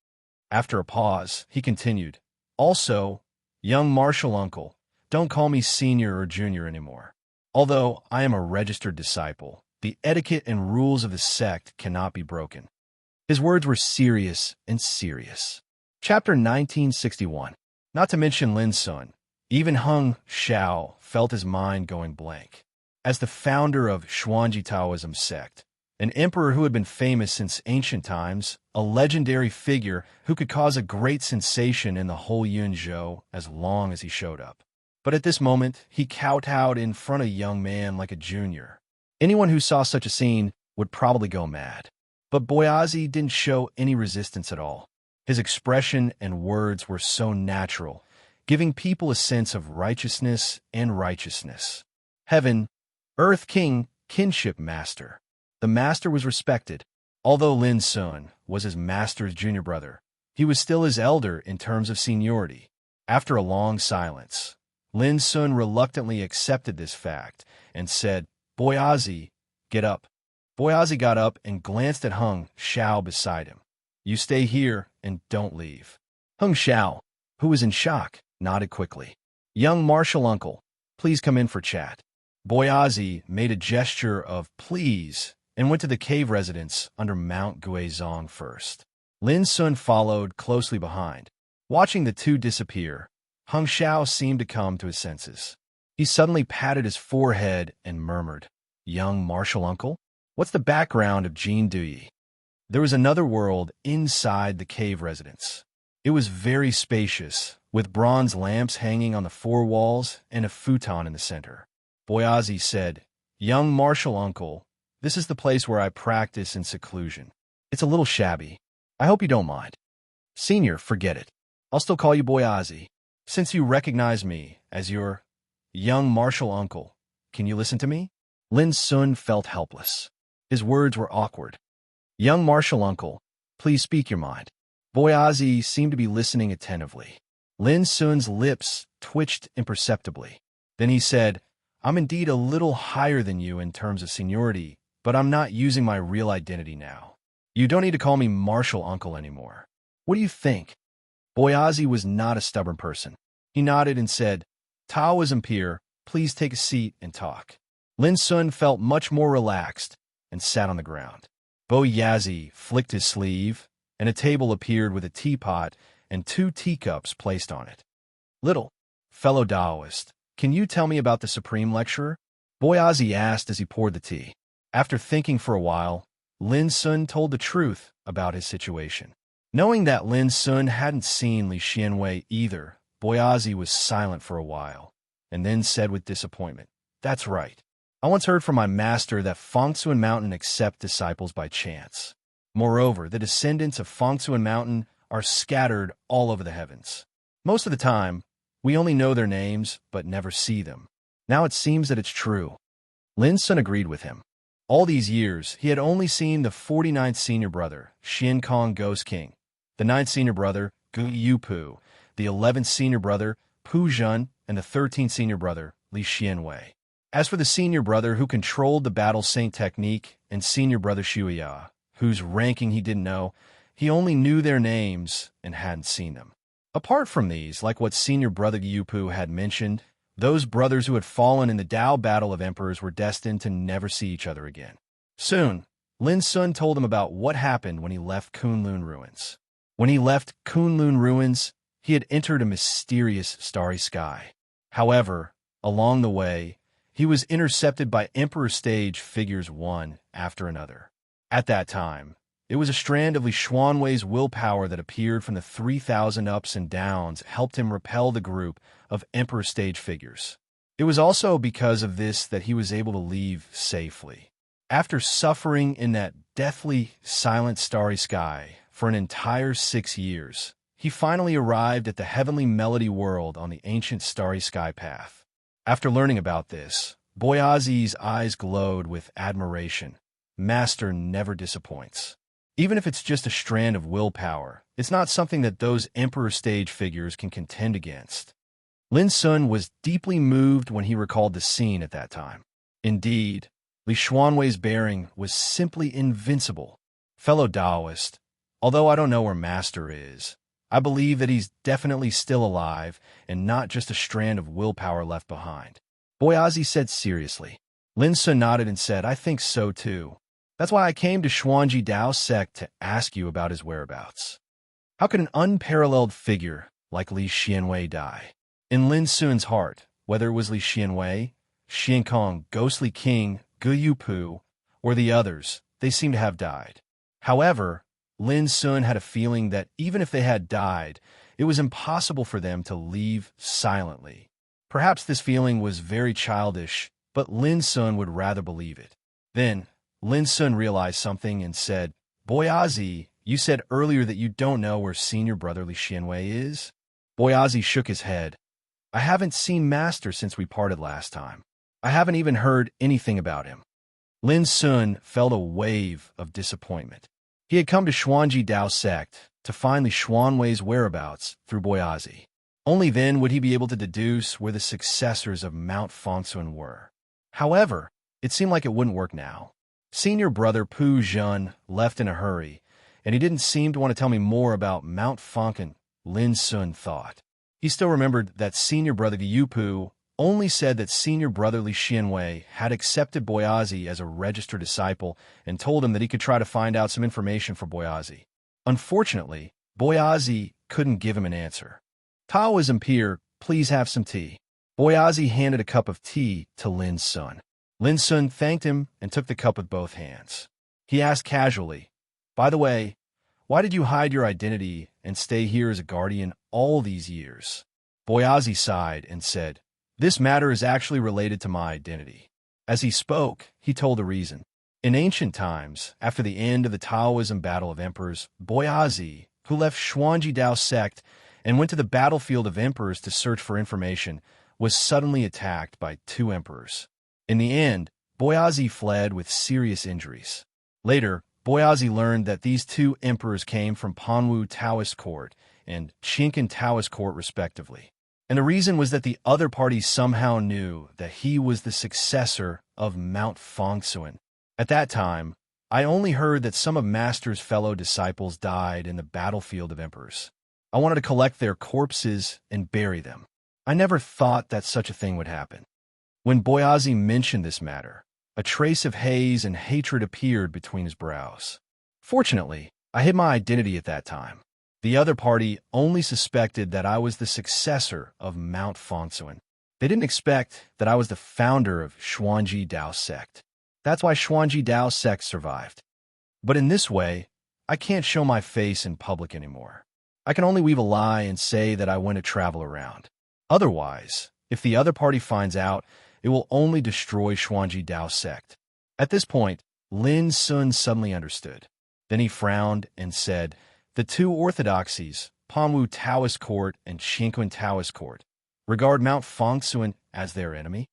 After a pause, he continued, "Also, young martial uncle, don't call me senior or junior anymore. Although I am a registered disciple, the etiquette and rules of the sect cannot be broken." His words were serious and serious. Chapter 1961. Not to mention Lin Sun, even Hung Xiao felt his mind going blank. As the founder of Xuanji Taoism sect, an emperor who had been famous since ancient times, a legendary figure who could cause a great sensation in the whole Yunzhou as long as he showed up. But at this moment, he kowtowed in front of a young man like a junior. Anyone who saw such a scene would probably go mad. But Boyazi didn't show any resistance at all. His expression and words were so natural, giving people a sense of righteousness and righteousness. Heaven, Earth King, Kinship Master. The master was respected. Although Lin Sun was his master's junior brother, he was still his elder in terms of seniority. After a long silence, Lin Sun reluctantly accepted this fact and said, "Boyazi, get up." Boyazi got up and glanced at Hung Xiao beside him. "You stay here and don't leave." Hung Xiao, who was in shock, nodded quickly. "Young martial uncle, please come in for chat." Boyazi made a gesture of please and went to the cave residence under Mount Guizhong first. Lin Sun followed closely behind. Watching the two disappear, Hung Xiao seemed to come to his senses. He suddenly patted his forehead and murmured, "Young martial uncle? What's the background of Jin Duyi?" There was another world inside the cave residence. It was very spacious, with bronze lamps hanging on the four walls and a futon in the center. Boyazi said, "Young martial uncle, this is the place where I practice in seclusion. It's a little shabby. I hope you don't mind." "Senior, forget it. I'll still call you Boyazi. Since you recognize me as your young martial uncle, can you listen to me?" Lin Sun felt helpless. His words were awkward. "Young martial uncle, please speak your mind." Boyazi seemed to be listening attentively. Lin Sun's lips twitched imperceptibly. Then he said, "I'm indeed a little higher than you in terms of seniority, but I'm not using my real identity now. You don't need to call me martial uncle anymore. What do you think?" Boyazi was not a stubborn person. He nodded and said, "Taoism peer, please take a seat and talk." Lin Sun felt much more relaxed and sat on the ground. Boyazi flicked his sleeve, and a table appeared with a teapot and 2 teacups placed on it. "Little fellow Taoist, can you tell me about the Supreme Lecturer?" Boyazi asked as he poured the tea. After thinking for a while, Lin Sun told the truth about his situation. Knowing that Lin Sun hadn't seen Li Xianwei either, Boyazi was silent for a while, and then said with disappointment, "That's right. I once heard from my master that Fengtsuan Mountain accept disciples by chance. Moreover, the descendants of Fengtsuan Mountain are scattered all over the heavens. Most of the time, we only know their names, but never see them. Now it seems that it's true." Lin Sun agreed with him. All these years, he had only seen the 49th senior brother, Xin Kong Ghost King, the 9th senior brother, Gu Yupu, the 11th senior brother, Pu Zhen, and the 13th senior brother, Li Xianwei. As for the senior brother who controlled the battle saint technique and senior brother Shuya, whose ranking he didn't know, he only knew their names and hadn't seen them. Apart from these, like what senior brother Yupu had mentioned, those brothers who had fallen in the Dao battle of emperors were destined to never see each other again. Soon, Lin Sun told him about what happened when he left Kunlun Ruins. When he left Kunlun Ruins, he had entered a mysterious starry sky. However, along the way, he was intercepted by Emperor stage figures one after another. At that time, it was a strand of Li Xuanwei's willpower that appeared from the 3,000 ups and downs helped him repel the group of Emperor stage figures. It was also because of this that he was able to leave safely. After suffering in that deathly, silent starry sky for an entire 6 years, he finally arrived at the heavenly melody world on the ancient starry sky path. After learning about this, Boyazi's eyes glowed with admiration. Master never disappoints. Even if it's just a strand of willpower, it's not something that those Emperor stage figures can contend against. Lin Sun was deeply moved when he recalled the scene at that time. Indeed, Li Xuanwei's bearing was simply invincible. Fellow Taoist, although I don't know where Master is, I believe that he's definitely still alive and not just a strand of willpower left behind. Boyazi said seriously. Lin Sun nodded and said, I think so too. That's why I came to Xuanji Dao sect to ask you about his whereabouts. How could an unparalleled figure like Li Xianwei die? In Lin Sun's heart, whether it was Li Xianwei, Xiankong, Ghostly King, Gu Yupu, or the others, they seemed to have died. However, Lin Sun had a feeling that even if they had died, it was impossible for them to leave silently. Perhaps this feeling was very childish, but Lin Sun would rather believe it. Then, Lin Sun realized something and said, Boyazi, you said earlier that you don't know where senior brother Li Xianwei is? Boyazi shook his head. I haven't seen Master since we parted last time. I haven't even heard anything about him. Lin Sun felt a wave of disappointment. He had come to Xuanji Dao sect to find Li Xuanwei's whereabouts through Boyazi. Only then would he be able to deduce where the successors of Mount Fongsun were. However, it seemed like it wouldn't work now. Senior brother Pu Zhen left in a hurry, and he didn't seem to want to tell me more about Mount Fongsun, Lin Sun thought. He still remembered that senior brother Yupu only said that senior brother Li Xianwei had accepted Boyazi as a registered disciple and told him that he could try to find out some information for Boyazi. Unfortunately, Boyazi couldn't give him an answer. Taoism peer, please have some tea. Boyazi handed a cup of tea to Lin Sun. Lin Sun thanked him and took the cup with both hands. He asked casually, by the way, why did you hide your identity and stay here as a guardian all these years? Boyazi sighed and said, this matter is actually related to my identity. As he spoke, he told the reason. In ancient times, after the end of the Taoism Battle of Emperors, Boyazi, who left Xuanji Dao sect and went to the battlefield of emperors to search for information, was suddenly attacked by 2 emperors. In the end, Boyazi fled with serious injuries. Later, Boyazi learned that these 2 emperors came from Panwu Taoist court and Qinkan Taoist court respectively. And the reason was that the other party somehow knew that he was the successor of Mount Fongsun. At that time, I only heard that some of Master's fellow disciples died in the battlefield of emperors. I wanted to collect their corpses and bury them. I never thought that such a thing would happen. When Boyazi mentioned this matter, a trace of haze and hatred appeared between his brows. Fortunately, I hid my identity at that time. The other party only suspected that I was the successor of Mount Fongsun. They didn't expect that I was the founder of Xuanji Dao sect. That's why Xuanji Dao sect survived. But in this way, I can't show my face in public anymore. I can only weave a lie and say that I went to travel around. Otherwise, if the other party finds out, it will only destroy Xuanji Dao sect. At this point, Lin Sun suddenly understood. Then he frowned and said, the 2 orthodoxies, Panwu Taoist court and Qinkan Taoist court, regard Mount Fongsun as their enemy?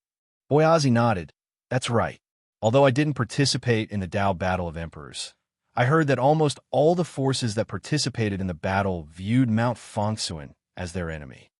Boyazi nodded. That's right. Although I didn't participate in the Dao Battle of Emperors, I heard that almost all the forces that participated in the battle viewed Mount Fongsun as their enemy.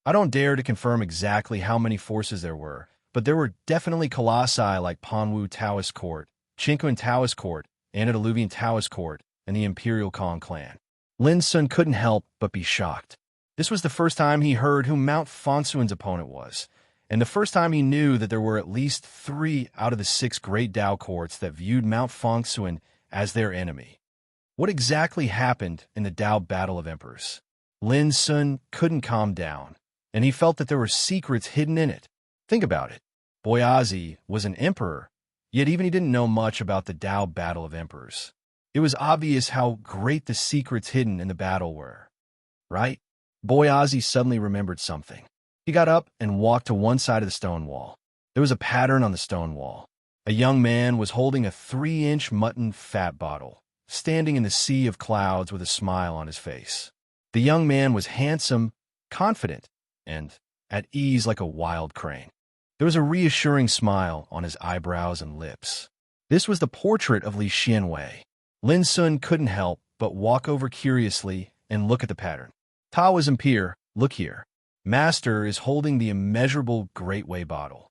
I don't dare to confirm exactly how many forces there were, but there were definitely colossi like Panwu Taoist court, Qinkan Taoist court, Antediluvian Taoist court, and the Imperial Kong clan. Lin Sun couldn't help but be shocked. This was the first time he heard who Mount Fongsun's opponent was, and the first time he knew that there were at least 3 out of the 6 great Dao courts that viewed Mount Fongsun as their enemy. What exactly happened in the Dao Battle of Emperors? Lin Sun couldn't calm down, and he felt that there were secrets hidden in it. Think about it. Boyazi was an emperor, yet even he didn't know much about the Tao battle of emperors. It was obvious how great the secrets hidden in the battle were, right? Boyazi suddenly remembered something. He got up and walked to one side of the stone wall. There was a pattern on the stone wall. A young man was holding a 3-inch mutton fat bottle, standing in the sea of clouds with a smile on his face. The young man was handsome, confident, and at ease like a wild crane. There was a reassuring smile on his eyebrows and lips. This was the portrait of Li Xianwei. Lin Sun couldn't help but walk over curiously and look at the pattern. Taoism peer, look here. Master is holding the immeasurable Great Way bottle.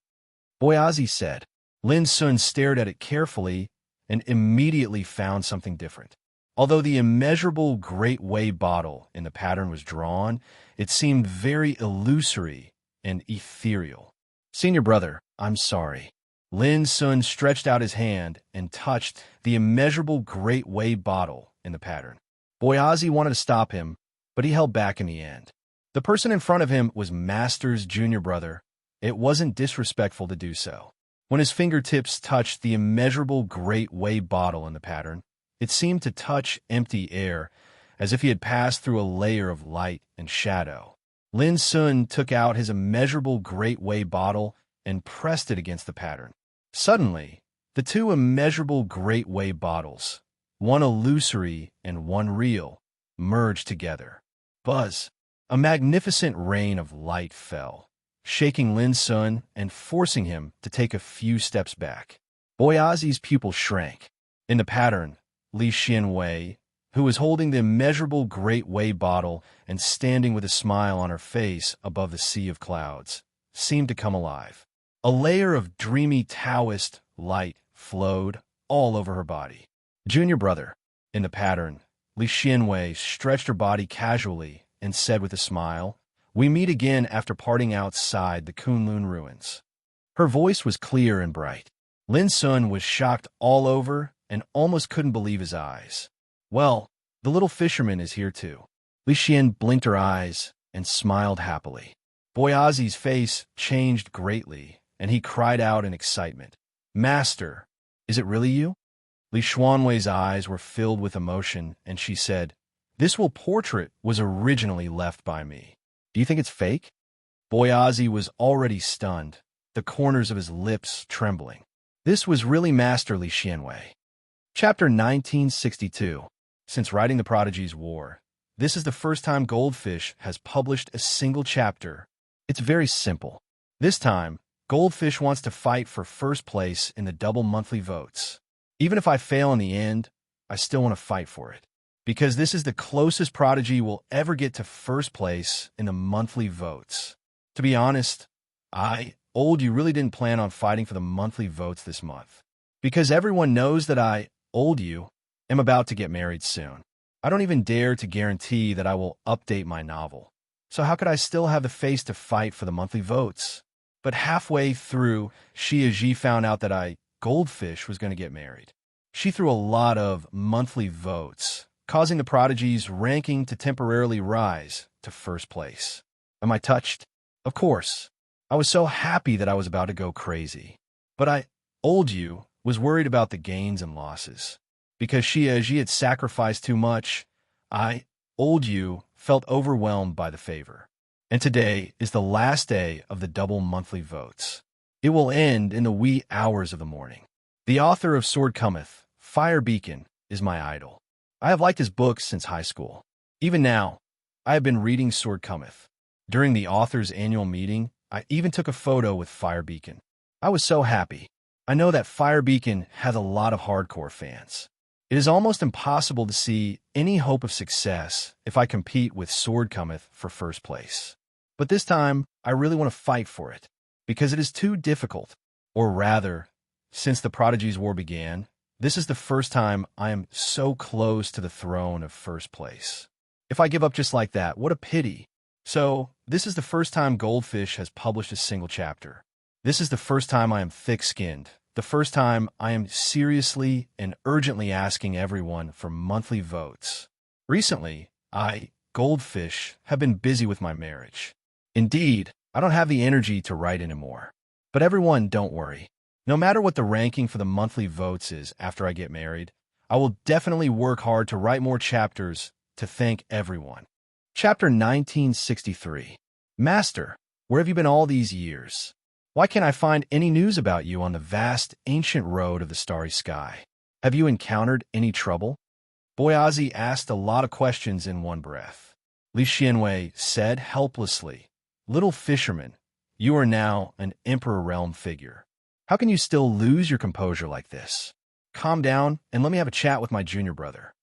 Boyazi said. Lin Sun stared at it carefully and immediately found something different. Although the immeasurable Great Way bottle in the pattern was drawn, it seemed very illusory and ethereal. Senior brother, I'm sorry. Lin Sun stretched out his hand and touched the immeasurable Great Way bottle in the pattern. Boyazi wanted to stop him, but he held back in the end. The person in front of him was Master's junior brother. It wasn't disrespectful to do so. When his fingertips touched the immeasurable Great Way bottle in the pattern, it seemed to touch empty air, as if he had passed through a layer of light and shadow. Lin Sun took out his immeasurable Great Way bottle and pressed it against the pattern. Suddenly, the two immeasurable Great Way bottles, one illusory and one real, merged together. Buzz! A magnificent rain of light fell, shaking Lin Sun and forcing him to take a few steps back. Boyazi's pupil shrank. In the pattern, Li Xianwei, who was holding the immeasurable Great Way bottle and standing with a smile on her face above the sea of clouds, seemed to come alive. A layer of dreamy Taoist light flowed all over her body. Junior brother. In the pattern, Li Xianwei stretched her body casually and said with a smile, "We meet again after parting outside the Kunlun ruins." Her voice was clear and bright. Lin Sun was shocked all over and almost couldn't believe his eyes. Well, the little fisherman is here too. Li Xian blinked her eyes and smiled happily. Boyazi's face changed greatly, and he cried out in excitement, "Master, is it really you?" Li Xuanwei's eyes were filled with emotion, and she said, "This portrait was originally left by me. Do you think it's fake?" Boyazi was already stunned, the corners of his lips trembling. This was really Master Li Xianwei. Chapter 1962. Since writing The Prodigy's War, this is the first time Goldfish has published a single chapter. It's very simple. This time, Goldfish wants to fight for first place in the double monthly votes. Even if I fail in the end, I still want to fight for it. Because this is the closest Prodigy will ever get to first place in the monthly votes. To be honest, you really didn't plan on fighting for the monthly votes this month. Because everyone knows that you, am about to get married soon. I don't even dare to guarantee that I will update my novel. So how could I still have the face to fight for the monthly votes? But halfway through, Xie found out that Goldfish, was going to get married. She threw a lot of monthly votes, causing the Prodigy's ranking to temporarily rise to first place. Am I touched? Of course. I was so happy that I was about to go crazy. But you, was worried about the gains and losses. Because Xie had sacrificed too much, you, felt overwhelmed by the favor. And today is the last day of the double monthly votes. It will end in the wee hours of the morning. The author of Sword Cometh, Fire Beacon, is my idol. I have liked his books since high school. Even now, I have been reading Sword Cometh. During the author's annual meeting, I even took a photo with Fire Beacon. I was so happy. I know that Fire Beacon has a lot of hardcore fans. It is almost impossible to see any hope of success if I compete with Sword Cometh for first place. But this time, I really want to fight for it, because it is too difficult. Or rather, since the Prodigy's War began, this is the first time I am so close to the throne of first place. If I give up just like that, what a pity. So, this is the first time Goldfish has published a single chapter. This is the first time I am thick-skinned, the first time I am seriously and urgently asking everyone for monthly votes. Recently, Goldfish, have been busy with my marriage. Indeed, I don't have the energy to write anymore. But everyone, don't worry. No matter what the ranking for the monthly votes is after I get married, I will definitely work hard to write more chapters to thank everyone. Chapter 1963. Master, where have you been all these years? Why can't I find any news about you on the vast, ancient road of the starry sky? Have you encountered any trouble? Boyazi asked a lot of questions in one breath. Li Xianwei said helplessly, "Little fisherman, you are now an Emperor Realm figure. How can you still lose your composure like this? Calm down and let me have a chat with my junior brother."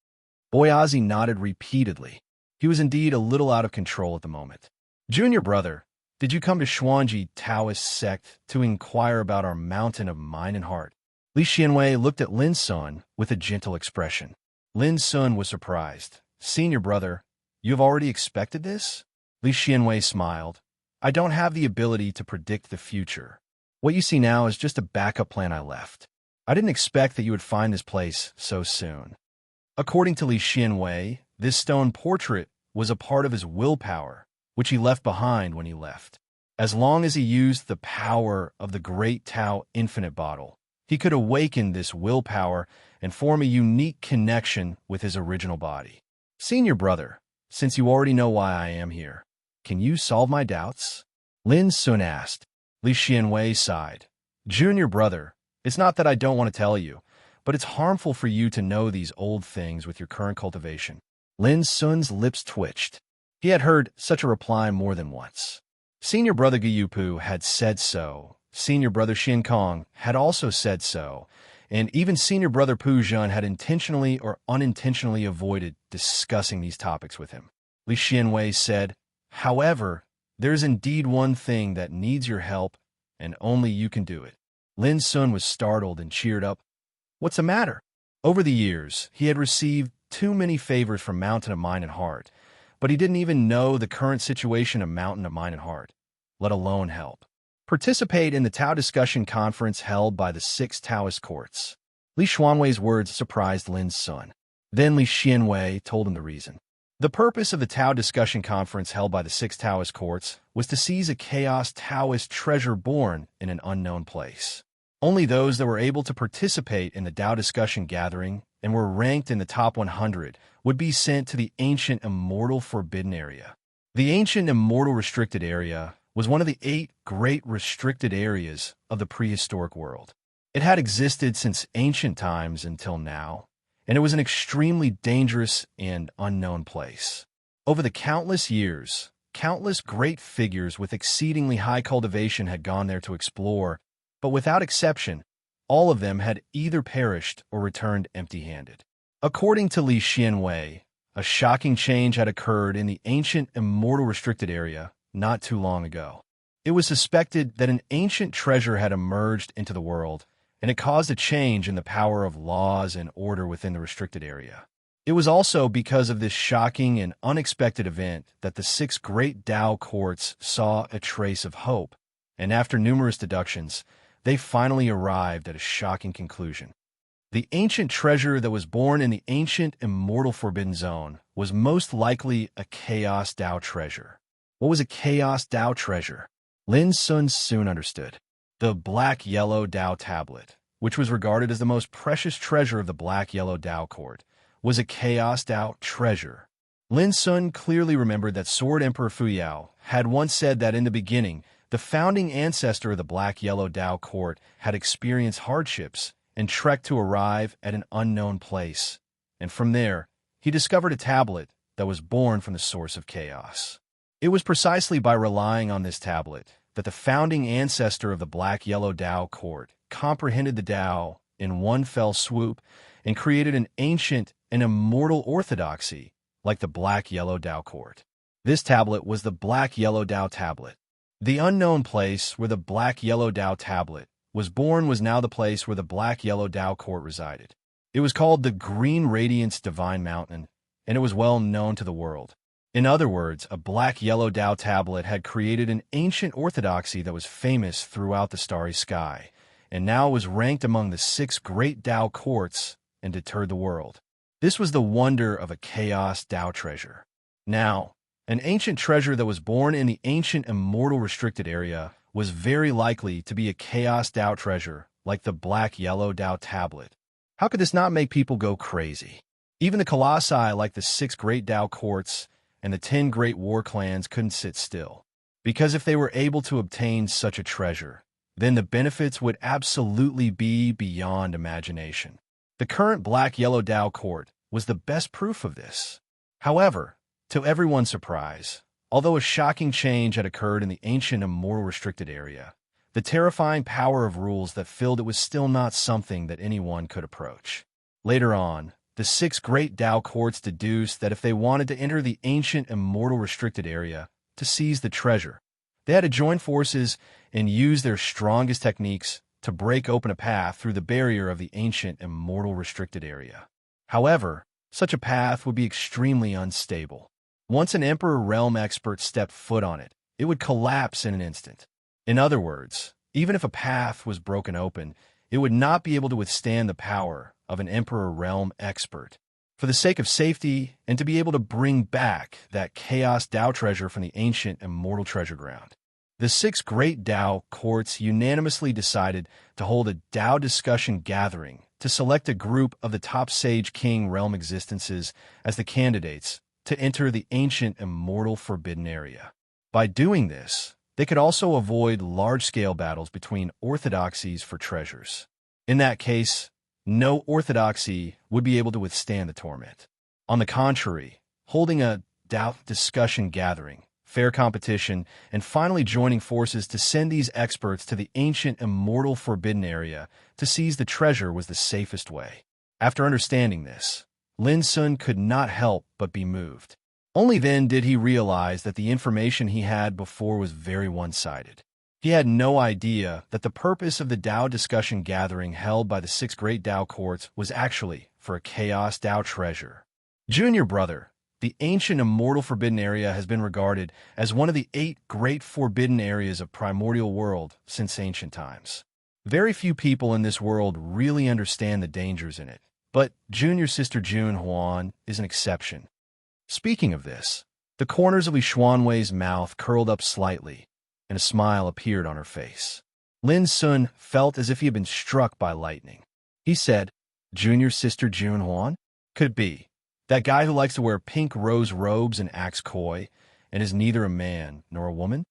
Boyazi nodded repeatedly. He was indeed a little out of control at the moment. "Junior brother, did you come to Xuanji Taoist sect to inquire about our mountain of mind and heart?" Li Xianwei looked at Lin Sun with a gentle expression. Lin Sun was surprised. "Senior brother, you have already expected this?" Li Xianwei smiled. "I don't have the ability to predict the future. What you see now is just a backup plan I left. I didn't expect that you would find this place so soon." According to Li Xianwei, this stone portrait was a part of his willpower, which he left behind when he left. As long as he used the power of the Great Tao Infinite Bottle, he could awaken this willpower and form a unique connection with his original body. "Senior brother, since you already know why I am here, can you solve my doubts?" Lin Sun asked. Li Xianwei sighed. "Junior brother, it's not that I don't want to tell you, but it's harmful for you to know these old things with your current cultivation." Lin Sun's lips twitched. He had heard such a reply more than once. Senior brother Guyupu had said so, senior brother Xin Kong had also said so, and even senior brother Pu Zhen had intentionally or unintentionally avoided discussing these topics with him. Li Xianwei said, "However, there is indeed one thing that needs your help, and only you can do it." Lin Sun was startled and cheered up. "What's the matter?" Over the years, he had received too many favors from Mountain of Mind and Heart, but he didn't even know the current situation of Mountain of Mind and Heart, let alone help. Participate in the Tao discussion conference held by the 6 Taoist courts. Li Xuanwei's words surprised Lin Sun. Then Li Xianwei told him the reason. The purpose of the Tao discussion conference held by the 6 Taoist courts was to seize a chaos Taoist treasure born in an unknown place. Only those that were able to participate in the Tao discussion gathering and were ranked in the top 100 would be sent to the ancient immortal forbidden area. The ancient immortal restricted area was one of the 8 great restricted areas of the prehistoric world. It had existed since ancient times until now, and it was an extremely dangerous and unknown place. Over the countless years, countless great figures with exceedingly high cultivation had gone there to explore, but without exception, all of them had either perished or returned empty-handed. According to Li Xianwei, a shocking change had occurred in the ancient immortal restricted area not too long ago. It was suspected that an ancient treasure had emerged into the world, and it caused a change in the power of laws and order within the restricted area. It was also because of this shocking and unexpected event that the 6 great Tao courts saw a trace of hope, and after numerous deductions, they finally arrived at a shocking conclusion. The ancient treasure that was born in the ancient immortal forbidden zone was most likely a chaos Tao treasure. What was a chaos Tao treasure? Lin Sun soon understood. The black-yellow Tao tablet, which was regarded as the most precious treasure of the black-yellow Tao court, was a chaos Tao treasure. Lin Sun clearly remembered that Sword Emperor Fuyao had once said that in the beginning, the founding ancestor of the black-yellow Tao court had experienced hardships and trekked to arrive at an unknown place, and from there, he discovered a tablet that was born from the source of chaos. It was precisely by relying on this tablet that the founding ancestor of the black-yellow Tao court comprehended the Tao in one fell swoop and created an ancient and immortal orthodoxy like the black-yellow Tao court. This tablet was the black-yellow Tao tablet. The unknown place where the black-yellow Tao tablet was born was now the place where the black-yellow Tao court resided. It was called the Green Radiance Divine Mountain, and it was well known to the world. In other words, a black-yellow Tao tablet had created an ancient orthodoxy that was famous throughout the starry sky, and now was ranked among the 6 great Tao courts and deterred the world. This was the wonder of a chaos Tao treasure. Now, an ancient treasure that was born in the ancient immortal restricted area was very likely to be a Chaos Dao treasure like the black-yellow Dao tablet. How could this not make people go crazy? Even the colossi like the 6 great Dao courts and the 10 great war clans couldn't sit still. Because if they were able to obtain such a treasure, then the benefits would absolutely be beyond imagination. The current black-yellow Dao court was the best proof of this. However, to everyone's surprise, although a shocking change had occurred in the ancient immortal restricted area, the terrifying power of rules that filled it was still not something that anyone could approach. Later on, the 6 great Dao courts deduced that if they wanted to enter the ancient immortal restricted area to seize the treasure, they had to join forces and use their strongest techniques to break open a path through the barrier of the ancient immortal restricted area. However, such a path would be extremely unstable. Once an Emperor Realm expert stepped foot on it, it would collapse in an instant. In other words, even if a path was broken open, it would not be able to withstand the power of an Emperor Realm expert. For the sake of safety and to be able to bring back that Chaos Dao treasure from the ancient immortal treasure ground, the 6 great Dao courts unanimously decided to hold a Dao discussion gathering to select a group of the top Sage King realm existences as the candidates to enter the ancient immortal forbidden area. By doing this, they could also avoid large-scale battles between orthodoxies for treasures. In that case, no orthodoxy would be able to withstand the torment. On the contrary, holding a Dao discussion gathering, fair competition, and finally joining forces to send these experts to the ancient immortal forbidden area to seize the treasure was the safest way. After understanding this, Lin Sun could not help but be moved. Only then did he realize that the information he had before was very one-sided. He had no idea that the purpose of the Dao discussion gathering held by the 6 great Dao courts was actually for a Chaos Dao treasure. Junior brother, the ancient immortal forbidden area has been regarded as one of the 8 great forbidden areas of primordial world since ancient times. Very few people in this world really understand the dangers in it, but junior sister Jun Huan is an exception. Speaking of this, the corners of Li Xuanwei's mouth curled up slightly, and a smile appeared on her face. Lin Sun felt as if he had been struck by lightning. He said, "Junior sister Jun Huan? Could be. That guy who likes to wear pink rose robes and acts coy, and is neither a man nor a woman?"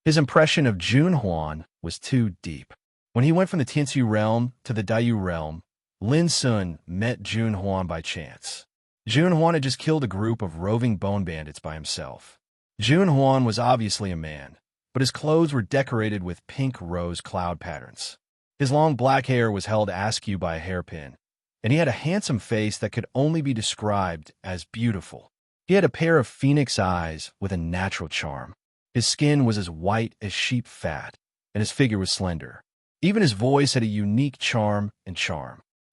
His impression of Jun Huan was too deep. When he went from the Tianxu realm to the Daiyu realm, Lin Sun met Jun Huan by chance. Jun Huan had just killed a group of roving bone bandits by himself. Jun Huan was obviously a man, but his clothes were decorated with pink rose cloud patterns. His long black hair was held askew by a hairpin, and he had a handsome face that could only be described as beautiful. He had a pair of phoenix eyes with a natural charm. His skin was as white as sheep fat, and his figure was slender. Even his voice had a unique charm.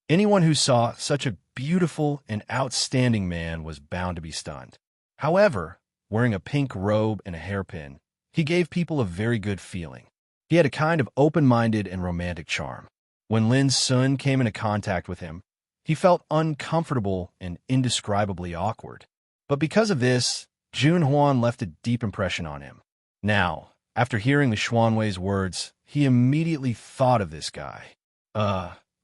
Anyone who saw such a beautiful and outstanding man was bound to be stunned. However, wearing a pink robe and a hairpin, he gave people a very good feeling. He had a kind of open-minded and romantic charm. When Lin Sun came into contact with him, he felt uncomfortable and indescribably awkward. But because of this, Jun Huan left a deep impression on him. Now, after hearing Li Xuanwei's words, he immediately thought of this guy.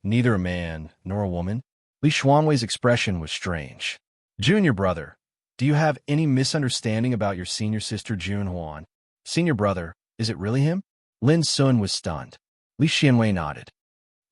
Neither a man nor a woman? Li Xuanwei's expression was strange. Junior brother, do you have any misunderstanding about your senior sister Jun Huan? Senior brother, is it really him? Lin Sun was stunned. Li Xuanwei nodded.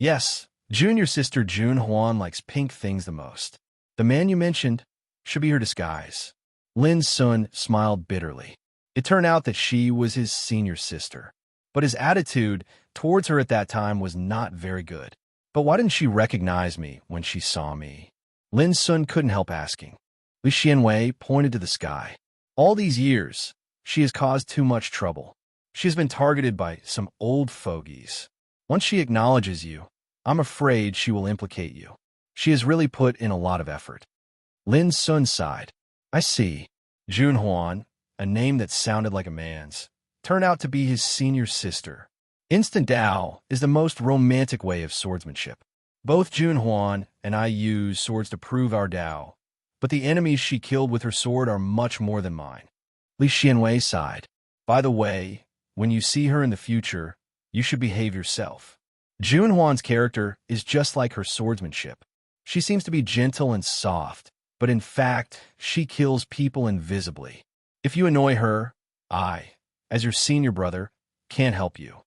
Yes, junior sister Jun Huan likes pink things the most. The man you mentioned should be her disguise. Lin Sun smiled bitterly. It turned out that she was his senior sister, but his attitude towards her at that time was not very good. But why didn't she recognize me when she saw me? Lin Sun couldn't help asking. Li Xuanwei pointed to the sky. All these years, she has caused too much trouble. She has been targeted by some old fogies. Once she acknowledges you, I'm afraid she will implicate you. She has really put in a lot of effort. Lin Sun sighed. I see. Jun Huan, a name that sounded like a man's, turned out to be his senior sister. Instant Dao is the most romantic way of swordsmanship. Both Jun Huan and I use swords to prove our Dao, but the enemies she killed with her sword are much more than mine. Li Xuanwei sighed. By the way, when you see her in the future, you should behave yourself. Junhuan's character is just like her swordsmanship. She seems to be gentle and soft, but in fact, she kills people invisibly. If you annoy her, I, as your senior brother, can't help you.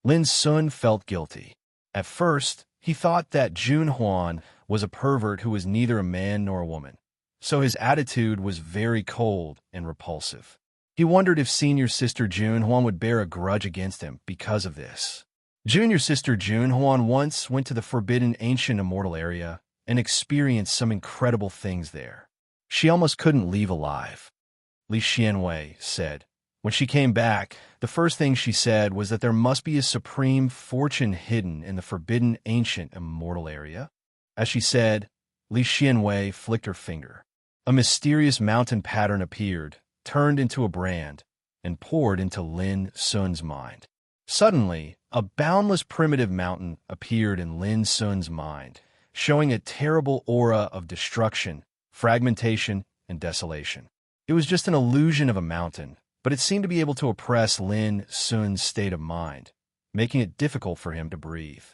Lin Sun felt guilty. At first, he thought that Junhuan was a pervert who was neither a man nor a woman, so his attitude was very cold and repulsive. He wondered if senior sister Junhuan would bear a grudge against him because of this. Junior sister Junhuan once went to the forbidden ancient immortal area and experienced some incredible things there. She almost couldn't leave alive. Li Xianwei said. When she came back, the first thing she said was that there must be a supreme fortune hidden in the forbidden ancient immortal area. As she said, Li Xianwei flicked her finger. A mysterious mountain pattern appeared, turned into a brand, and poured into Lin Sun's mind. Suddenly, a boundless primitive mountain appeared in Lin Sun's mind, showing a terrible aura of destruction, fragmentation, and desolation. It was just an illusion of a mountain, but it seemed to be able to oppress Lin Sun's state of mind, making it difficult for him to breathe.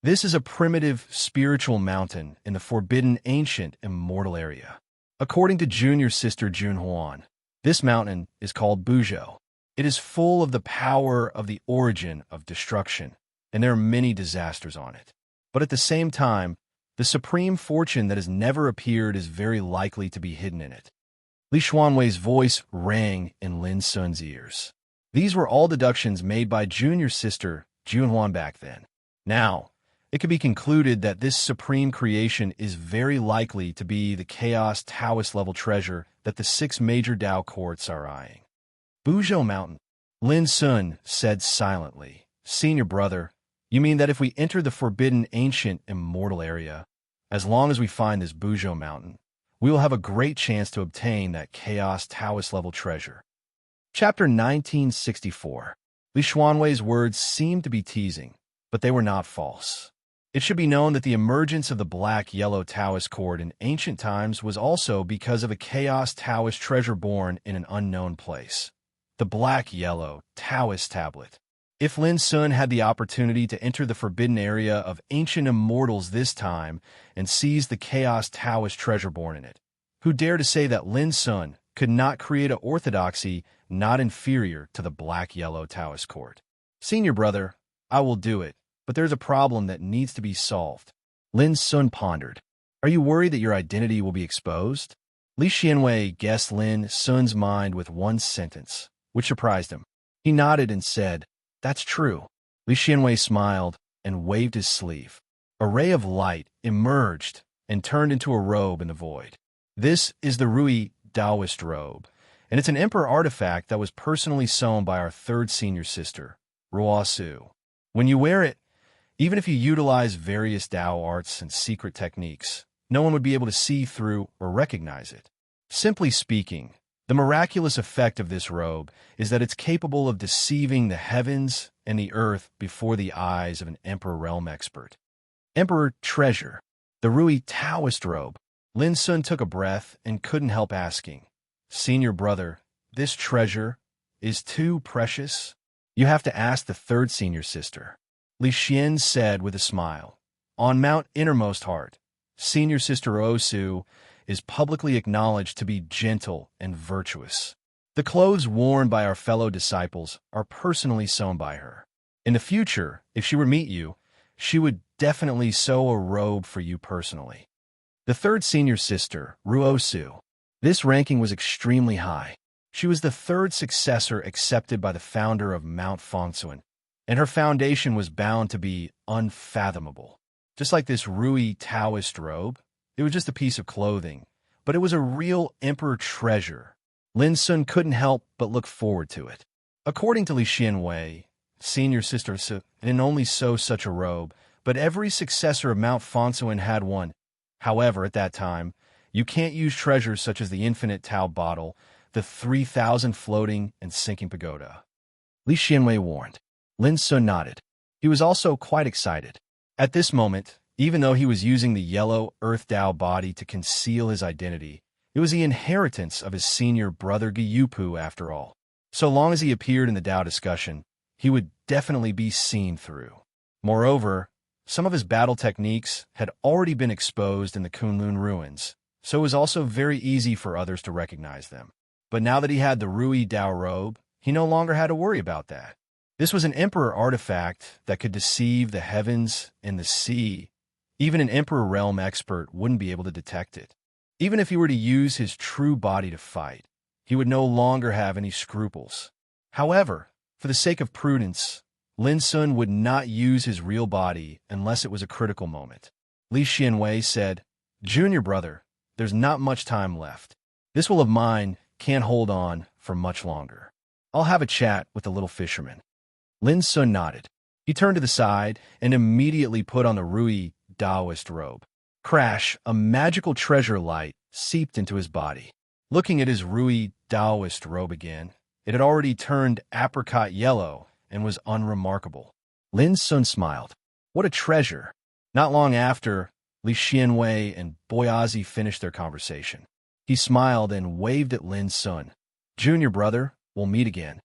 This is a primitive spiritual mountain in the forbidden ancient immortal area. According to junior sister Junhuan, this mountain is called Buzhou. It is full of the power of the origin of destruction, and there are many disasters on it. But at the same time, the supreme fortune that has never appeared is very likely to be hidden in it. Li Xuanwei's voice rang in Lin Sun's ears. These were all deductions made by junior sister Junhuan back then. Now, it could be concluded that this supreme creation is very likely to be the chaos Taoist level treasure that the 6 major Tao courts are eyeing. Buzhou Mountain, Lin Sun said silently. Senior brother, you mean that if we enter the forbidden ancient immortal area, as long as we find this Buzhou Mountain, we will have a great chance to obtain that chaos Taoist level treasure. Chapter 1964. Li Xuanwei's words seemed to be teasing, but they were not false. It should be known that the emergence of the black-yellow Taoist court in ancient times was also because of a chaos Taoist treasure born in an unknown place. The black-yellow Taoist tablet. If Lin Sun had the opportunity to enter the forbidden area of ancient immortals this time and seize the chaos Taoist treasure born in it, who dare to say that Lin Sun could not create an orthodoxy not inferior to the black-yellow Taoist court? Senior brother, I will do it, but there's a problem that needs to be solved. Lin Sun pondered. Are you worried that your identity will be exposed? Li Xianwei guessed Lin Sun's mind with one sentence, which surprised him. He nodded and said, That's true. Li Xianwei smiled and waved his sleeve. A ray of light emerged and turned into a robe in the void. This is the Rui Taoist robe, and it's an emperor artifact that was personally sewn by our 3rd senior sister, Ruosu. When you wear it, even if you utilize various Tao arts and secret techniques, no one would be able to see through or recognize it. Simply speaking, the miraculous effect of this robe is that it's capable of deceiving the heavens and the earth before the eyes of an Emperor realm expert. Emperor Treasure, the Rui Taoist robe. Lin Sun took a breath and couldn't help asking, Senior brother, this treasure is too precious? You have to ask the 3rd senior sister. Li Xian said with a smile. On Mount Innermost Heart, senior sister Osu is publicly acknowledged to be gentle and virtuous. The clothes worn by our fellow disciples are personally sewn by her. In the future, if she were to meet you, she would definitely sew a robe for you personally. The 3rd senior sister, Ruosu. This ranking was extremely high. She was the 3rd successor accepted by the founder of Mount Fongsuan, and her foundation was bound to be unfathomable. Just like this Rui Taoist robe, it was just a piece of clothing, but it was a real emperor treasure. Lin Sun couldn't help but look forward to it. According to Li Xianwei, senior sister didn't only sew such a robe, but every successor of Mount Fongsuan had one. However, at that time, you can't use treasures such as the infinite Tao bottle, the 3,000 floating and sinking pagoda. Li Xianwei warned. Lin Sun nodded. He was also quite excited. At this moment, even though he was using the yellow Earth Tao body to conceal his identity, it was the inheritance of his senior brother Gyupu after all. So long as he appeared in the Tao discussion, he would definitely be seen through. Moreover, some of his battle techniques had already been exposed in the Kunlun ruins, so it was also very easy for others to recognize them. But now that he had the Rui Dao robe, he no longer had to worry about that. This was an emperor artifact that could deceive the heavens and the sea. Even an emperor realm expert wouldn't be able to detect it. Even if he were to use his true body to fight, he would no longer have any scruples. However, for the sake of prudence, Lin Sun would not use his real body unless it was a critical moment. Li Xianwei said, "Junior brother, there's not much time left. This will of mine can't hold on for much longer. I'll have a chat with the little fisherman." Lin Sun nodded. He turned to the side and immediately put on the Rui Daoist robe. Crash, a magical treasure light seeped into his body. Looking at his Rui Daoist robe again, it had already turned apricot yellow and was unremarkable. Lin Sun smiled. What a treasure! Not long after, Li Xianwei and Boyazi finished their conversation. He smiled and waved at Lin Sun. "Junior brother, we'll meet again."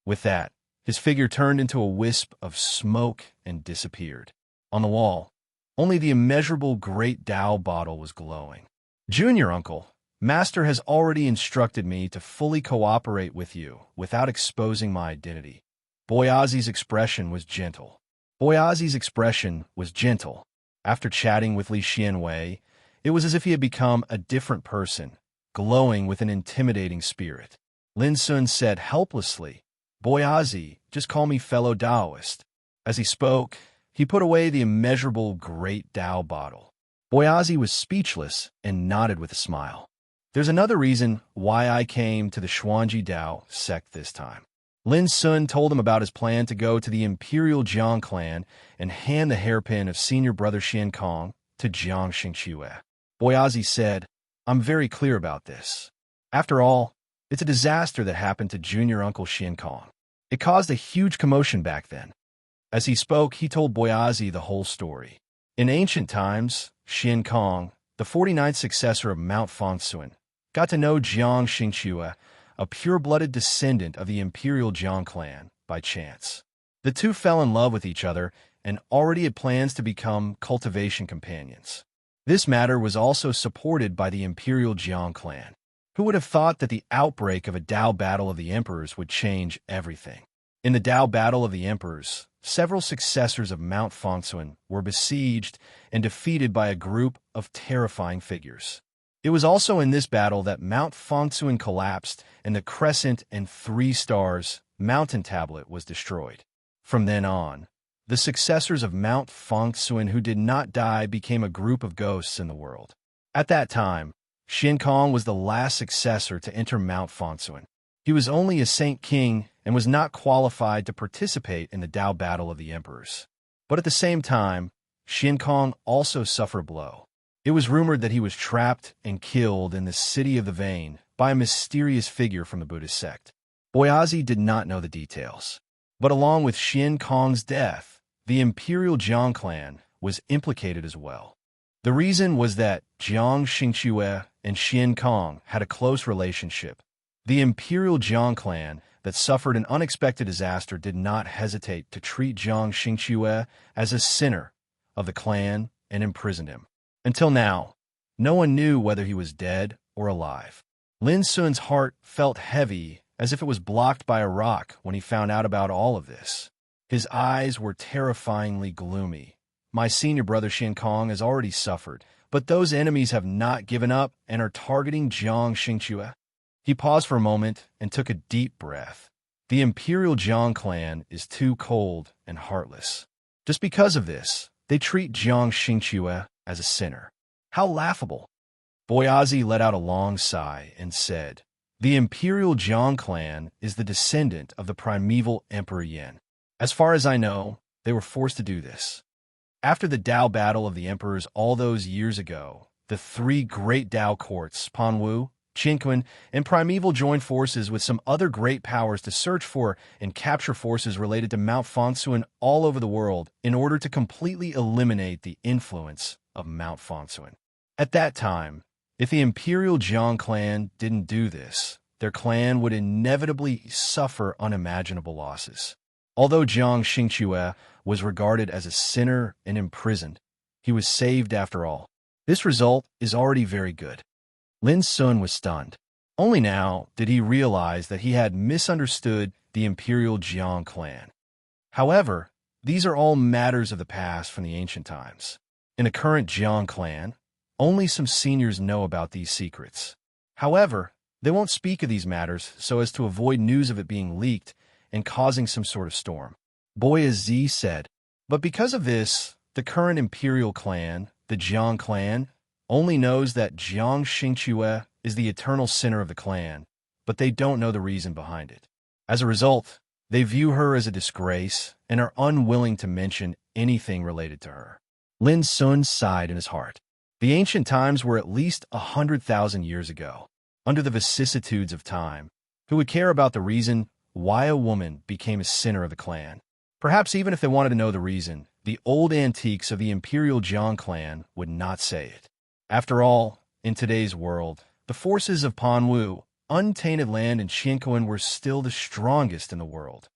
With that, his figure turned into a wisp of smoke and disappeared. On the wall, only the immeasurable great Dao bottle was glowing. "Junior uncle, Master has already instructed me to fully cooperate with you without exposing my identity." Boyazi's expression was gentle. After chatting with Li Xianwei, it was as if he had become a different person, glowing with an intimidating spirit. Lin Sun said helplessly, "Boyazi, just call me fellow Daoist." As he spoke, he put away the immeasurable great Dao bottle. Boyazi was speechless and nodded with a smile. "There's another reason why I came to the Xuanji Dao sect this time." Lin Sun told him about his plan to go to the Imperial Jiang clan and hand the hairpin of senior brother Xian Kong to Jiang Xingqiue. Boyazi said, "I'm very clear about this. After all, it's a disaster that happened to junior uncle Xian Kong. It caused a huge commotion back then." As he spoke, he told Boyazi the whole story. In ancient times, Xian Kong, the 49th successor of Mount Fangsuan, got to know Jiang Xingqiue, a pure-blooded descendant of the Imperial Jiang clan, by chance. The two fell in love with each other and already had plans to become cultivation companions. This matter was also supported by the Imperial Jiang clan. Who would have thought that the outbreak of a Dao Battle of the Emperors would change everything? In the Dao Battle of the Emperors, several successors of Mount Fangsuan were besieged and defeated by a group of terrifying figures. It was also in this battle that Mount Fangsuan collapsed and the Crescent and 3 Stars mountain tablet was destroyed. From then on, the successors of Mount Fangsuan who did not die became a group of ghosts in the world. At that time, Xian Kong was the last successor to enter Mount Fangsuan. He was only a Saint King and was not qualified to participate in the Dao Battle of the Emperors. But at the same time, Xian Kong also suffered a blow. It was rumored that he was trapped and killed in the City of the Vein by a mysterious figure from the Buddhist sect. Boyazi did not know the details. But along with Xian Kong's death, the Imperial Jiang clan was implicated as well. The reason was that Jiang Xingqiue and Xian Kong had a close relationship. The Imperial Jiang clan that suffered an unexpected disaster did not hesitate to treat Jiang Xingqiue as a sinner of the clan and imprisoned him. Until now, no one knew whether he was dead or alive. Lin Sun's heart felt heavy as if it was blocked by a rock when he found out about all of this. His eyes were terrifyingly gloomy. "My senior brother Xian Kong has already suffered, but those enemies have not given up and are targeting Jiang Xingqiue." He paused for a moment and took a deep breath. The Imperial Jiang clan is too cold and heartless. Just because of this, they treat Jiang Xingqiue as a sinner. How laughable! Boyazi let out a long sigh and said, "The Imperial Jiang clan is the descendant of the primeval Emperor Yin. As far as I know, they were forced to do this. After the Dao Battle of the Emperors all those years ago, the 3 great Dao courts, Panwu, Qinquan, and Primeval joined forces with some other great powers to search for and capture forces related to Mount Fangsuan all over the world in order to completely eliminate the influence of Mount Fangsuan. At that time, if the Imperial Jiang clan didn't do this, their clan would inevitably suffer unimaginable losses. Although Jiang Xingchue was regarded as a sinner and imprisoned, he was saved after all. This result is already very good. Lin Sun was stunned. Only now did he realize that he had misunderstood the imperial Jiang clan. However, these are all matters of the past from the ancient times. In the current Jiang clan, only some seniors know about these secrets. However, they won't speak of these matters so as to avoid news of it being leaked and causing some sort of storm. Boyazi said, but because of this, the current imperial clan, the Jiang clan, only knows that Jiang Xingchue is the eternal sinner of the clan, but they don't know the reason behind it. As a result, they view her as a disgrace and are unwilling to mention anything related to her. Lin Sun sighed in his heart. The ancient times were at least 100,000 years ago. Under the vicissitudes of time, who would care about the reason why a woman became a sinner of the clan? Perhaps even if they wanted to know the reason, the old antiques of the imperial Jiang clan would not say it. After all, in today's world, the forces of Panwu, untainted land, and Qianquan were still the strongest in the world.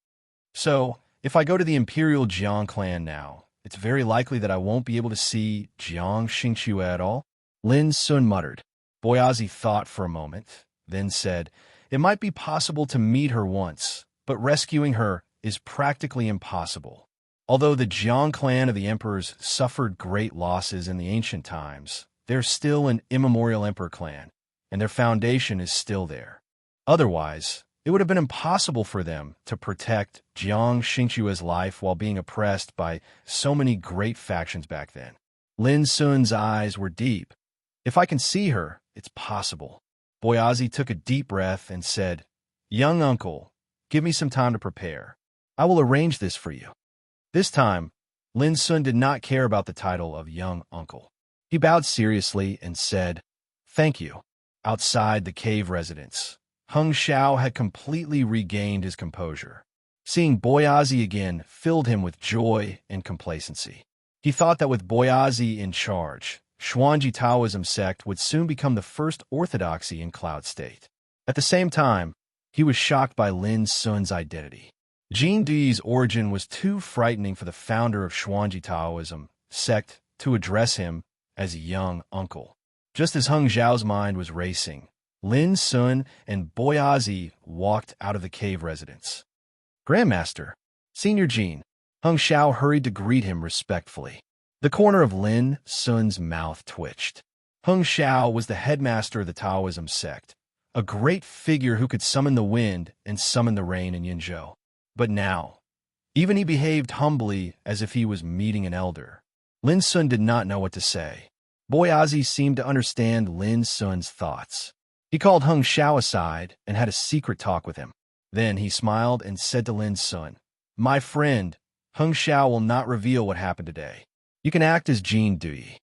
So, if I go to the imperial Jiang clan now, it's very likely that I won't be able to see Jiang Xingchue at all. Lin Sun muttered. Boyazi thought for a moment, then said, it might be possible to meet her once, but rescuing her is practically impossible. Although the Jiang clan of the emperors suffered great losses in the ancient times, they're still an immemorial emperor clan, and their foundation is still there. Otherwise, it would have been impossible for them to protect Jiang Xingchue's life while being oppressed by so many great factions back then. Lin Sun's eyes were deep. If I can see her, it's possible. Boyazi took a deep breath and said, young uncle, give me some time to prepare. I will arrange this for you. This time, Lin Sun did not care about the title of young uncle. He bowed seriously and said, thank you. Outside the cave residence, Heng Xiao had completely regained his composure. Seeing Boyazi again filled him with joy and complacency. He thought that with Boyazi in charge, Xuanji Taoism sect would soon become the first orthodoxy in Cloud State. At the same time, he was shocked by Lin Sun's identity. Jin Duyi's origin was too frightening for the founder of Xuanji Taoism sect to address him as young uncle. Just as Heng Xiao's mind was racing, Lin Sun and Boyazi walked out of the cave residence. Grandmaster, Senior Jin, Heng Xiao hurried to greet him respectfully. The corner of Lin Sun's mouth twitched. Heng Xiao was the headmaster of the Taoism sect, a great figure who could summon the wind and summon the rain in Yinzhou. But now, even he behaved humbly as if he was meeting an elder. Lin Sun did not know what to say. Boyazi seemed to understand Lin Sun's thoughts. He called Heng Xiao aside and had a secret talk with him. Then he smiled and said to Lin Sun, my friend, Heng Xiao will not reveal what happened today. You can act as Jin Duyi.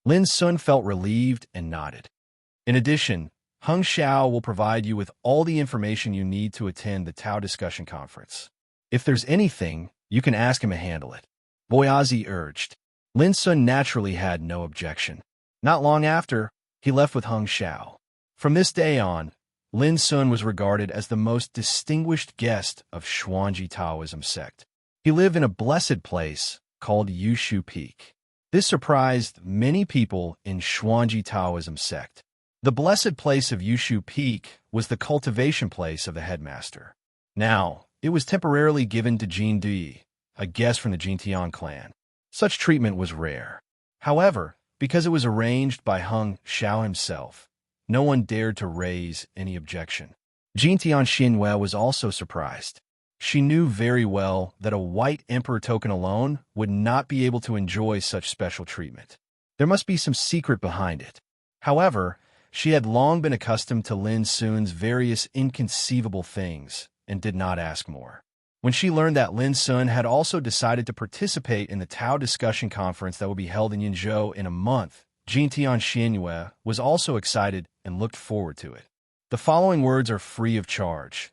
Lin Sun felt relieved and nodded. In addition, Heng Xiao will provide you with all the information you need to attend the Tao discussion conference. If there's anything, you can ask him to handle it. Boyazi urged. Lin Sun naturally had no objection. Not long after, he left with Heng Xiao. From this day on, Lin Sun was regarded as the most distinguished guest of Xuanji Taoism sect. He lived in a blessed place called Yushu Peak. This surprised many people in Xuanji Taoism sect. The blessed place of Yushu Peak was the cultivation place of the headmaster. Now, it was temporarily given to Jin Duyi, a guest from the Jintian clan. Such treatment was rare. However, because it was arranged by Heng Xiao himself, no one dared to raise any objection. Jintian Xinhua was also surprised. She knew very well that a white emperor token alone would not be able to enjoy such special treatment. There must be some secret behind it. However, she had long been accustomed to Lin Sun's various inconceivable things and did not ask more. When she learned that Lin Sun had also decided to participate in the Tao discussion conference that would be held in Yinzhou in a month, Jintian Xinhua was also excited and looked forward to it. The following words are free of charge.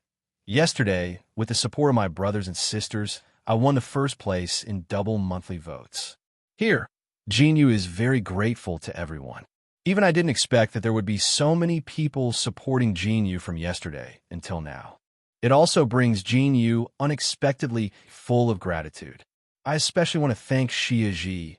Yesterday, with the support of my brothers and sisters, I won the first place in double monthly votes. Here, Jinyu is very grateful to everyone. Even I didn't expect that there would be so many people supporting Jinyu from yesterday until now. It also brings Jin Yu unexpectedly full of gratitude. I especially want to thank Xia Ji,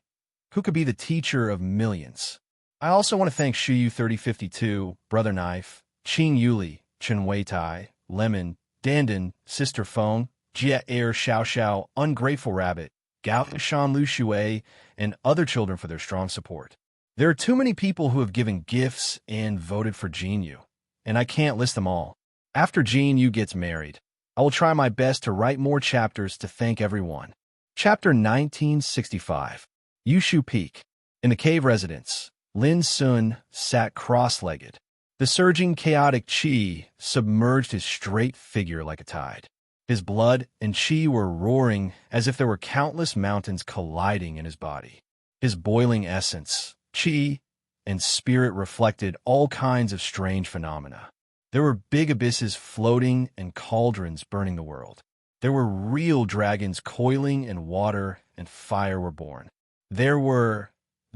who could be the teacher of millions. I also want to thank Shiyu 3052, Brother Knife, Qing Yuli, Chen Wei Tai, Lemon, Dandan, Sister Feng, Jia Air Xiao Xiao, Ungrateful Rabbit, Gao Shan Lu Shui, and other children for their strong support. There are too many people who have given gifts and voted for Jin Yu, and I can't list them all. After Jin Yu gets married, I will try my best to write more chapters to thank everyone. Chapter 1965. Yushu Peak. In the cave residence, Lin Sun sat cross-legged. The surging chaotic qi submerged his straight figure like a tide. His blood and qi were roaring as if there were countless mountains colliding in his body. His boiling essence, qi, and spirit reflected all kinds of strange phenomena. There were big abysses floating and cauldrons burning the world. There were real dragons coiling and water and fire were born. The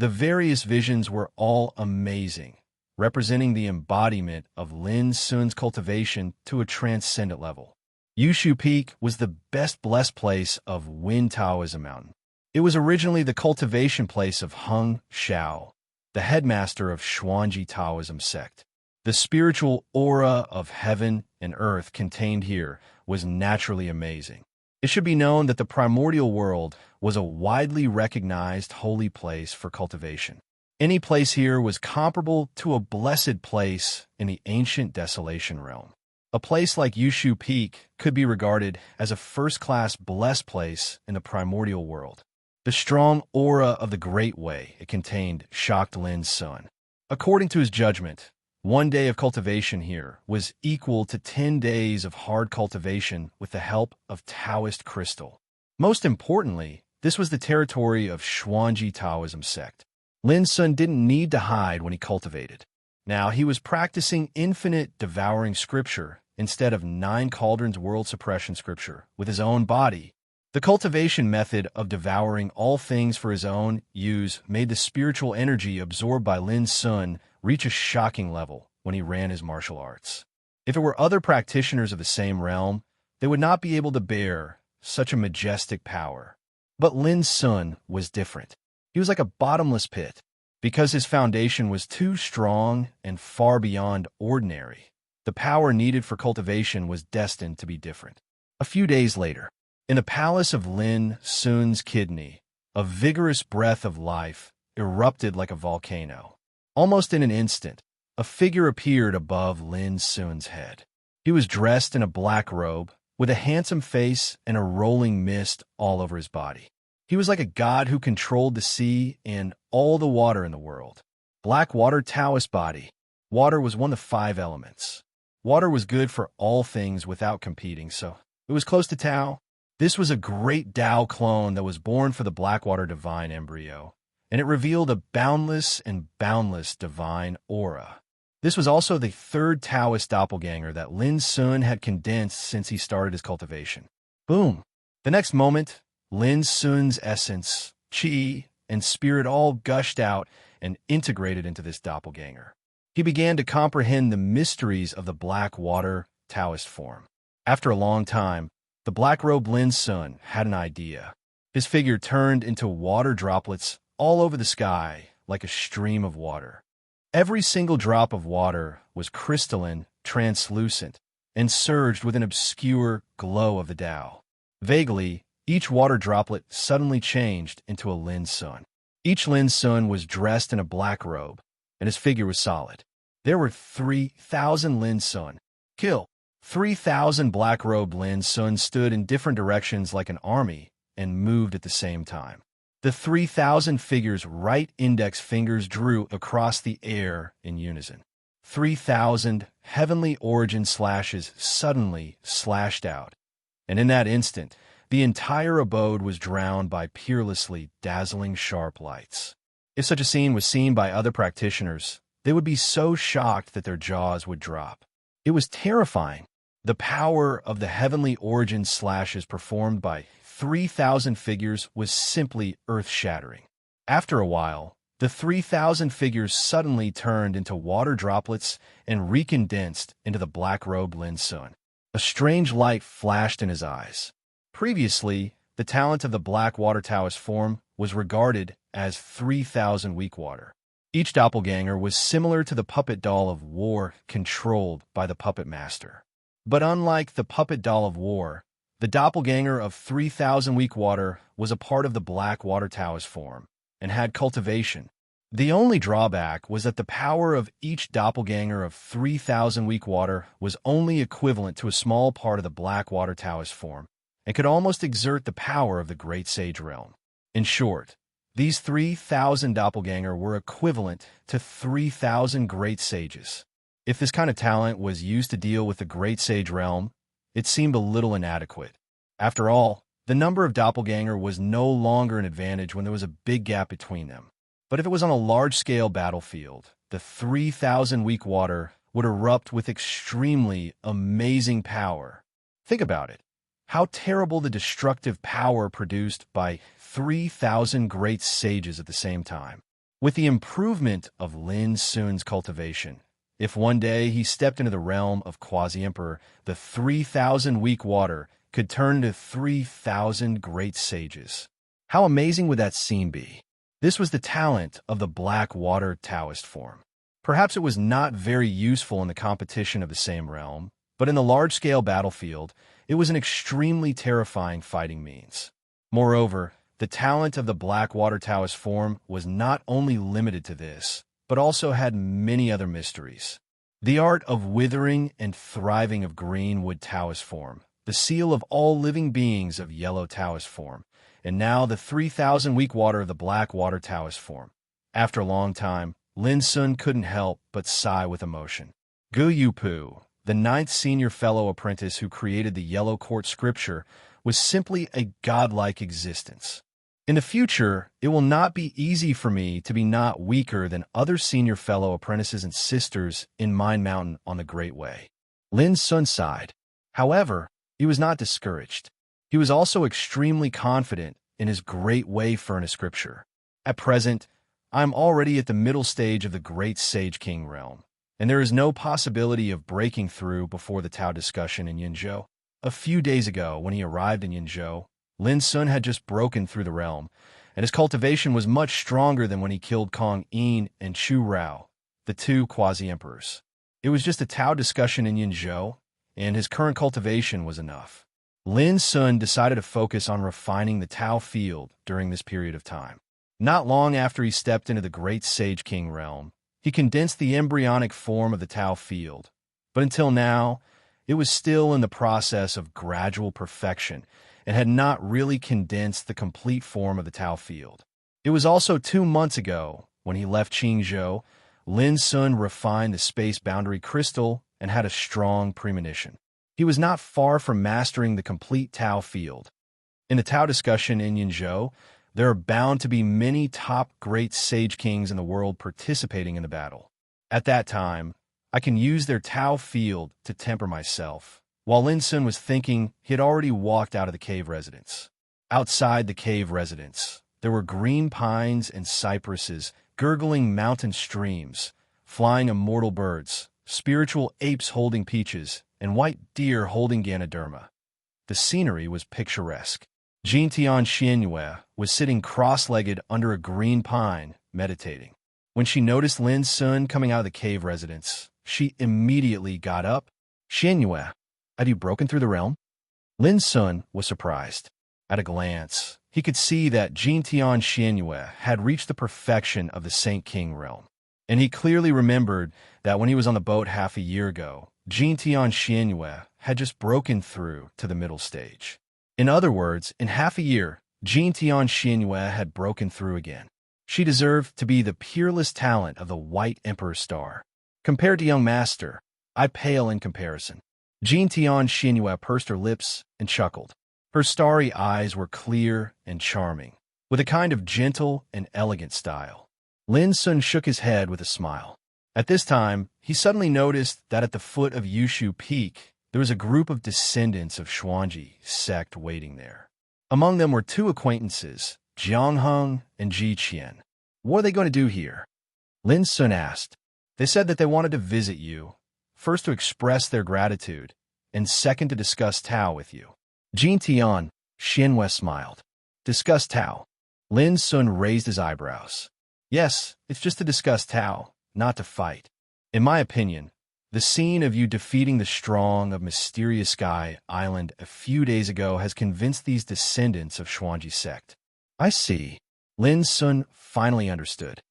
various visions were all amazing, representing the embodiment of Lin Sun's cultivation to a transcendent level. Yushu Peak was the best blessed place of Wind Taoism Mountain. It was originally the cultivation place of Heng Xiao, the headmaster of Xuanji Taoism sect. The spiritual aura of heaven and earth contained here was naturally amazing. It should be known that the primordial world was a widely recognized holy place for cultivation. Any place here was comparable to a blessed place in the ancient desolation realm. A place like Yushu Peak could be regarded as a first-class blessed place in the primordial world. The strong aura of the Great Way it contained shocked Lin Sun. According to his judgment, 1 day of cultivation here was equal to 10 days of hard cultivation with the help of Taoist crystal. Most importantly, this was the territory of Xuanji Taoism sect. Lin Sun didn't need to hide when he cultivated. Now he was practicing infinite devouring scripture instead of 9 cauldrons world suppression scripture with his own body. The cultivation method of devouring all things for his own use made the spiritual energy absorbed by Lin Sun reach a shocking level when he ran his martial arts. If it were other practitioners of the same realm, they would not be able to bear such a majestic power. But Lin Sun was different. He was like a bottomless pit, because his foundation was too strong and far beyond ordinary. The power needed for cultivation was destined to be different. A few days later, in the palace of Lin Sun's kidney, a vigorous breath of life erupted like a volcano. Almost in an instant, a figure appeared above Lin Sun's head. He was dressed in a black robe, with a handsome face and a rolling mist all over his body. He was like a god who controlled the sea and all the water in the world. Black water Taoist body. Water was one of the 5 elements. Water was good for all things without competing, so it was close to Tao. This was a great Tao clone that was born for the Blackwater divine embryo, and it revealed a boundless and boundless divine aura. This was also the 3rd Taoist doppelganger that Lin Sun had condensed since he started his cultivation. Boom! The next moment, Lin Sun's essence, qi, and spirit all gushed out and integrated into this doppelganger. He began to comprehend the mysteries of the Blackwater Taoist form. After a long time, the black-robed Lin Sun had an idea. His figure turned into water droplets all over the sky like a stream of water. Every single drop of water was crystalline, translucent, and surged with an obscure glow of the Tao. Vaguely, each water droplet suddenly changed into a Lin Sun. Each Lin Sun was dressed in a black robe, and his figure was solid. There were 3,000 Lin Sun. Kill. 3,000 black-robed Lin Sun stood in different directions like an army and moved at the same time. The 3,000 figures' right index fingers drew across the air in unison. 3,000 heavenly origin slashes suddenly slashed out, and in that instant, the entire abode was drowned by peerlessly dazzling sharp lights. If such a scene was seen by other practitioners, they would be so shocked that their jaws would drop. It was terrifying. The power of the heavenly origin slashes performed by 3,000 figures was simply earth-shattering. After a while, the 3,000 figures suddenly turned into water droplets and recondensed into the black-robed Lin Sun. A strange light flashed in his eyes. Previously, the talent of the Black Water Taoist form was regarded as 3,000 weak water. Each doppelganger was similar to the puppet doll of war controlled by the puppet master. But unlike the puppet doll of war, the doppelganger of 3,000 weak water was a part of the Black Water Taoist form and had cultivation. The only drawback was that the power of each doppelganger of 3,000 weak water was only equivalent to a small part of the Black Water Taoist form and could almost exert the power of the Great Sage realm. In short, these 3,000 doppelganger were equivalent to 3,000 great sages. If this kind of talent was used to deal with the Great Sage realm, it seemed a little inadequate. After all, the number of doppelganger was no longer an advantage when there was a big gap between them. But if it was on a large-scale battlefield, the 3,000 weak water would erupt with extremely amazing power. Think about it. How terrible the destructive power produced by 3,000 great sages at the same time. With the improvement of Lin Sun's cultivation, if one day he stepped into the realm of Quasi-Emperor, the 3,000 weak water could turn into 3,000 great sages. How amazing would that scene be? This was the talent of the Black Water Taoist form. Perhaps it was not very useful in the competition of the same realm, but in the large-scale battlefield, it was an extremely terrifying fighting means. Moreover, the talent of the Black Water Taoist form was not only limited to this, but also had many other mysteries. The art of withering and thriving of Greenwood Taoist form, the seal of all living beings of Yellow Taoist form, and now the 3,000 weak water of the Black Water Taoist form. After a long time, Lin Sun couldn't help but sigh with emotion. Gu Yupu, the 9th senior fellow apprentice who created the Yellow Court scripture, was simply a godlike existence. In the future, it will not be easy for me to be not weaker than other senior fellow apprentices and sisters in Mind Mountain on the Great Way. Lin Sun sighed. However, he was not discouraged. He was also extremely confident in his Great Way Furnace scripture. At present, I am already at the middle stage of the Great Sage King realm, and there is no possibility of breaking through before the Tao discussion in Yinzhou. A few days ago, when he arrived in Yinzhou, Lin Sun had just broken through the realm, and his cultivation was much stronger than when he killed Kong Yin and Chu Rao, the 2 quasi-emperors. It was just a Tao discussion in Yinzhou, and his current cultivation was enough. Lin Sun decided to focus on refining the Tao field during this period of time. Not long after he stepped into the Great Sage King realm, he condensed the embryonic form of the Tao field, but until now, it was still in the process of gradual perfection and had not really condensed the complete form of the Tao field. It was also 2 months ago, when he left Qingzhou, Lin Sun refined the space boundary crystal and had a strong premonition. He was not far from mastering the complete Tao field. In the Tao discussion in Yinzhou, there are bound to be many top great sage kings in the world participating in the battle. At that time, I can use their Tao field to temper myself. While Lin Sun was thinking, he had already walked out of the cave residence. Outside the cave residence, there were green pines and cypresses, gurgling mountain streams, flying immortal birds, spiritual apes holding peaches, and white deer holding Ganoderma. The scenery was picturesque. Jintian Xianyue was sitting cross-legged under a green pine, meditating. When she noticed Lin Sun coming out of the cave residence, she immediately got up. "Xianyue, had you broken through the realm?" Lin Sun was surprised. At a glance, he could see that Jintian Xianyue had reached the perfection of the Saint King realm. And he clearly remembered that when he was on the boat half a year ago, Jintian Xianyue had just broken through to the middle stage. In other words, in half a year, Jintian Xianyue had broken through again. She deserved to be the peerless talent of the White Emperor Star. Compared to young master, I pale in comparison. Jintian Xianyue pursed her lips and chuckled. Her starry eyes were clear and charming, with a kind of gentle and elegant style. Lin Sun shook his head with a smile. At this time, he suddenly noticed that at the foot of Yushu Peak, there was a group of descendants of Xuanji sect waiting there. Among them were 2 acquaintances, Jiang Heng and Ji Qian. "What are they going to do here?" Lin Sun asked. "They said that they wanted to visit you, first to express their gratitude, and second to discuss Tao with you. Jin Tian, Xianwei smiled. Discuss Tao. Lin Sun raised his eyebrows. Yes, it's just to discuss Tao, not to fight. In my opinion, the scene of you defeating the strong of Mysterious Sky Island a few days ago has convinced these descendants of Xuanji sect. I see. Lin Sun finally understood.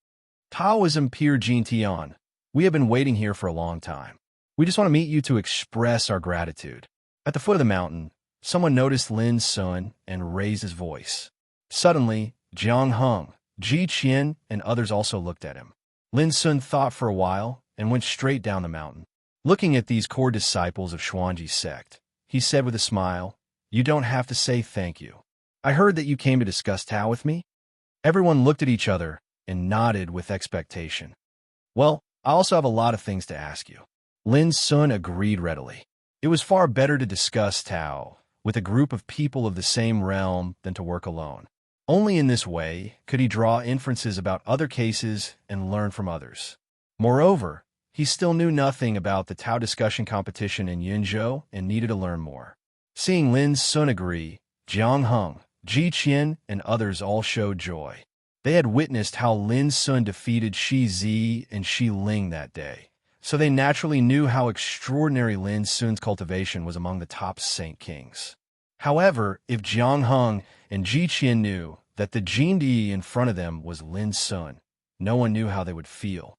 Taoism Peer Jin Tian, we have been waiting here for a long time. We just want to meet you to express our gratitude. At the foot of the mountain, someone noticed Lin Sun and raised his voice. Suddenly, Jiang Heng, Ji Qian, and others also looked at him. Lin Sun thought for a while and went straight down the mountain. Looking at these core disciples of Xuanji sect, he said with a smile, "You don't have to say thank you. I heard that you came to discuss Tao with me." Everyone looked at each other and nodded with expectation. "Well, I also have a lot of things to ask you." Lin Sun agreed readily. It was far better to discuss Tao with a group of people of the same realm than to work alone. Only in this way could he draw inferences about other cases and learn from others. Moreover, he still knew nothing about the Tao discussion competition in Yunzhou and needed to learn more. Seeing Lin Sun agree, Jiang Heng, Ji Qian, and others all showed joy. They had witnessed how Lin Sun defeated Shi Zi and Shi Ling that day, so they naturally knew how extraordinary Lin Sun's cultivation was among the top Saint Kings. However, if Jiang Heng and Ji Qian knew that the Jindi in front of them was Lin Sun, no one knew how they would feel.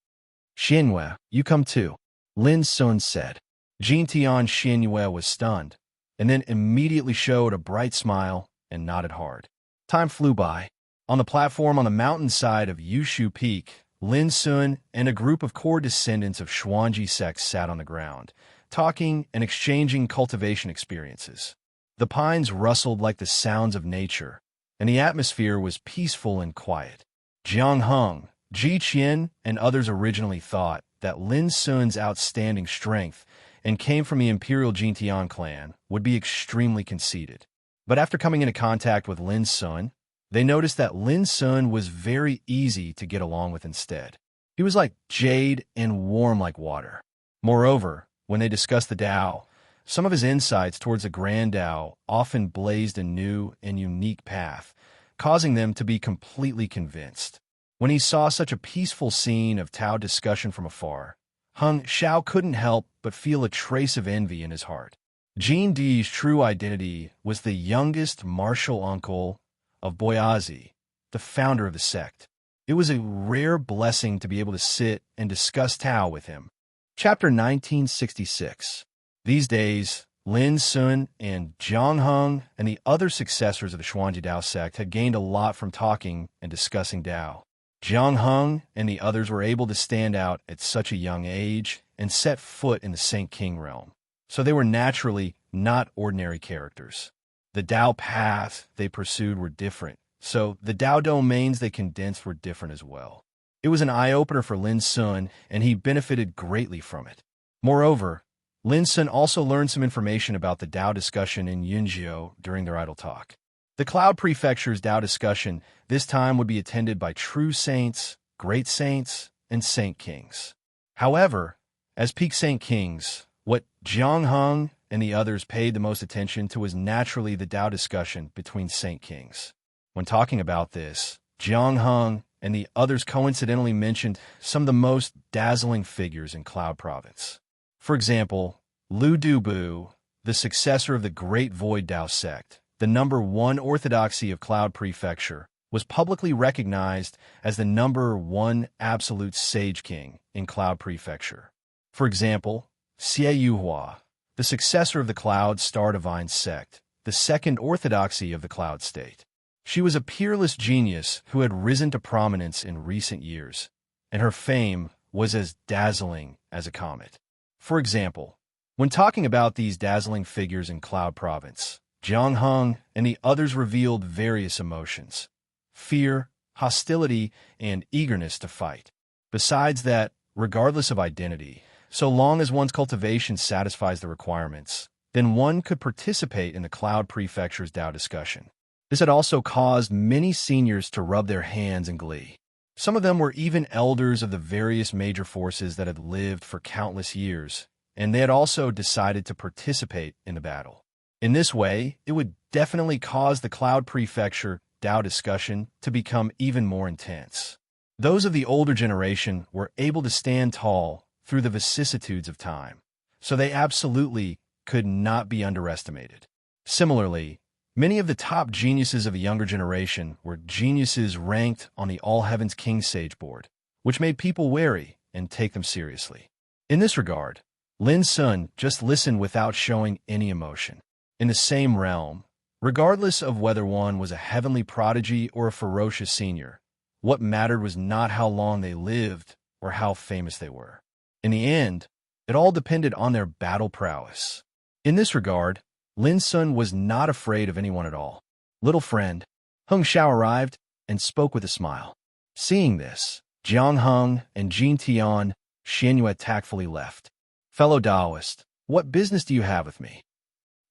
"Xianwei, you come too," Lin Sun said. Jin Tian Xianwei was stunned, and then immediately showed a bright smile and nodded hard. Time flew by. On the platform on the mountainside of Yushu Peak, Lin Sun and a group of core descendants of Xuanji sect sat on the ground, talking and exchanging cultivation experiences. The pines rustled like the sounds of nature, and the atmosphere was peaceful and quiet. Jiang Heng, Ji Qian, and others originally thought that Lin Sun's outstanding strength and came from the Imperial Jintian clan would be extremely conceited. But after coming into contact with Lin Sun, they noticed that Lin Sun was very easy to get along with instead. He was like jade and warm like water. Moreover, when they discussed the Tao, some of his insights towards the Grand Tao often blazed a new and unique path, causing them to be completely convinced. When he saw such a peaceful scene of Tao discussion from afar, Heng Xiao couldn't help but feel a trace of envy in his heart. Jin Di's true identity was the youngest martial uncle of Boyazi, the founder of the sect. It was a rare blessing to be able to sit and discuss Tao with him. Chapter 1966. These days, Lin Sun and Jiang Heng and the other successors of the Xuanji Dao sect had gained a lot from talking and discussing Tao. Jiang Heng and the others were able to stand out at such a young age and set foot in the Saint King realm, so they were naturally not ordinary characters. The Tao paths they pursued were different, so the Tao domains they condensed were different as well. It was an eye-opener for Lin Sun, and he benefited greatly from it. Moreover, Lin Sun also learned some information about the Tao discussion in Yunzhou during their idle talk. The Cloud Prefecture's Tao discussion this time would be attended by true saints, great saints, and saint kings. However, as peak saint kings, what Jiang Heng and the others paid the most attention to was naturally the Tao discussion between saint kings. When talking about this, Jiang Heng and the others coincidentally mentioned some of the most dazzling figures in Cloud Province. For example, Lu Dubu, the successor of the Great Void Tao sect, the number one orthodoxy of Cloud Prefecture, was publicly recognized as the number one absolute sage king in Cloud Prefecture. For example, Xie Yuhua, the successor of the Cloud Star Divine sect, the second orthodoxy of the Cloud State. She was a peerless genius who had risen to prominence in recent years, and her fame was as dazzling as a comet. For example, when talking about these dazzling figures in Cloud Province, Jiang Heng and the others revealed various emotions: fear, hostility, and eagerness to fight. Besides that, regardless of identity, so long as one's cultivation satisfies the requirements, then one could participate in the Cloud Prefecture's Tao discussion. This had also caused many seniors to rub their hands in glee. Some of them were even elders of the various major forces that had lived for countless years, and they had also decided to participate in the battle. In this way, it would definitely cause the Cloud Prefecture Tao discussion to become even more intense. Those of the older generation were able to stand tall through the vicissitudes of time, so they absolutely could not be underestimated. Similarly, many of the top geniuses of the younger generation were geniuses ranked on the All Heavens King Sage board, which made people wary and take them seriously. In this regard, Lin Sun just listened without showing any emotion. In the same realm, regardless of whether one was a heavenly prodigy or a ferocious senior, what mattered was not how long they lived or how famous they were. In the end, it all depended on their battle prowess. In this regard, Lin Sun was not afraid of anyone at all. Little friend, Hung Xiao arrived and spoke with a smile. Seeing this, Jiang Hung and Jin Tian Xianyue tactfully left. Fellow Taoist, what business do you have with me?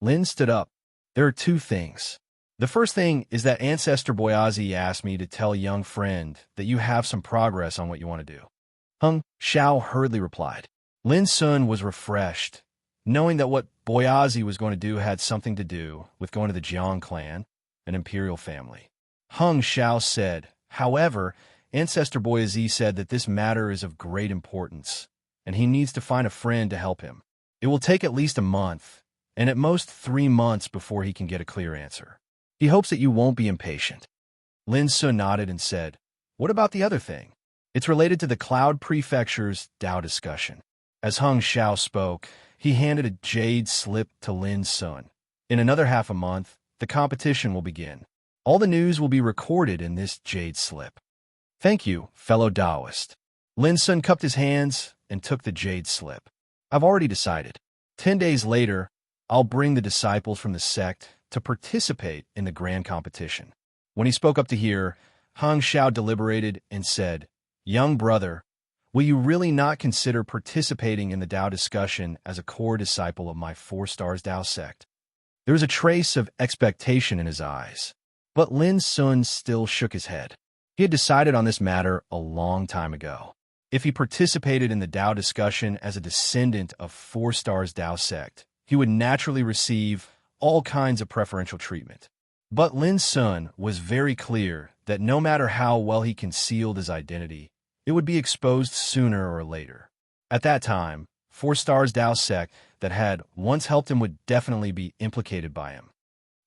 Lin stood up. There are two things. The first thing is that Ancestor Boyazi asked me to tell young friend that you have some progress on what you want to do. Hung Xiao hurriedly replied. Lin Sun was refreshed, knowing that what Boyazi was going to do had something to do with going to the Jiang clan, an imperial family. Hung Xiao said, however, Ancestor Boyazi said that this matter is of great importance, and he needs to find a friend to help him. It will take at least a month, and at most 3 months before he can get a clear answer. He hopes that you won't be impatient. Lin Sun nodded and said, what about the other thing? It's related to the Cloud Prefecture's Tao discussion. As Hung Xiao spoke, he handed a jade slip to Lin Sun. In another half a month, the competition will begin. All the news will be recorded in this jade slip. Thank you, fellow Taoist. Lin Sun cupped his hands and took the jade slip. I've already decided. 10 days later, I'll bring the disciples from the sect to participate in the grand competition. When he spoke up to hear, Hung Xiao deliberated and said, young brother, will you really not consider participating in the Tao discussion as a core disciple of my 4 Stars Tao sect? There was a trace of expectation in his eyes, but Lin Sun still shook his head. He had decided on this matter a long time ago. If he participated in the Tao discussion as a descendant of 4 Stars Tao sect, he would naturally receive all kinds of preferential treatment. But Lin Sun was very clear that no matter how well he concealed his identity, it would be exposed sooner or later. At that time, 4 Stars Tao sect that had once helped him would definitely be implicated by him.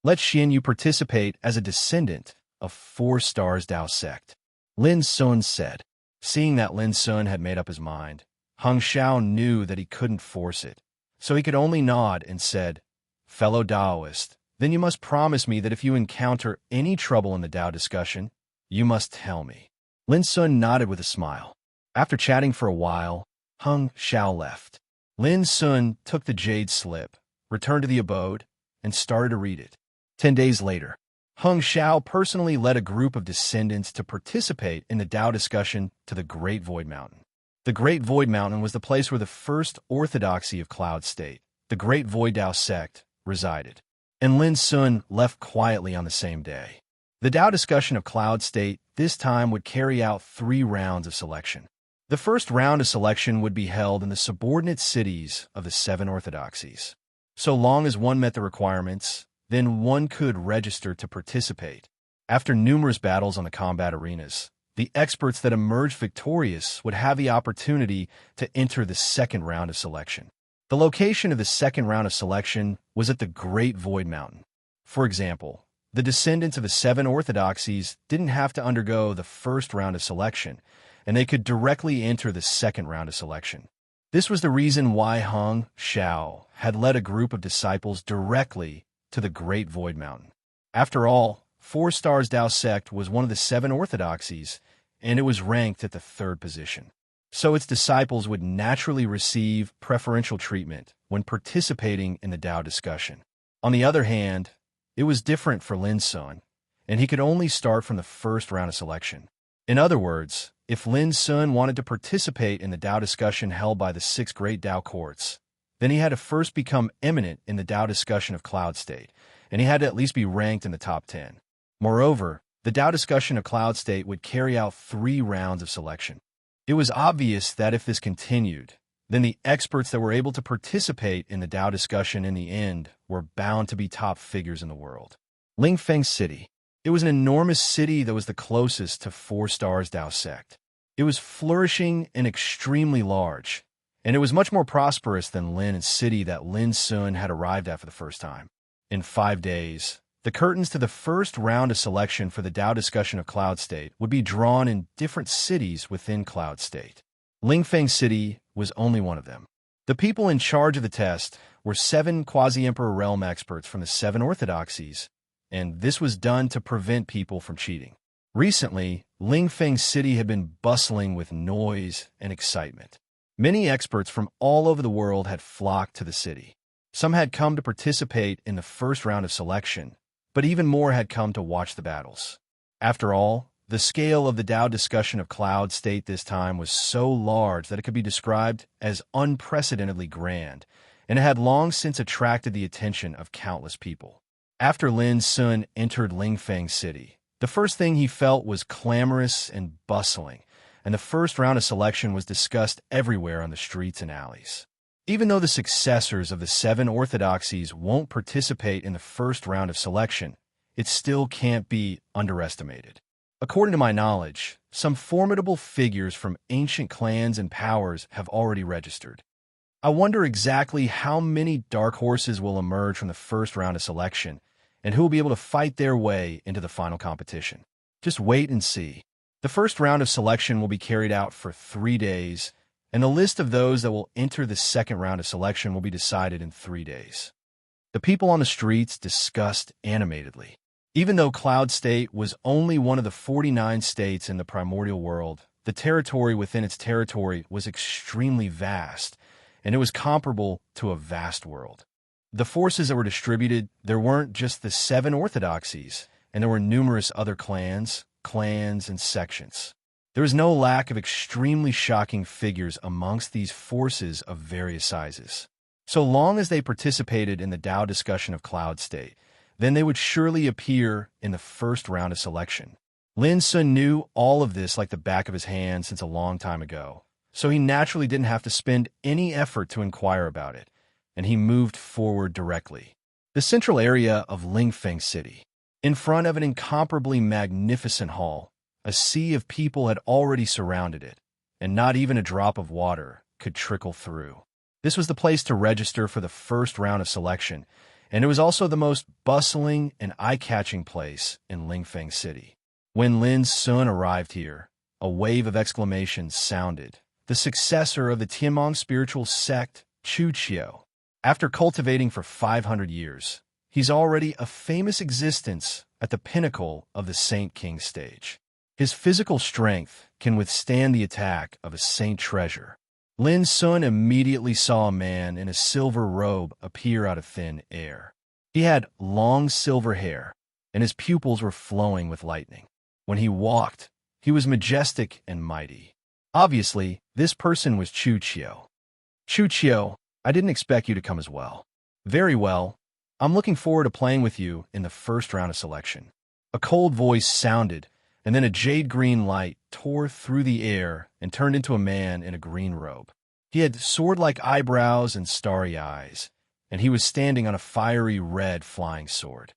Let Xianyu participate as a descendant of 4 Stars Tao sect, Lin Sun said. Seeing that Lin Sun had made up his mind, Hung Xiao knew that he couldn't force it, so he could only nod and said, fellow Taoist, then you must promise me that if you encounter any trouble in the Tao discussion, you must tell me. Lin Sun nodded with a smile. After chatting for a while, Hung Xiao left. Lin Sun took the jade slip, returned to the abode, and started to read it. 10 days later, Hung Xiao personally led a group of descendants to participate in the Tao discussion to the Great Void Mountain. The Great Void Mountain was the place where the first orthodoxy of Cloud State, the Great Void Tao sect, resided, and Lin Sun left quietly on the same day. The Tao discussion of Cloud State this time would carry out 3 rounds of selection. The first round of selection would be held in the subordinate cities of the 7 orthodoxies. So long as one met the requirements, then one could register to participate. After numerous battles on the combat arenas, the experts that emerged victorious would have the opportunity to enter the second round of selection. The location of the second round of selection was at the Great Void Mountain. For example, the descendants of the 7 orthodoxies didn't have to undergo the first round of selection, and they could directly enter the second round of selection. This was the reason why Hung Xiao had led a group of disciples directly to the Great Void Mountain. After all, 4 Stars Tao sect was one of the 7 orthodoxies, and it was ranked at the 3rd position. So its disciples would naturally receive preferential treatment when participating in the Tao discussion. On the other hand, it was different for Lin Sun, and he could only start from the first round of selection. In other words, if Lin Sun wanted to participate in the Tao discussion held by the 6 great Tao courts, then he had to first become eminent in the Tao discussion of Cloud State, and he had to at least be ranked in the top 10. Moreover, the Tao discussion of Cloud State would carry out 3 rounds of selection. It was obvious that if this continued, then the experts that were able to participate in the Tao discussion in the end were bound to be top figures in the world. Lingfeng City. It was an enormous city that was the closest to 4 stars Tao sect. It was flourishing and extremely large, and it was much more prosperous than Lin's city that Lin Sun had arrived at for the first time. In 5 days, the curtains to the first round of selection for the Tao discussion of Cloud State would be drawn in different cities within Cloud State. Lingfeng City was only one of them. The people in charge of the test were 7 quasi-emperor realm experts from the 7 orthodoxies, and this was done to prevent people from cheating. Recently, Lingfeng City had been bustling with noise and excitement. Many experts from all over the world had flocked to the city. Some had come to participate in the first round of selection, but even more had come to watch the battles. After all, the scale of the Tao discussion of Cloud State this time was so large that it could be described as unprecedentedly grand, and it had long since attracted the attention of countless people. After Lin Sun entered Lingfeng City, the first thing he felt was clamorous and bustling, and the first round of selection was discussed everywhere on the streets and alleys. Even though the successors of the 7 orthodoxies won't participate in the first round of selection, it still can't be underestimated. According to my knowledge, some formidable figures from ancient clans and powers have already registered. I wonder exactly how many dark horses will emerge from the first round of selection and who will be able to fight their way into the final competition. Just wait and see. The first round of selection will be carried out for 3 days, and the list of those that will enter the second round of selection will be decided in 3 days. The people on the streets discussed animatedly. Even though Cloud State was only one of the 49 states in the primordial world, the territory within its territory was extremely vast, and it was comparable to a vast world. The forces that were distributed, there weren't just the 7 orthodoxies, and there were numerous other clans, and sections. There was no lack of extremely shocking figures amongst these forces of various sizes. So long as they participated in the Tao discussion of Cloud State, then they would surely appear in the first round of selection. Lin Sun knew all of this like the back of his hand since a long time ago, so he naturally didn't have to spend any effort to inquire about it, and he moved forward directly. The central area of Lingfeng City. In front of an incomparably magnificent hall, a sea of people had already surrounded it, and not even a drop of water could trickle through. This was the place to register for the first round of selection, and it was also the most bustling and eye-catching place in Lingfeng City. When Lin Sun arrived here, a wave of exclamations sounded. The successor of the Tianmong spiritual sect, Chu Qiu. After cultivating for 500 years, he's already a famous existence at the pinnacle of the Saint King stage. His physical strength can withstand the attack of a saint treasure. Lin Sun immediately saw a man in a silver robe appear out of thin air. He had long silver hair, and his pupils were flowing with lightning. When he walked, he was majestic and mighty. Obviously, this person was Chu Qiu. Chu Qiu, I didn't expect you to come as well. Very well. I'm looking forward to playing with you in the first round of selection. A cold voice sounded, and then a jade-green light tore through the air and turned into a man in a green robe. He had sword-like eyebrows and starry eyes, and he was standing on a fiery red flying sword.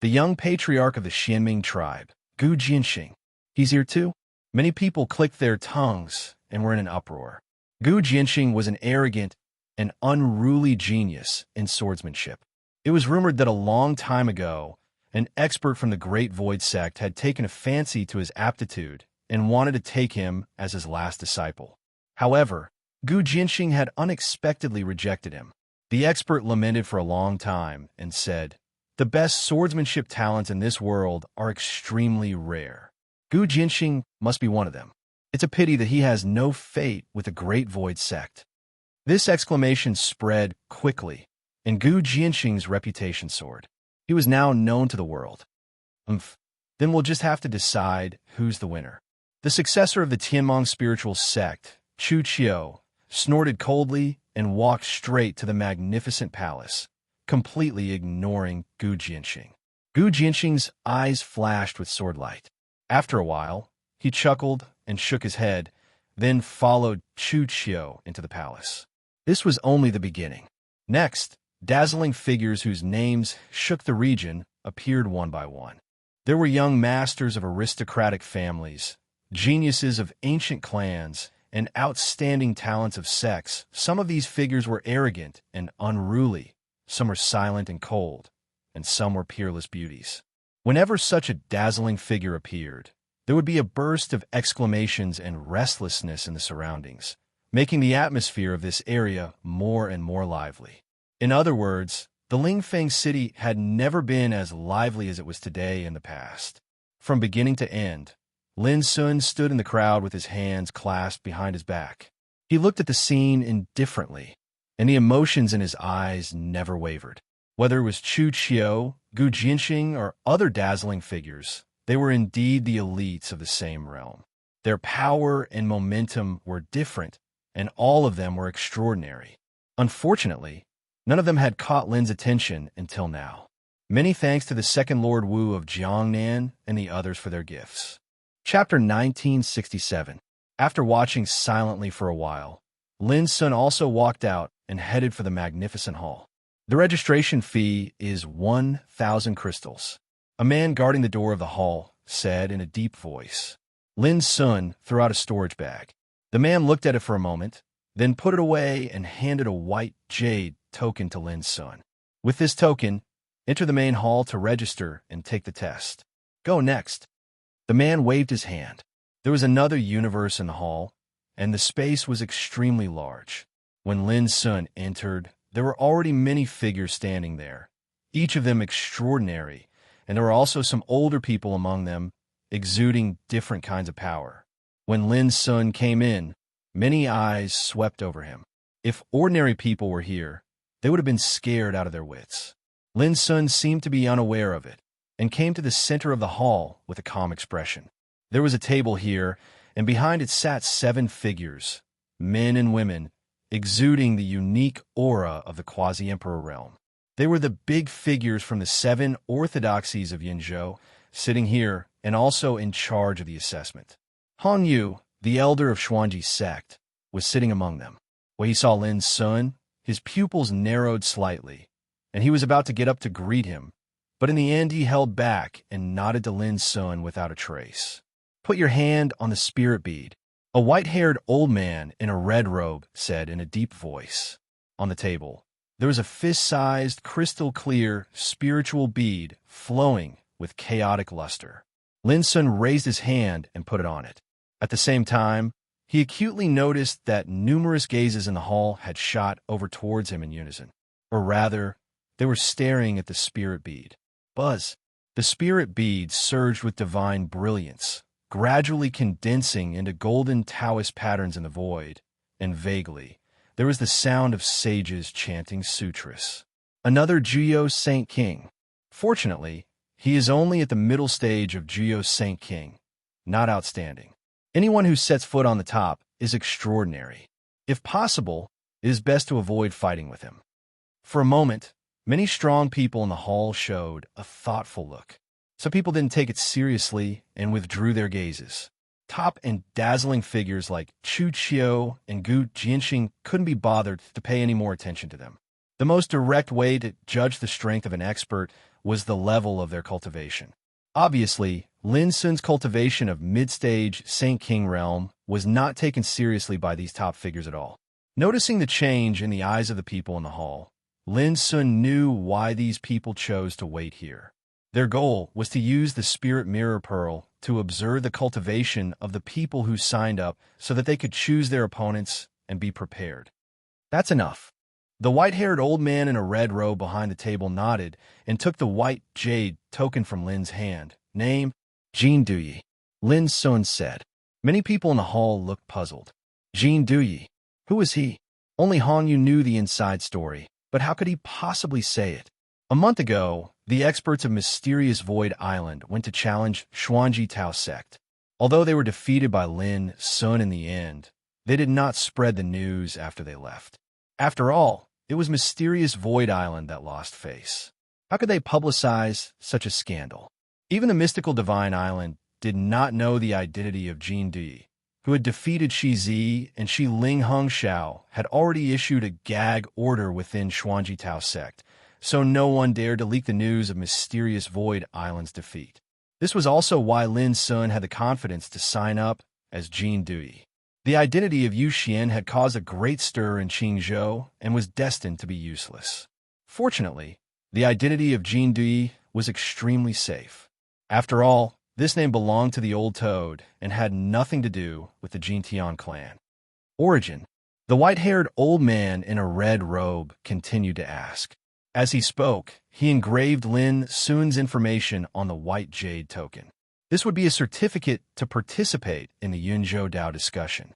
The young patriarch of the Xianming tribe, Gu Jianxing. He's here too? Many people clicked their tongues and were in an uproar. Gu Jianxing was an arrogant and unruly genius in swordsmanship. It was rumored that a long time ago, an expert from the Great Void sect had taken a fancy to his aptitude and wanted to take him as his last disciple. However, Gu Jianxing had unexpectedly rejected him. The expert lamented for a long time and said, "The best swordsmanship talents in this world are extremely rare. Gu Jianxing must be one of them. It's a pity that he has no fate with the Great Void sect." This exclamation spread quickly, and Gu Jianxing's reputation soared. He was now known to the world. Then we'll just have to decide who's the winner. The successor of the Tianmong spiritual sect, Chu Qiu, snorted coldly and walked straight to the magnificent palace, completely ignoring Gu Jianxing. Gu Jianxing's eyes flashed with sword light. After a while, he chuckled and shook his head, then followed Chu Qiu into the palace. This was only the beginning. Next, dazzling figures whose names shook the region appeared one by one. There were young masters of aristocratic families, geniuses of ancient clans, and outstanding talents of sex. Some of these figures were arrogant and unruly, some were silent and cold, and some were peerless beauties. Whenever such a dazzling figure appeared, there would be a burst of exclamations and restlessness in the surroundings, making the atmosphere of this area more and more lively. In other words, the Lingfeng city had never been as lively as it was today in the past. From beginning to end, Lin Sun stood in the crowd with his hands clasped behind his back. He looked at the scene indifferently, and the emotions in his eyes never wavered. Whether it was Chu Qiu, Gu Jinxing, or other dazzling figures, they were indeed the elites of the same realm. Their power and momentum were different, and all of them were extraordinary. Unfortunately, none of them had caught Lin's attention until now. Many thanks to the second Lord Wu of Jiangnan and the others for their gifts. Chapter 1967. After watching silently for a while, Lin Sun also walked out and headed for the magnificent hall. The registration fee is 1,000 crystals. A man guarding the door of the hall said in a deep voice. Lin Sun threw out a storage bag. The man looked at it for a moment, then put it away and handed a white jade token to Lin Sun. With this token, enter the main hall to register and take the test. Go next. The man waved his hand. There was another universe in the hall, and the space was extremely large. When Lin Sun entered, there were already many figures standing there, each of them extraordinary, and there were also some older people among them, exuding different kinds of power. When Lin Sun came in, many eyes swept over him. If ordinary people were here, they would have been scared out of their wits. Lin Sun seemed to be unaware of it, and came to the center of the hall with a calm expression. There was a table here, and behind it sat 7 figures, men and women, exuding the unique aura of the quasi-emperor realm. They were the big figures from the 7 orthodoxies of Yinzhou, sitting here and also in charge of the assessment. Han Yu, the elder of Xuanji's sect, was sitting among them. When he saw Lin Sun, his pupils narrowed slightly, and he was about to get up to greet him, but in the end he held back and nodded to Lin Sun without a trace. Put your hand on the spirit bead. A white-haired old man in a red robe said in a deep voice. On the table, there was a fist-sized, crystal-clear, spiritual bead flowing with chaotic luster. Lin Sun raised his hand and put it on it. At the same time, he acutely noticed that numerous gazes in the hall had shot over towards him in unison. Or rather, they were staring at the spirit bead. Buzz! The spirit bead surged with divine brilliance, gradually condensing into golden Taoist patterns in the void, and vaguely, there was the sound of sages chanting sutras. Another Jiu Saint King. Fortunately, he is only at the middle stage of Jiu Saint King, not outstanding. Anyone who sets foot on the top is extraordinary. If possible, it is best to avoid fighting with him. For a moment, many strong people in the hall showed a thoughtful look. Some people didn't take it seriously and withdrew their gazes. Top and dazzling figures like Chu Qiu and Gu Jinxing couldn't be bothered to pay any more attention to them. The most direct way to judge the strength of an expert was the level of their cultivation. Obviously, Lin Sun's cultivation of mid-stage Saint King realm was not taken seriously by these top figures at all. Noticing the change in the eyes of the people in the hall, Lin Sun knew why these people chose to wait here. Their goal was to use the Spirit Mirror Pearl to observe the cultivation of the people who signed up so that they could choose their opponents and be prepared. That's enough. The white-haired old man in a red robe behind the table nodded and took the white jade token from Lin's hand. Name, Jin Duyi. Lin Sun said. Many people in the hall looked puzzled. Jin Duyi. Who was he? Only Han Yu knew the inside story, but how could he possibly say it? A month ago, the experts of Mysterious Void Island went to challenge Xuanji Tao sect. Although they were defeated by Lin Sun in the end, they did not spread the news after they left. After all, it was Mysterious Void Island that lost face. How could they publicize such a scandal? Even the mystical Divine Island did not know the identity of Jin Di, who had defeated Shi Zi and Shi Ling Hung Shao, had already issued a gag order within Xuanjitao sect, so no one dared to leak the news of mysterious Void Island's defeat. This was also why Lin Sun had the confidence to sign up as Jin Dui. The identity of Yu Xian had caused a great stir in Qingzhou and was destined to be useless. Fortunately, the identity of Jin Dui was extremely safe. After all, this name belonged to the old toad and had nothing to do with the Jintian clan. Origin. The white-haired old man in a red robe continued to ask. As he spoke, he engraved Lin Sun's information on the white jade token. This would be a certificate to participate in the Yunzhou Dao discussion.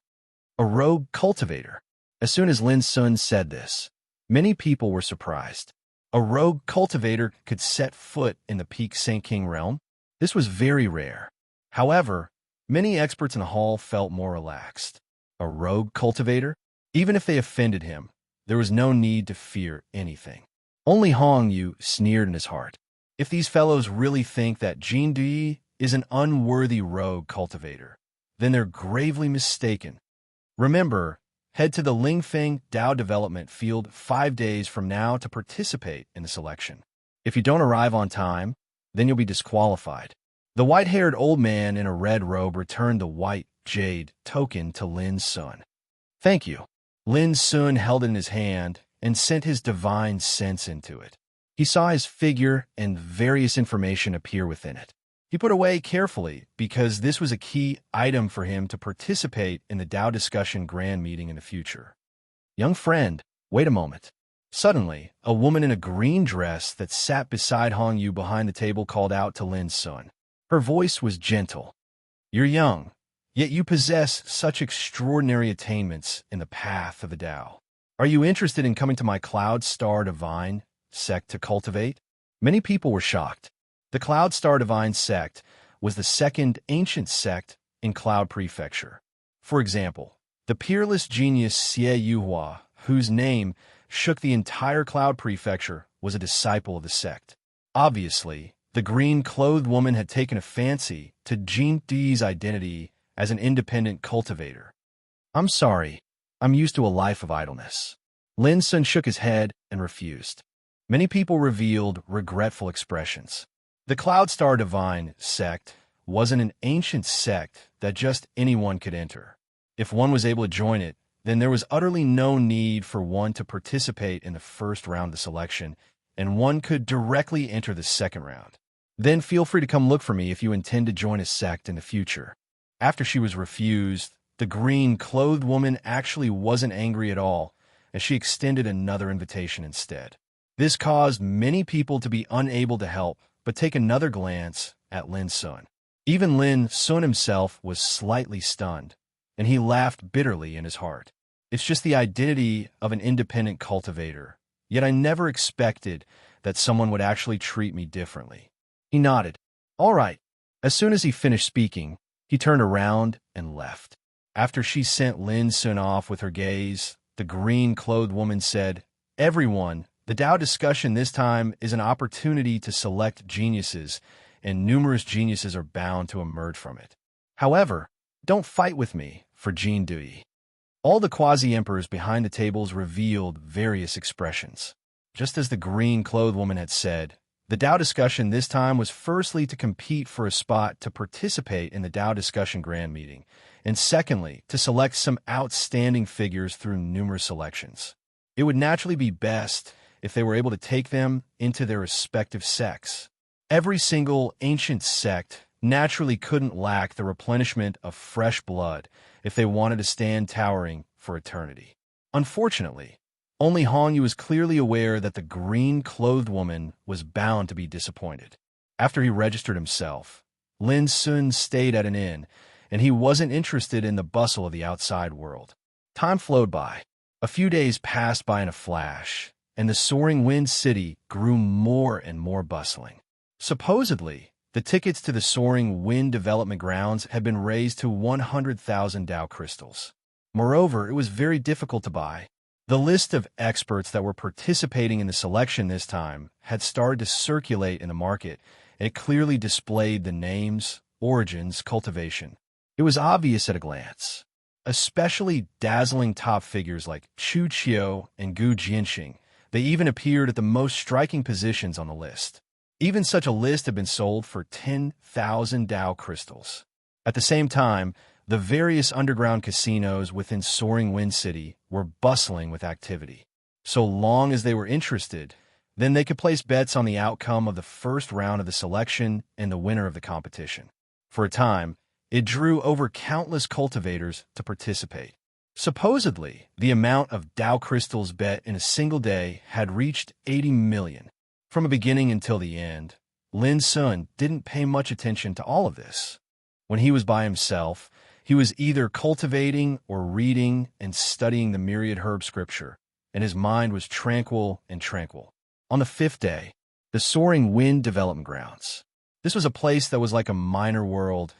A rogue cultivator. As soon as Lin Sun said this, many people were surprised. A rogue cultivator could set foot in the peak Saint King realm? This was very rare. However, many experts in the hall felt more relaxed. A rogue cultivator? Even if they offended him, there was no need to fear anything. Only Hong Yu sneered in his heart. If these fellows really think that Jin Dui is an unworthy rogue cultivator, then they're gravely mistaken. Remember, head to the Lingfeng Dao Development Field 5 days from now to participate in the selection. If you don't arrive on time, then you'll be disqualified. The white-haired old man in a red robe returned the white jade token to Lin Sun. Thank you. Lin Sun held it in his hand and sent his divine sense into it. He saw his figure and various information appear within it. He put away carefully because this was a key item for him to participate in the Dao discussion grand meeting in the future. Young friend, wait a moment. Suddenly, a woman in a green dress that sat beside Hong Yu behind the table called out to Lin Sun. Her voice was gentle. You're young, yet you possess such extraordinary attainments in the path of the Dao. Are you interested in coming to my Cloud Star Divine sect to cultivate? Many people were shocked. The Cloud Star Divine sect was the second ancient sect in Cloud Prefecture. For example, the peerless genius Xie Yuhua, whose name shook the entire Cloud Prefecture, was a disciple of the sect. Obviously, the green-clothed woman had taken a fancy to Jin Dui's identity as an independent cultivator. I'm sorry, I'm used to a life of idleness. Lin Sun shook his head and refused. Many people revealed regretful expressions. The Cloud Star Divine sect wasn't an ancient sect that just anyone could enter. If one was able to join it, then there was utterly no need for one to participate in the first round of the selection, and one could directly enter the second round. Then feel free to come look for me if you intend to join a sect in the future. After she was refused, the green-clothed woman actually wasn't angry at all, as she extended another invitation instead. This caused many people to be unable to help but take another glance at Lin Sun. Even Lin Sun himself was slightly stunned, and he laughed bitterly in his heart. It's just the identity of an independent cultivator, yet I never expected that someone would actually treat me differently. He nodded. All right. As soon as he finished speaking, he turned around and left. After she sent Lin Sun off with her gaze, the green-clothed woman said, Everyone, the Dao discussion this time is an opportunity to select geniuses, and numerous geniuses are bound to emerge from it. However, don't fight with me for Jin Dui. All the quasi-emperors behind the tables revealed various expressions. Just as the green-clothed woman had said, the Dao discussion this time was firstly to compete for a spot to participate in the Dao discussion grand meeting, and secondly, to select some outstanding figures through numerous selections. It would naturally be best if they were able to take them into their respective sects. Every single ancient sect naturally couldn't lack the replenishment of fresh blood if they wanted to stand towering for eternity. Unfortunately, only Hong Yu was clearly aware that the green-clothed woman was bound to be disappointed. After he registered himself, Lin Sun stayed at an inn, and he wasn't interested in the bustle of the outside world. Time flowed by. A few days passed by in a flash, and the Soaring Wind City grew more and more bustling. Supposedly, the tickets to the Soaring Wind Development Grounds had been raised to 100,000 Dao crystals. Moreover, it was very difficult to buy. The list of experts that were participating in the selection this time had started to circulate in the market, and it clearly displayed the names, origins, cultivation. It was obvious at a glance. Especially dazzling top figures like Chu Qiu and Gu Jianxing, they even appeared at the most striking positions on the list. Even such a list had been sold for 10,000 Dao crystals. At the same time, the various underground casinos within Soaring Wind City were bustling with activity. So long as they were interested, then they could place bets on the outcome of the first round of the selection and the winner of the competition. For a time, it drew over countless cultivators to participate. Supposedly, the amount of Dao crystals bet in a single day had reached 80 million. From the beginning until the end, Lin Sun didn't pay much attention to all of this. When he was by himself, he was either cultivating or reading and studying the myriad herb scripture, and his mind was tranquil and tranquil. On the 5th day, the Soaring Wind Development Grounds. This was a place that was like a minor world,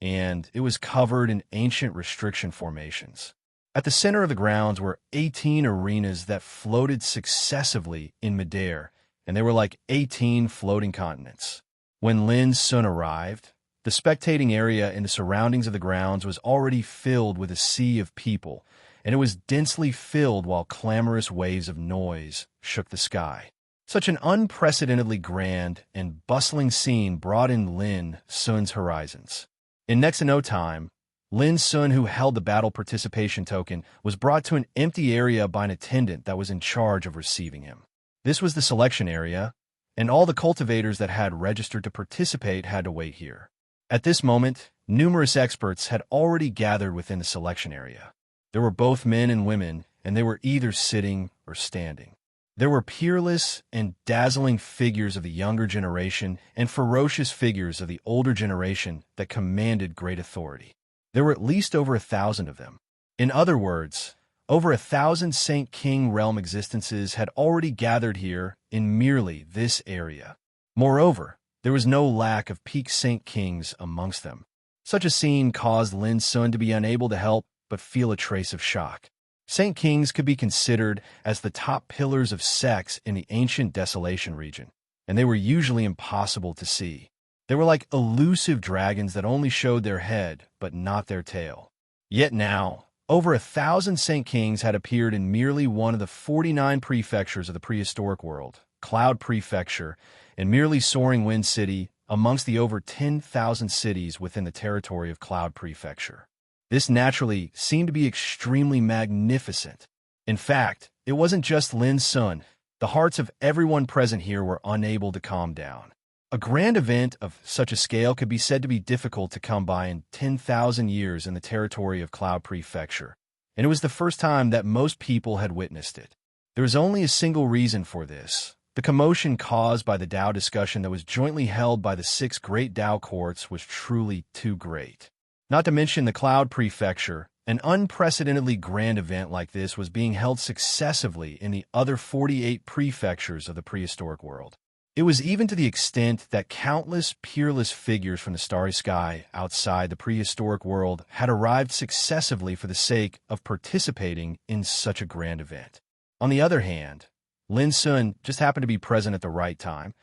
and it was covered in ancient restriction formations. At the center of the grounds were 18 arenas that floated successively in midair, and they were like 18 floating continents. When Lin Sun arrived, the spectating area in the surroundings of the grounds was already filled with a sea of people, and it was densely filled while clamorous waves of noise shook the sky. Such an unprecedentedly grand and bustling scene broadened Lin Sun's horizons. In next to no time, Lin Sun, who held the battle participation token, was brought to an empty area by an attendant that was in charge of receiving him. This was the selection area, and all the cultivators that had registered to participate had to wait here. At this moment, numerous experts had already gathered within the selection area. There were both men and women, and they were either sitting or standing. There were peerless and dazzling figures of the younger generation and ferocious figures of the older generation that commanded great authority. There were at least over 1,000 of them. In other words, over 1,000 Saint King realm existences had already gathered here in merely this area. Moreover, there was no lack of peak Saint Kings amongst them. Such a scene caused Lin Sun to be unable to help but feel a trace of shock. Saint Kings could be considered as the top pillars of sects in the ancient Desolation region, and they were usually impossible to see. They were like elusive dragons that only showed their head but not their tail. Yet now, over 1,000 Saint Kings had appeared in merely one of the 49 prefectures of the prehistoric world, Cloud Prefecture, and merely Soaring Wind City amongst the over 10,000 cities within the territory of Cloud Prefecture. This naturally seemed to be extremely magnificent. In fact, it wasn't just Lin Sun. The hearts of everyone present here were unable to calm down. A grand event of such a scale could be said to be difficult to come by in 10,000 years in the territory of Cloud Prefecture, and it was the first time that most people had witnessed it. There was only a single reason for this. The commotion caused by the Tao discussion that was jointly held by the 6 great Tao courts was truly too great. Not to mention the Cloud Prefecture, an unprecedentedly grand event like this was being held successively in the other 48 prefectures of the prehistoric world. It was even to the extent that countless peerless figures from the starry sky outside the prehistoric world had arrived successively for the sake of participating in such a grand event. On the other hand, Lin Sun just happened to be present at the right time,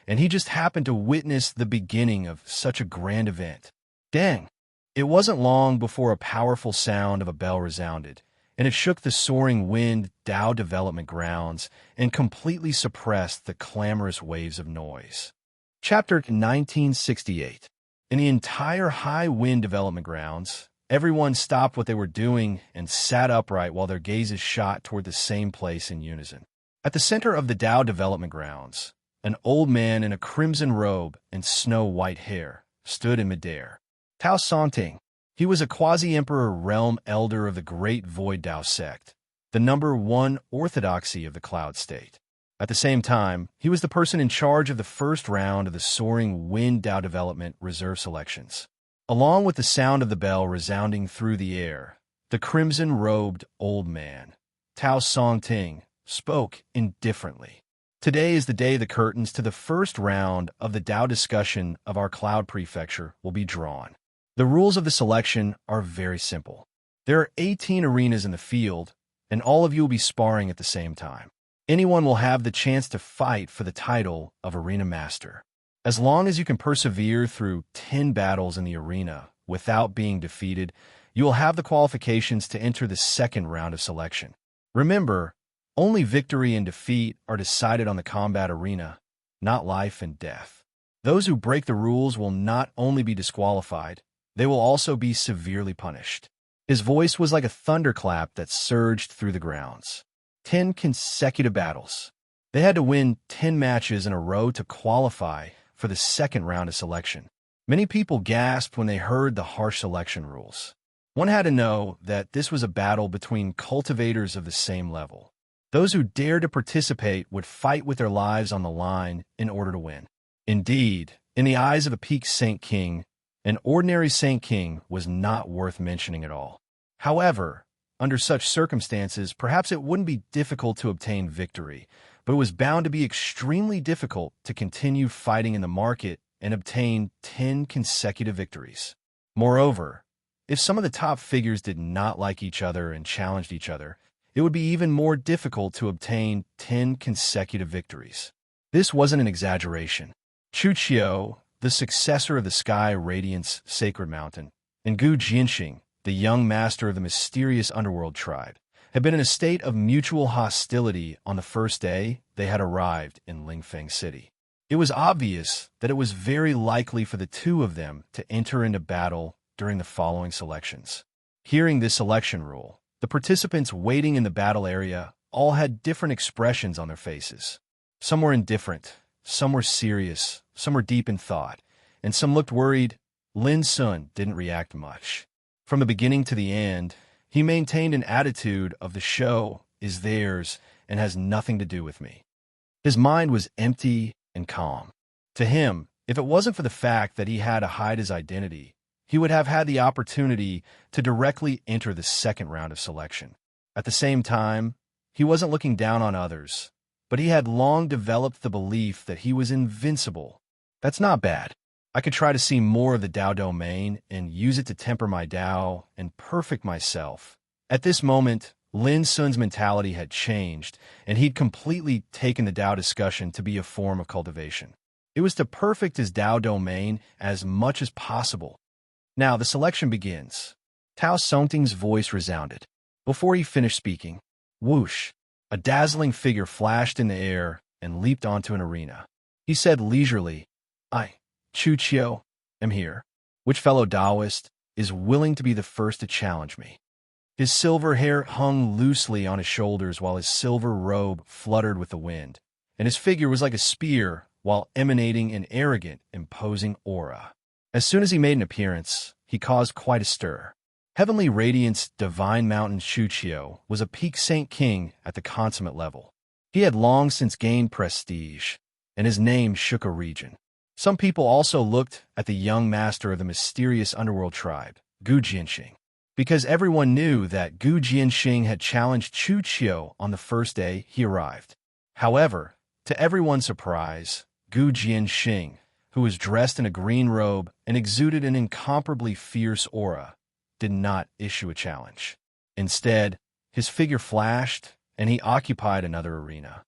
and he just happened to witness the beginning of such a grand event. Dang! It wasn't long before a powerful sound of a bell resounded, and it shook the Soaring Wind Tao development grounds and completely suppressed the clamorous waves of noise. Chapter 1968. In the entire High Wind development grounds, everyone stopped what they were doing and sat upright while their gazes shot toward the same place in unison. At the center of the Tao development grounds, an old man in a crimson robe and snow-white hair stood in midair. Tao Songting. He was a quasi-emperor realm elder of the Great Void Tao sect, the #1 orthodoxy of the Cloud State. At the same time, he was the person in charge of the first round of the Soaring Wind Tao development reserve selections. Along with the sound of the bell resounding through the air, the crimson-robed old man, Tao Songting, spoke indifferently. Today is the day the curtains to the first round of the Tao discussion of our Cloud Prefecture will be drawn. The rules of the selection are very simple. There are 18 arenas in the field, and all of you will be sparring at the same time. Anyone will have the chance to fight for the title of Arena Master. As long as you can persevere through 10 battles in the arena without being defeated, you will have the qualifications to enter the second round of selection. Remember, only victory and defeat are decided on the combat arena, not life and death. Those who break the rules will not only be disqualified, they will also be severely punished. His voice was like a thunderclap that surged through the grounds. 10 consecutive battles. They had to win 10 matches in a row to qualify for the second round of selection. Many people gasped when they heard the harsh selection rules. One had to know that this was a battle between cultivators of the same level. Those who dared to participate would fight with their lives on the line in order to win. Indeed, in the eyes of a peak Saint King, an ordinary Saint King was not worth mentioning at all. However, under such circumstances, perhaps it wouldn't be difficult to obtain victory, but it was bound to be extremely difficult to continue fighting in the market and obtain 10 consecutive victories. Moreover, if some of the top figures did not like each other and challenged each other, it would be even more difficult to obtain 10 consecutive victories. This wasn't an exaggeration. Chuqiu, the successor of the Sky Radiance Sacred Mountain, and Gu Jianxing, the young master of the mysterious underworld tribe, had been in a state of mutual hostility on the first day they had arrived in Lingfeng City. It was obvious that it was very likely for the two of them to enter into battle during the following selections. Hearing this selection rule, the participants waiting in the battle area all had different expressions on their faces. Some were indifferent, some were serious, some were deep in thought, and some looked worried. Lin Sun didn't react much. From the beginning to the end, he maintained an attitude of the show is theirs and has nothing to do with me. His mind was empty and calm. To him, if it wasn't for the fact that he had to hide his identity, he would have had the opportunity to directly enter the second round of selection. At the same time, he wasn't looking down on others, but he had long developed the belief that he was invincible. That's not bad. I could try to see more of the Dao domain and use it to temper my Dao and perfect myself. At this moment, Lin Sun's mentality had changed, and he'd completely taken the Dao discussion to be a form of cultivation. It was to perfect his Dao domain as much as possible. Now the selection begins. Tao Songting's voice resounded. Before he finished speaking, whoosh, a dazzling figure flashed in the air and leaped onto an arena. He said leisurely, I, Chuqiu, am here. Which fellow Taoist is willing to be the first to challenge me? His silver hair hung loosely on his shoulders while his silver robe fluttered with the wind, and his figure was like a spear while emanating an arrogant, imposing aura. As soon as he made an appearance, he caused quite a stir. Heavenly Radiance Divine Mountain Chuqiu was a peak Saint King at the consummate level. He had long since gained prestige, and his name shook a region. Some people also looked at the young master of the mysterious underworld tribe, Gu Jianxing, because everyone knew that Gu Jianxing had challenged Chuqiu on the first day he arrived. However, to everyone's surprise, Gu Jianxing, who was dressed in a green robe and exuded an incomparably fierce aura, did not issue a challenge. Instead, his figure flashed, and he occupied another arena.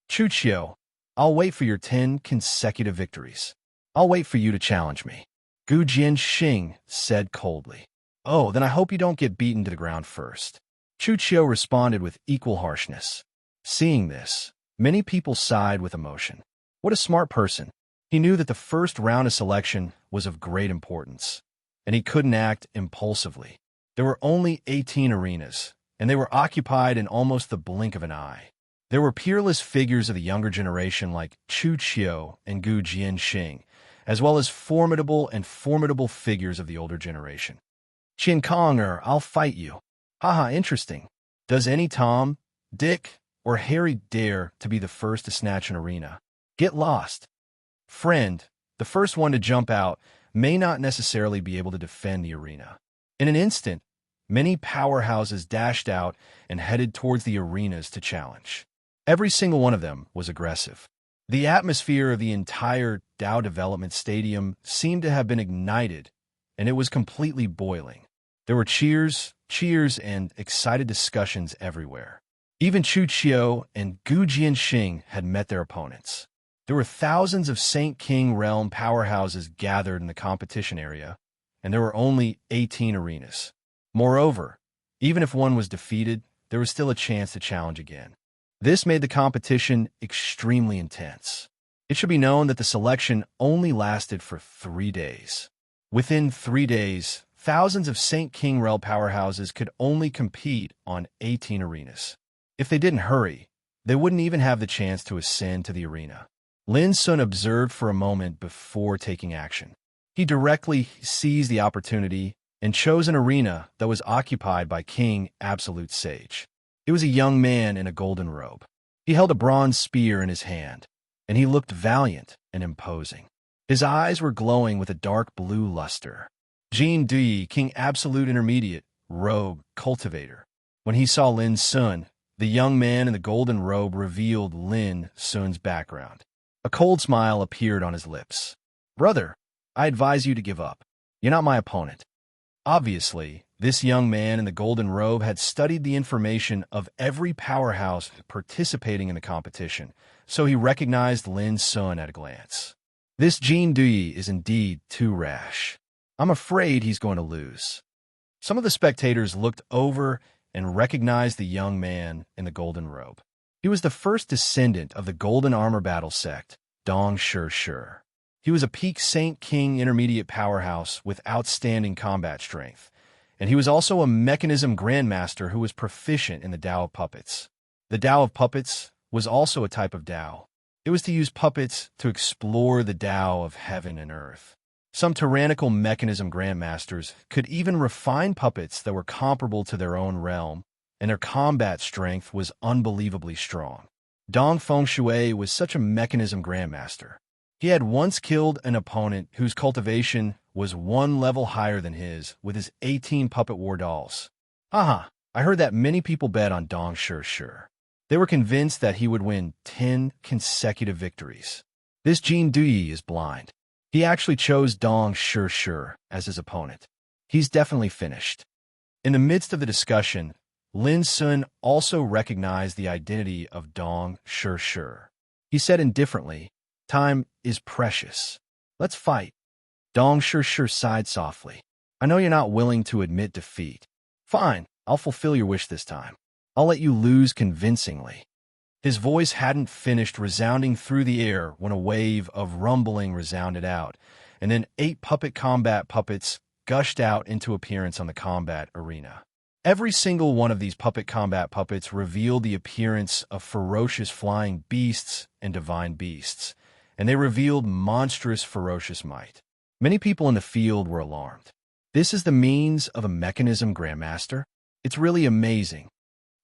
Chuqiu, I'll wait for your 10 consecutive victories. I'll wait for you to challenge me. Gu Jianxing said coldly. Oh, then I hope you don't get beaten to the ground first. Chuqiu responded with equal harshness. Seeing this, many people sighed with emotion. What a smart person. He knew that the first round of selection was of great importance, and he couldn't act impulsively. There were only 18 arenas, and they were occupied in almost the blink of an eye. There were peerless figures of the younger generation like Chuqiu and Gu Jianxing, as well as formidable figures of the older generation. Qin Kong, I'll fight you. Haha, interesting. Does any Tom, Dick, or Harry dare to be the first to snatch an arena? Get lost. Friend, the first one to jump out may not necessarily be able to defend the arena. In an instant, many powerhouses dashed out and headed towards the arenas to challenge. Every single one of them was aggressive. The atmosphere of the entire Dao Development Stadium seemed to have been ignited, and it was completely boiling. There were cheers, and excited discussions everywhere. Even Chuqiu and Gu Jianxing had met their opponents. There were thousands of Saint King realm powerhouses gathered in the competition area, and there were only 18 arenas. Moreover, even if one was defeated, there was still a chance to challenge again. This made the competition extremely intense. It should be known that the selection only lasted for 3 days. Within 3 days, thousands of St. King Rel powerhouses could only compete on 18 arenas. If they didn't hurry, they wouldn't even have the chance to ascend to the arena. Lin Sun observed for a moment before taking action. He directly seized the opportunity and chose an arena that was occupied by King Absolute Sage. It was a young man in a golden robe. He held a bronze spear in his hand, and he looked valiant and imposing. His eyes were glowing with a dark blue luster. Jin Dui, King Absolute Intermediate, Rogue, Cultivator. When he saw Lin Sun, the young man in the golden robe revealed Lin Sun's background. A cold smile appeared on his lips. "Brother, I advise you to give up. You're not my opponent." Obviously, this young man in the golden robe had studied the information of every powerhouse participating in the competition, so he recognized Lin Sun at a glance. This Jin Dui is indeed too rash. I'm afraid he's going to lose. Some of the spectators looked over and recognized the young man in the golden robe. He was the first descendant of the Golden Armor Battle sect, Dong Shi. He was a peak Saint King intermediate powerhouse with outstanding combat strength, and he was also a mechanism grandmaster who was proficient in the Tao of Puppets. The Tao of Puppets was also a type of Tao. It was to use puppets to explore the Tao of heaven and earth. Some tyrannical mechanism grandmasters could even refine puppets that were comparable to their own realm, and their combat strength was unbelievably strong. Dong Fengshui was such a mechanism grandmaster. He had once killed an opponent whose cultivation was 1 level higher than his with his 18 puppet war dolls. Haha, I heard that many people bet on Dong Shi. They were convinced that he would win 10 consecutive victories. This Jin Dui is blind. He actually chose Dong Shi as his opponent. He's definitely finished. In the midst of the discussion, Lin Sun also recognized the identity of Dong Shi. He said indifferently, "Time is precious. Let's fight." Dong Shi sighed softly. "I know you're not willing to admit defeat. Fine, I'll fulfill your wish this time. I'll let you lose convincingly." His voice hadn't finished resounding through the air when a wave of rumbling resounded out, and then 8 puppet combat puppets gushed out into appearance on the combat arena. Every single one of these puppet combat puppets revealed the appearance of ferocious flying beasts and divine beasts, and they revealed monstrous ferocious might. Many people in the field were alarmed. This is the means of a mechanism grandmaster? It's really amazing.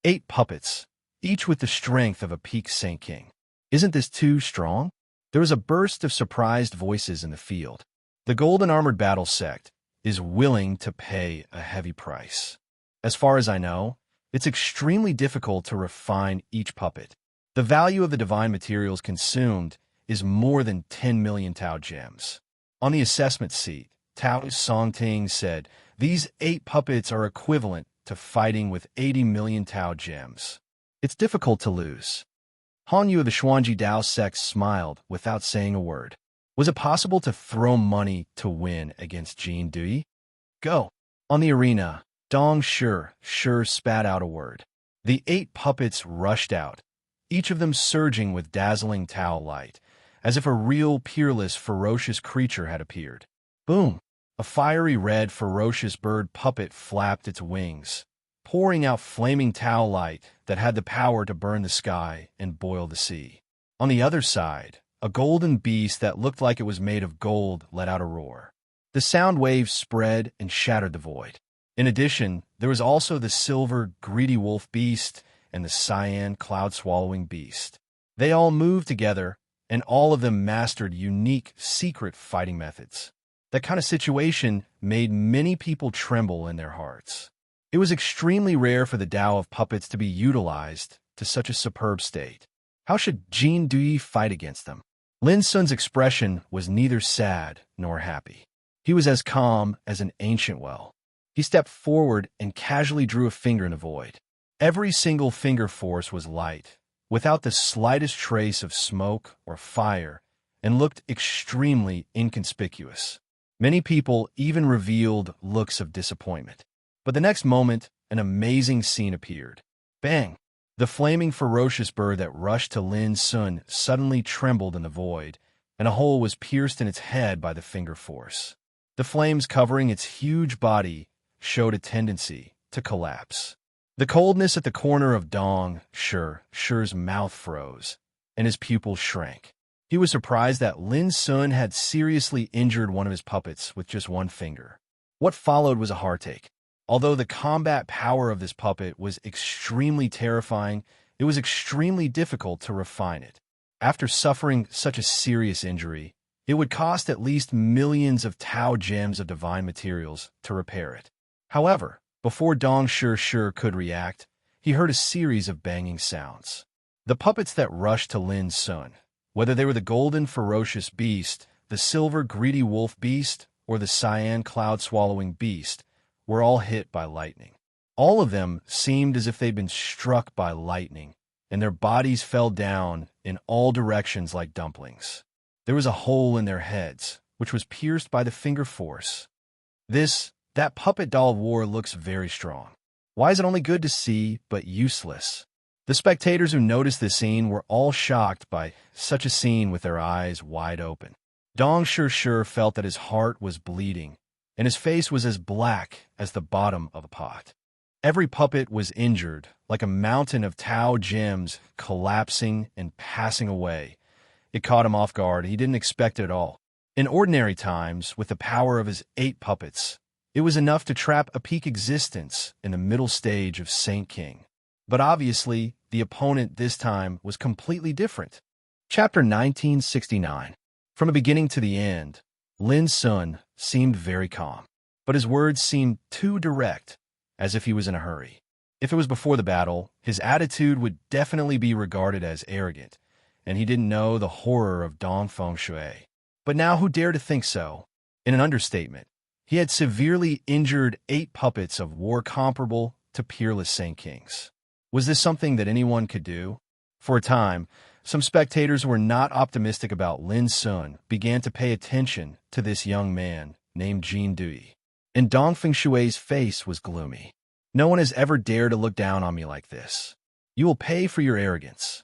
8 puppets, each with the strength of a peak Saint King. Isn't this too strong? There was a burst of surprised voices in the field. The Golden Armored Battle sect is willing to pay a heavy price. As far as I know, it's extremely difficult to refine each puppet. The value of the divine materials consumed is more than 10 million Tao gems. On the assessment seat, Tao Songting said, "These 8 puppets are equivalent to fighting with 80 million Tao gems. It's difficult to lose." Han Yu of the Xuanji Dao sect smiled without saying a word. Was it possible to throw money to win against Jin Dui? Go. On the arena, Dong Shi spat out a word. The 8 puppets rushed out, each of them surging with dazzling Tao light, as if a real, peerless, ferocious creature had appeared. Boom! A fiery red, ferocious bird puppet flapped its wings, pouring out flaming Tao light that had the power to burn the sky and boil the sea. On the other side, a golden beast that looked like it was made of gold let out a roar. The sound waves spread and shattered the void. In addition, there was also the silver, greedy wolf beast and the cyan, cloud-swallowing beast. They all moved together, and all of them mastered unique, secret fighting methods. That kind of situation made many people tremble in their hearts. It was extremely rare for the Tao of Puppets to be utilized to such a superb state. How should Jin Dui fight against them? Lin Sun's expression was neither sad nor happy. He was as calm as an ancient well. He stepped forward and casually drew a finger in the void. Every single finger force was light, without the slightest trace of smoke or fire, and looked extremely inconspicuous. Many people even revealed looks of disappointment. But the next moment, an amazing scene appeared. Bang! The flaming ferocious bird that rushed to Lin Sun suddenly trembled in the void, and a hole was pierced in its head by the finger force. The flames covering its huge body showed a tendency to collapse. The coldness at the corner of Dong Shi's mouth froze, and his pupils shrank. He was surprised that Lin Sun had seriously injured one of his puppets with just one finger. What followed was a heartache. Although the combat power of this puppet was extremely terrifying, it was extremely difficult to refine it. After suffering such a serious injury, it would cost at least millions of Tao gems of divine materials to repair it. However, before Dong Shi could react, he heard a series of banging sounds. The puppets that rushed to Lin Sun, whether they were the golden ferocious beast, the silver greedy wolf beast, or the cyan cloud-swallowing beast, were all hit by lightning. All of them seemed as if they'd been struck by lightning, and their bodies fell down in all directions like dumplings. There was a hole in their heads, which was pierced by the finger force. That puppet doll of war looks very strong. Why is it only good to see, but useless? The spectators who noticed this scene were all shocked by such a scene with their eyes wide open. Dong Shi felt that his heart was bleeding, and his face was as black as the bottom of a pot. Every puppet was injured, like a mountain of Tao gems collapsing and passing away. It caught him off guard. He didn't expect it at all. In ordinary times, with the power of his 8 puppets, it was enough to trap a peak existence in the middle stage of Saint King. But obviously, the opponent this time was completely different. Chapter 1969. From the beginning to the end, Lin Sun seemed very calm, but his words seemed too direct, as if he was in a hurry. If it was before the battle, his attitude would definitely be regarded as arrogant, and he didn't know the horror of Dong Fengshui. But now who dared to think so? In an understatement, he had severely injured 8 puppets of war comparable to peerless Saint Kings. Was this something that anyone could do? For a time, some spectators who were not optimistic about Lin Sun began to pay attention to this young man named Jin Dui. And Dong Fengshui's face was gloomy. No one has ever dared to look down on me like this. You will pay for your arrogance.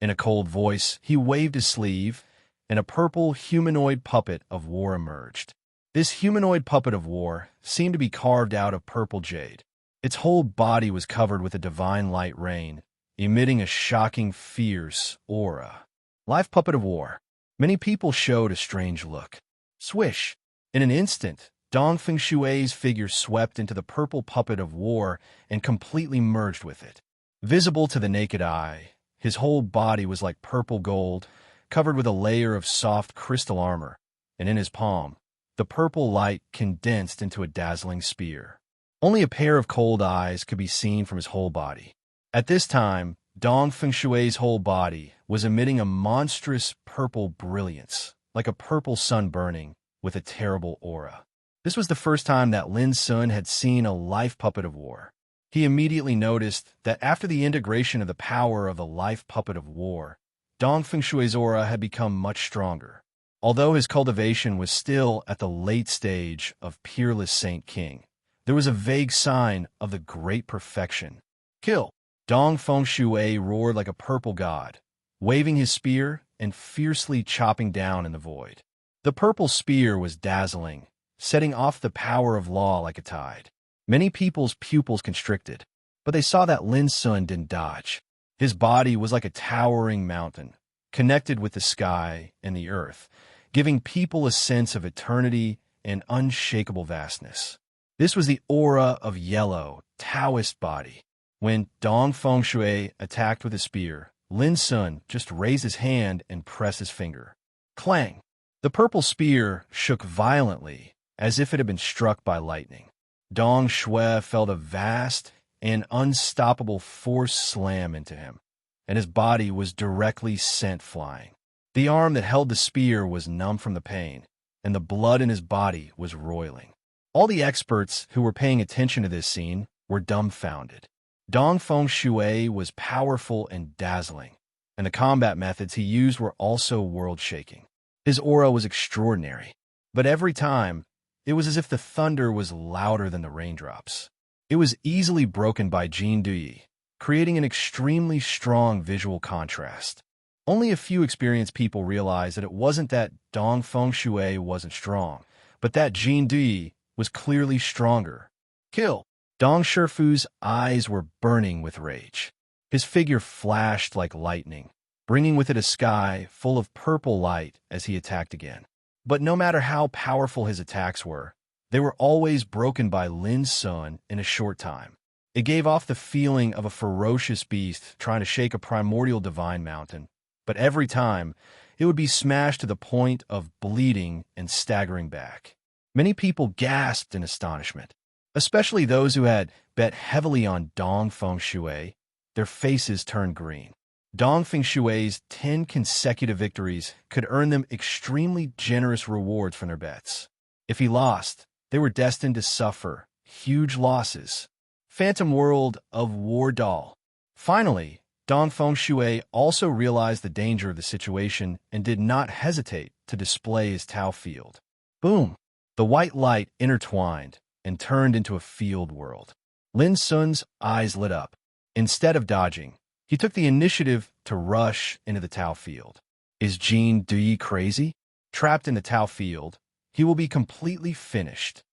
In a cold voice, he waved his sleeve, and a purple humanoid puppet of war emerged. This humanoid puppet of war seemed to be carved out of purple jade. Its whole body was covered with a divine light rain, emitting a shocking, fierce aura. Life puppet of war. Many people showed a strange look. Swish! In an instant, Dong Fengshui's figure swept into the purple puppet of war and completely merged with it. Visible to the naked eye, his whole body was like purple gold, covered with a layer of soft crystal armor, and in his palm, the purple light condensed into a dazzling spear. Only a pair of cold eyes could be seen from his whole body. At this time, Dong Fengshui's whole body was emitting a monstrous purple brilliance, like a purple sun burning, with a terrible aura. This was the first time that Lin Sun had seen a life puppet of war. He immediately noticed that after the integration of the power of the life puppet of war, Dong Fengshui's aura had become much stronger. Although his cultivation was still at the late stage of peerless Saint King, there was a vague sign of the great perfection. Kill! Dong Fengshui roared like a purple god, waving his spear and fiercely chopping down in the void. The purple spear was dazzling, setting off the power of law like a tide. Many people's pupils constricted, but they saw that Lin Sun didn't dodge. His body was like a towering mountain, connected with the sky and the earth, giving people a sense of eternity and unshakable vastness. This was the aura of yellow, Taoist body. When Dong Fengshui attacked with a spear, Lin Sun just raised his hand and pressed his finger. Clang! The purple spear shook violently, as if it had been struck by lightning. Dong Shui felt a vast and unstoppable force slam into him, and his body was directly sent flying. The arm that held the spear was numb from the pain, and the blood in his body was roiling. All the experts who were paying attention to this scene were dumbfounded. Dong Fengshui was powerful and dazzling, and the combat methods he used were also world-shaking. His aura was extraordinary. But every time, it was as if the thunder was louder than the raindrops. It was easily broken by Jean Dui, creating an extremely strong visual contrast. Only a few experienced people realized that it wasn't that Dong Fengshui wasn't strong, but that Jean Dui was clearly stronger. Kill! Dong Shifu's eyes were burning with rage. His figure flashed like lightning, bringing with it a sky full of purple light as he attacked again. But no matter how powerful his attacks were, they were always broken by Lin Sun in a short time. It gave off the feeling of a ferocious beast trying to shake a primordial divine mountain, but every time, it would be smashed to the point of bleeding and staggering back. Many people gasped in astonishment, especially those who had bet heavily on Dong Fengshui. Their faces turned green. Dong Fengshui's 10 consecutive victories could earn them extremely generous rewards from their bets. If he lost, they were destined to suffer huge losses. Phantom World of War Doll. Finally, Dong Fengshui also realized the danger of the situation and did not hesitate to display his Tao field. Boom! The white light intertwined and turned into a field world. Lin Sun's eyes lit up. Instead of dodging, he took the initiative to rush into the Tao field. Is Jean Dui crazy? Trapped in the Tao field, he will be completely finished.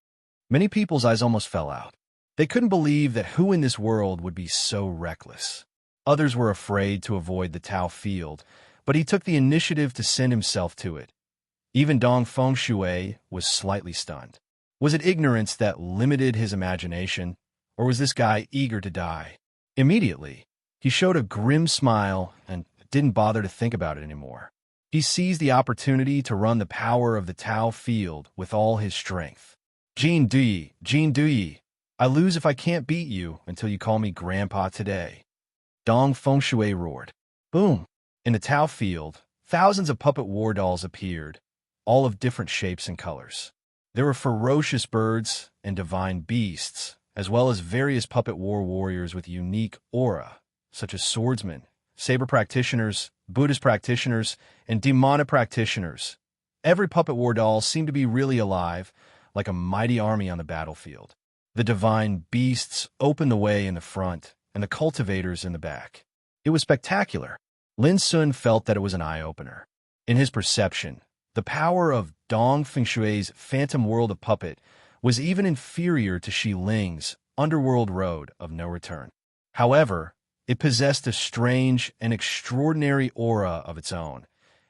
Many people's eyes almost fell out. They couldn't believe that who in this world would be so reckless. Others were afraid to avoid the Tao field, but he took the initiative to send himself to it. Even Dong Fengshui was slightly stunned. Was it ignorance that limited his imagination, or was this guy eager to die? Immediately, he showed a grim smile and didn't bother to think about it anymore. He seized the opportunity to run the power of the Tao field with all his strength. Jean Dui, I lose if I can't beat you until you call me Grandpa today. Dong Fengshui roared. Boom! In the Tao field, thousands of puppet war dolls appeared, all of different shapes and colors. There were ferocious birds and divine beasts, as well as various puppet war warriors with unique aura, such as swordsmen, saber practitioners, Buddhist practitioners, and demonic practitioners. Every puppet war doll seemed to be really alive, like a mighty army on the battlefield. The divine beasts opened the way in the front, and the cultivators in the back. It was spectacular. Lin Sun felt that it was an eye-opener. In his perception, the power of Dong Fengshui's Phantom World of Puppet was even inferior to Shi Ling's Underworld Road of No Return. However, it possessed a strange and extraordinary aura of its own,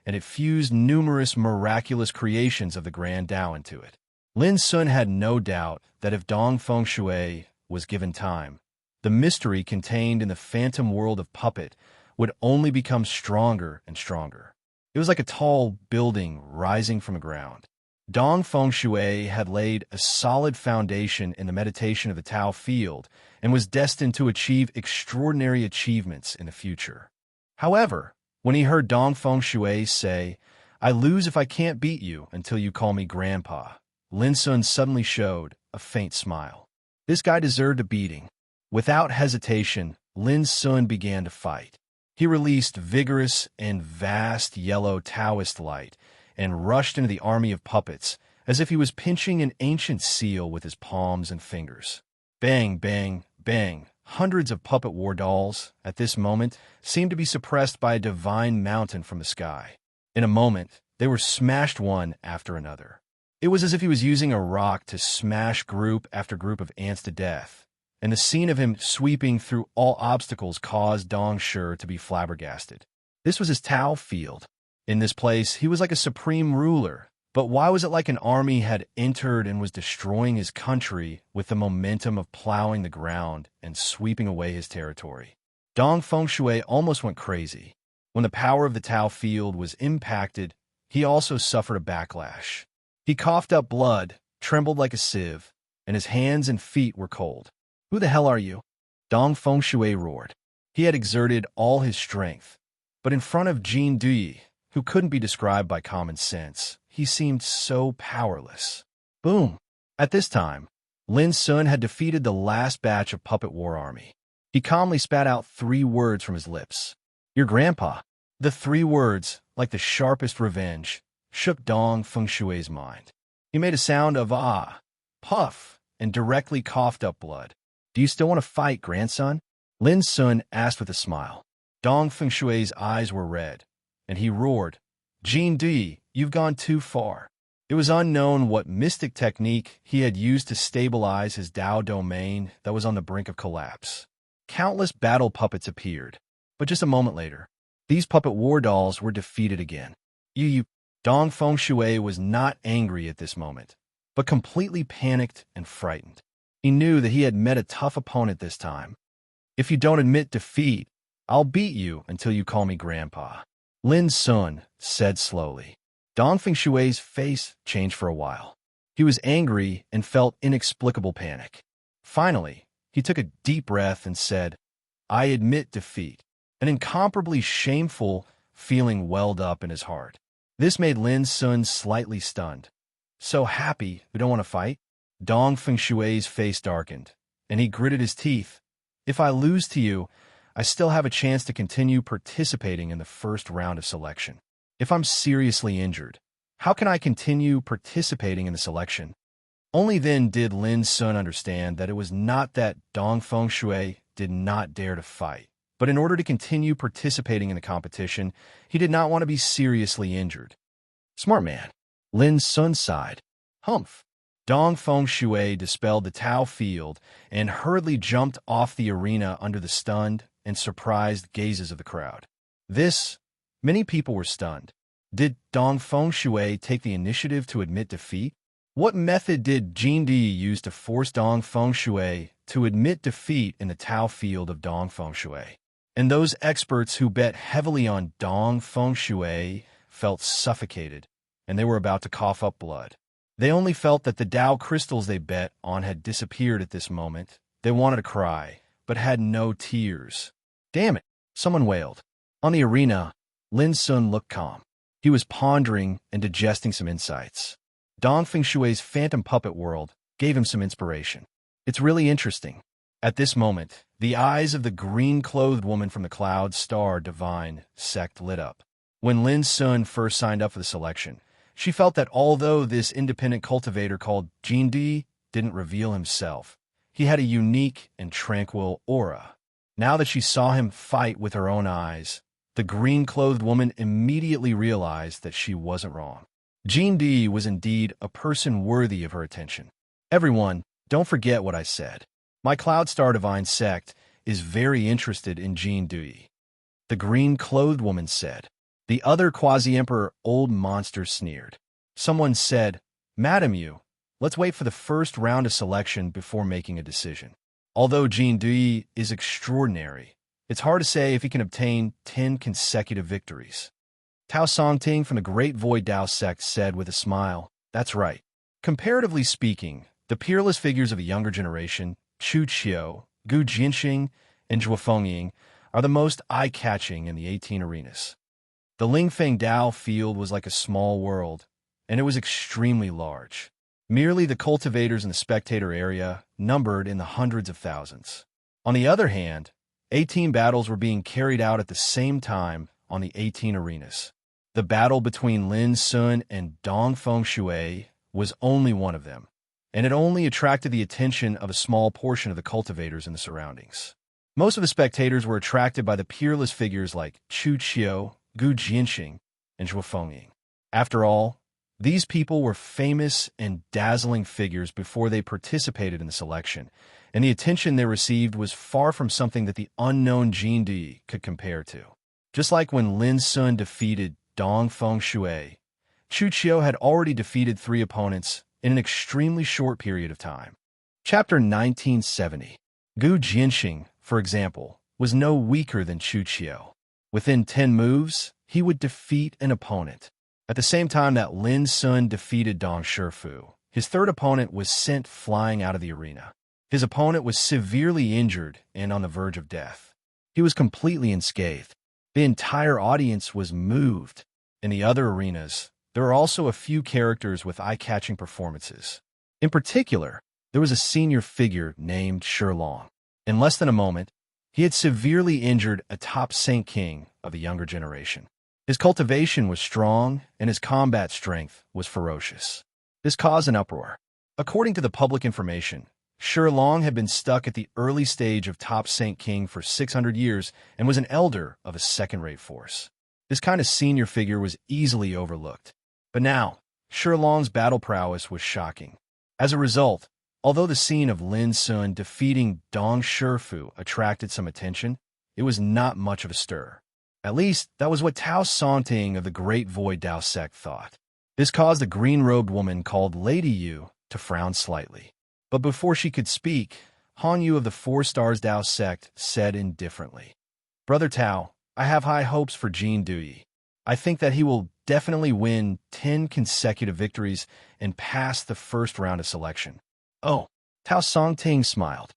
and it fused numerous miraculous creations of the Grand Tao into it. Lin Sun had no doubt that if Dong Fengshui was given time, the mystery contained in the Phantom World of Puppet would only become stronger and stronger. It was like a tall building rising from the ground. Dong Fengshui had laid a solid foundation in the meditation of the Tao field and was destined to achieve extraordinary achievements in the future. However, when he heard Dong Fengshui say, I lose if I can't beat you until you call me Grandpa, Lin Sun suddenly showed a faint smile. This guy deserved a beating. Without hesitation, Lin Sun began to fight. He released vigorous and vast yellow Taoist light and rushed into the army of puppets as if he was pinching an ancient seal with his palms and fingers. Bang, bang, bang. Hundreds of puppet war dolls, at this moment, seemed to be suppressed by a divine mountain from the sky. In a moment, they were smashed one after another. It was as if he was using a rock to smash group after group of ants to death, and the scene of him sweeping through all obstacles caused Dong Shi to be flabbergasted. This was his Tao field. In this place, he was like a supreme ruler. But why was it like an army had entered and was destroying his country with the momentum of plowing the ground and sweeping away his territory? Dong Fengshui almost went crazy. When the power of the Tao field was impacted, he also suffered a backlash. He coughed up blood, trembled like a sieve, and his hands and feet were cold. Who the hell are you? Dong Fengshui roared. He had exerted all his strength, but in front of Jean Dui, who couldn't be described by common sense, he seemed so powerless. Boom! At this time, Lin Sun had defeated the last batch of puppet war army. He calmly spat out 3 words from his lips. Your grandpa. The 3 words, like the sharpest revenge, shook Dong Fengshui's mind. He made a sound of puff, and directly coughed up blood. Do you still want to fight, grandson? Lin Sun asked with a smile. Dong Fengshui's eyes were red, and he roared, Jin Di, you've gone too far. It was unknown what mystic technique he had used to stabilize his Dao domain that was on the brink of collapse. Countless battle puppets appeared, but just a moment later, these puppet war dolls were defeated again. Dong Fengshui was not angry at this moment, but completely panicked and frightened. He knew that he had met a tough opponent this time. If you don't admit defeat, I'll beat you until you call me Grandpa, Lin Sun said slowly. Dong Fengshui's face changed for a while. He was angry and felt inexplicable panic. Finally, he took a deep breath and said, I admit defeat. An incomparably shameful feeling welled up in his heart. This made Lin Sun slightly stunned. So happy we don't want to fight? Dong Fengshui's face darkened, and he gritted his teeth. If I lose to you, I still have a chance to continue participating in the first round of selection. If I'm seriously injured, how can I continue participating in the selection? Only then did Lin Sun understand that it was not that Dong Fengshui did not dare to fight, but in order to continue participating in the competition, he did not want to be seriously injured. Smart man. Lin Sun sighed. Humph. Dong Fengshui dispelled the Tao field and hurriedly jumped off the arena under the stunned and surprised gazes of the crowd. Many people were stunned. Did Dong Fengshui take the initiative to admit defeat? What method did Jin Di use to force Dong Fengshui to admit defeat in the Tao field of Dong Fengshui? And those experts who bet heavily on Dong Fengshui felt suffocated, and they were about to cough up blood. They only felt that the Tao crystals they bet on had disappeared at this moment. They wanted to cry, but had no tears. Damn it, someone wailed. On the arena, Lin Sun looked calm. He was pondering and digesting some insights. Dong Fengshui's phantom puppet world gave him some inspiration. It's really interesting. At this moment, the eyes of the green-clothed woman from the Cloud Star Divine sect lit up. When Lin Sun first signed up for the selection, she felt that although this independent cultivator called Jin Di didn't reveal himself, he had a unique and tranquil aura. Now that she saw him fight with her own eyes, the green-clothed woman immediately realized that she wasn't wrong. Jin Di was indeed a person worthy of her attention. Everyone, don't forget what I said. My Cloud Star Divine sect is very interested in Jin Di. The green-clothed woman said. The other quasi-emperor old monster sneered. Someone said, Madam Yu, let's wait for the first round of selection before making a decision. Although Jin Di is extraordinary, it's hard to say if he can obtain 10 consecutive victories. Tao Songting from the Great Void Dao sect said with a smile, That's right. Comparatively speaking, the peerless figures of a younger generation, Chu Qiu, Gu Jinxing, and Zhuo Fengying, are the most eye-catching in the 18 arenas. The Lingfeng Dao field was like a small world, and it was extremely large. Merely the cultivators in the spectator area numbered in the hundreds of thousands. On the other hand, 18 battles were being carried out at the same time on the 18 arenas. The battle between Lin Sun and Dong Fengshui was only one of them, and it only attracted the attention of a small portion of the cultivators in the surroundings. Most of the spectators were attracted by the peerless figures like Chu Qiu, Gu Jinxing, and Zhuo Fengying. After all, these people were famous and dazzling figures before they participated in the selection, and the attention they received was far from something that the unknown Jin Di could compare to. Just like when Lin Sun defeated Dong Fengshui, Chu Qiu had already defeated 3 opponents in an extremely short period of time. Chapter 1970. Gu Jinxing, for example, was no weaker than Chu Qiu. Within 10 moves, he would defeat an opponent. At the same time that Lin Sun defeated Dong Shifu, his third opponent was sent flying out of the arena. His opponent was severely injured and on the verge of death. He was completely unscathed. The entire audience was moved. In the other arenas, there were also a few characters with eye-catching performances. In particular, there was a senior figure named Shilong. In less than a moment, he had severely injured a top Saint King of the younger generation. His cultivation was strong, and his combat strength was ferocious. This caused an uproar. According to the public information, Shilong had been stuck at the early stage of top Saint King for 600 years and was an elder of a second-rate force. This kind of senior figure was easily overlooked. But now, Shilong's battle prowess was shocking. As a result, although the scene of Lin Sun defeating Dong Shifu attracted some attention, it was not much of a stir. At least, that was what Tao Songting of the Great Void Dao sect thought. This caused a green-robed woman called Lady Yu to frown slightly. But before she could speak, Han Yu of the Four Stars Dao sect said indifferently, "Brother Tao, I have high hopes for Jin Dui. I think that he will definitely win 10 consecutive victories and pass the first round of selection." Oh, Tao Songting smiled.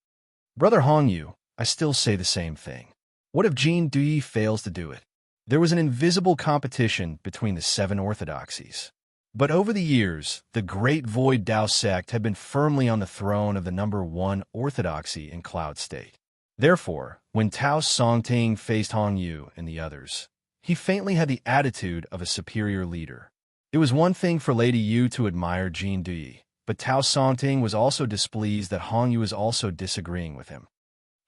"Brother Han Yu, I still say the same thing. What if Jin Dui fails to do it?" There was an invisible competition between the 7 orthodoxies. But over the years, the Great Void Dao sect had been firmly on the throne of the number 1 orthodoxy in Cloud State. Therefore, when Tao Songting faced Han Yu and the others, he faintly had the attitude of a superior leader. It was one thing for Lady Yu to admire Jin Dui, but Tao Songting was also displeased that Han Yu was also disagreeing with him.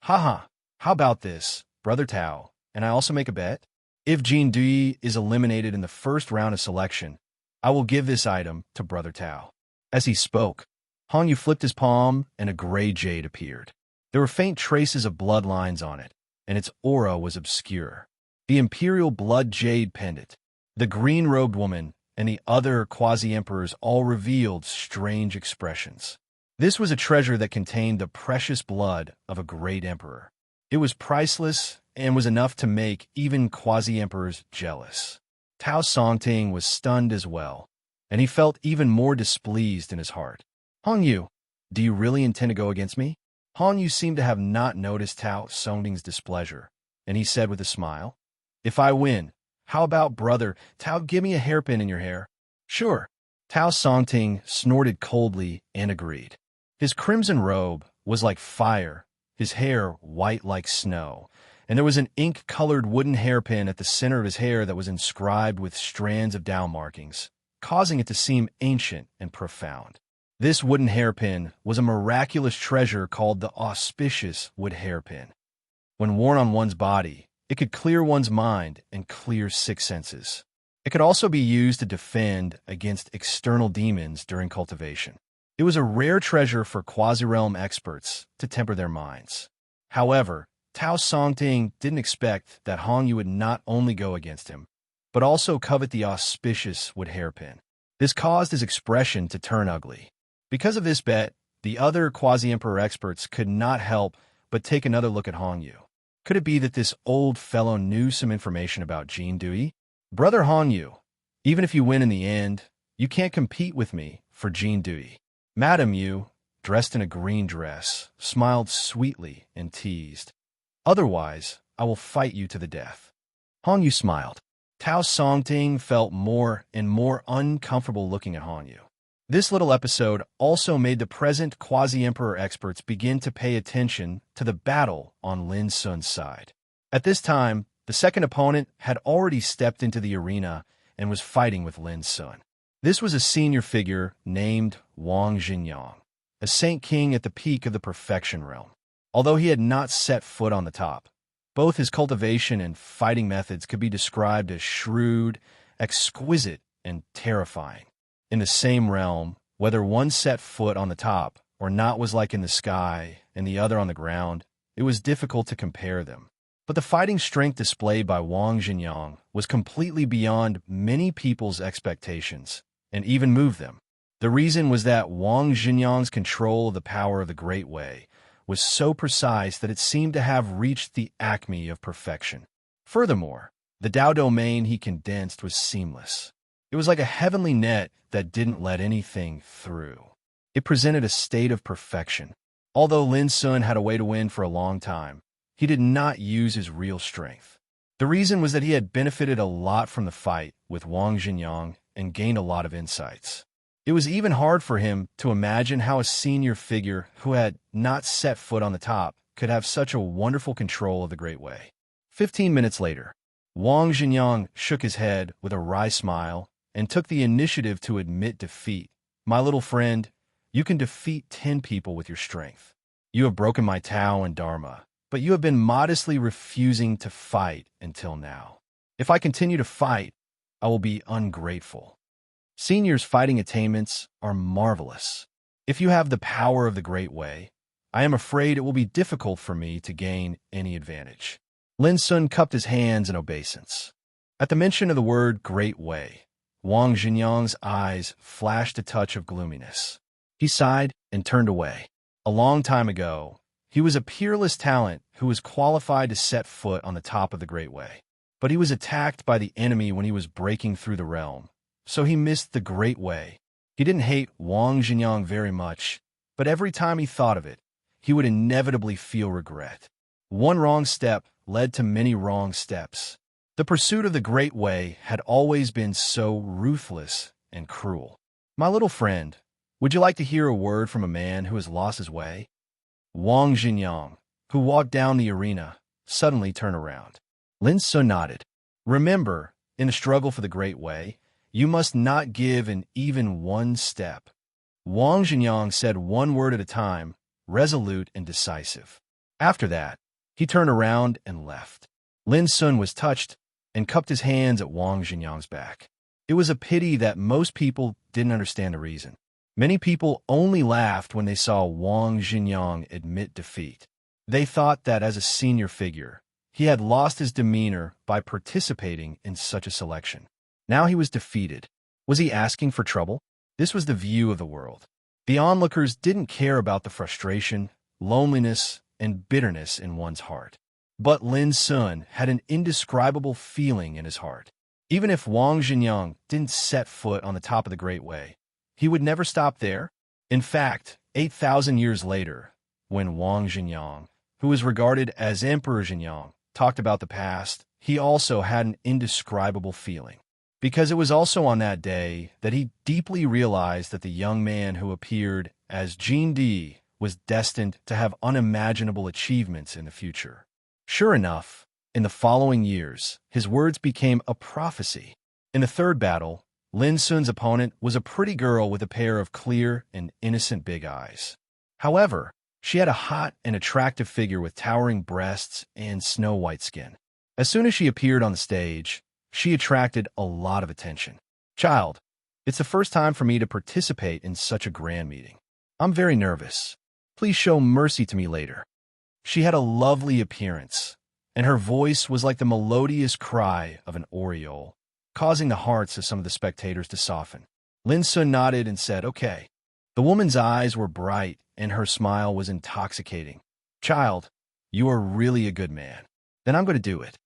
Haha, how about this, Brother Tao, and I also make a bet? If Jin Dui is eliminated in the first round of selection, I will give this item to Brother Tao. As he spoke, Han Yu flipped his palm and a gray jade appeared. There were faint traces of bloodlines on it, and its aura was obscure. The Imperial Blood Jade Pendant, the green-robed woman, and the other quasi-emperors all revealed strange expressions. This was a treasure that contained the precious blood of a great emperor. It was priceless and was enough to make even quasi-emperors jealous. Tao Songting was stunned as well, and he felt even more displeased in his heart. Han Yu, do you really intend to go against me? Han Yu seemed to have not noticed Tao Songting's displeasure, and he said with a smile, "If I win, how about brother Tao give me a hairpin in your hair?" "Sure." Tao Songting snorted coldly and agreed. His crimson robe was like fire, his hair white like snow, and there was an ink-colored wooden hairpin at the center of his hair that was inscribed with strands of Dao markings, causing it to seem ancient and profound. This wooden hairpin was a miraculous treasure called the auspicious wood hairpin. When worn on one's body, it could clear one's mind and clear 6 senses. It could also be used to defend against external demons during cultivation. It was a rare treasure for quasi-realm experts to temper their minds. However, Tao Songting didn't expect that Han Yu would not only go against him, but also covet the auspicious wood hairpin. This caused his expression to turn ugly. Because of this bet, the other quasi-emperor experts could not help but take another look at Han Yu. Could it be that this old fellow knew some information about Jin Dui? Brother Han Yu, even if you win in the end, you can't compete with me for Jin Dui. Madame Yu, dressed in a green dress, smiled sweetly and teased, "Otherwise, I will fight you to the death." Han Yu smiled. Tao Songting felt more and more uncomfortable looking at Han Yu. This little episode also made the present quasi-emperor experts begin to pay attention to the battle on Lin Sun's side. At this time, the second opponent had already stepped into the arena and was fighting with Lin Sun. This was a senior figure named Wang Jinyang, a Saint King at the peak of the perfection realm. Although he had not set foot on the top, both his cultivation and fighting methods could be described as shrewd, exquisite, and terrifying. In the same realm, whether one set foot on the top or not was like in the sky and the other on the ground, it was difficult to compare them. But the fighting strength displayed by Wang Jinyang was completely beyond many people's expectations and even moved them. The reason was that Wang Jinyang's control of the power of the Great Way was so precise that it seemed to have reached the acme of perfection. Furthermore, the Dao domain he condensed was seamless. It was like a heavenly net that didn't let anything through. It presented a state of perfection. Although Lin Sun had a way to win for a long time, he did not use his real strength. The reason was that he had benefited a lot from the fight with Wang Jinyang and gained a lot of insights. It was even hard for him to imagine how a senior figure who had not set foot on the top could have such a wonderful control of the Great Way. 15 minutes later, Wang Jinyang shook his head with a wry smile and took the initiative to admit defeat My little friend, you can defeat 10 people with your strength. You have broken my Tao and Dharma, but you have been modestly refusing to fight until now. If I continue to fight, I will be ungrateful. Seniors' fighting attainments are marvelous. If you have the power of the Great Way, I am afraid it will be difficult for me to gain any advantage. Lin Sun cupped his hands in obeisance. At the mention of the word Great Way, Wang Jinyang's eyes flashed a touch of gloominess. He sighed and turned away. A long time ago, he was a peerless talent who was qualified to set foot on the top of the Great Way. But he was attacked by the enemy when he was breaking through the realm, so he missed the Great Way. He didn't hate Wang Jinyang very much, but every time he thought of it, he would inevitably feel regret. One wrong step led to many wrong steps. The pursuit of the Great Way had always been so ruthless and cruel. My little friend, would you like to hear a word from a man who has lost his way? Wang Jinyang, who walked down the arena, suddenly turned around. Lin Sun nodded. Remember, in the struggle for the Great Way, you must not give in even one step. Wang Jinyang said one word at a time, resolute and decisive. After that, he turned around and left. Lin Sun was touched and cupped his hands at Wang Jinyang's back. It was a pity that most people didn't understand the reason. Many people only laughed when they saw Wang Jinyang admit defeat. They thought that as a senior figure, he had lost his demeanor by participating in such a selection. Now he was defeated. Was he asking for trouble? This was the view of the world. The onlookers didn't care about the frustration, loneliness, and bitterness in one's heart. But Lin Sun had an indescribable feeling in his heart. Even if Wang Jinyang didn't set foot on the top of the Great Way, he would never stop there. In fact, 8,000 years later, when Wang Jinyang, who was regarded as Emperor Jinyang, talked about the past, he also had an indescribable feeling. Because it was also on that day that he deeply realized that the young man who appeared as Jin Di was destined to have unimaginable achievements in the future. Sure enough, in the following years, his words became a prophecy. In the third battle, Lin Sun's opponent was a pretty girl with a pair of clear and innocent big eyes. However, she had a hot and attractive figure with towering breasts and snow-white skin. As soon as she appeared on the stage, she attracted a lot of attention. Child, it's the first time for me to participate in such a grand meeting. I'm very nervous. Please show mercy to me later. She had a lovely appearance, and her voice was like the melodious cry of an oriole, causing the hearts of some of the spectators to soften. Lin Sun nodded and said, okay. The woman's eyes were bright, and her smile was intoxicating. Child, you are really a good man. Then I'm going to do it.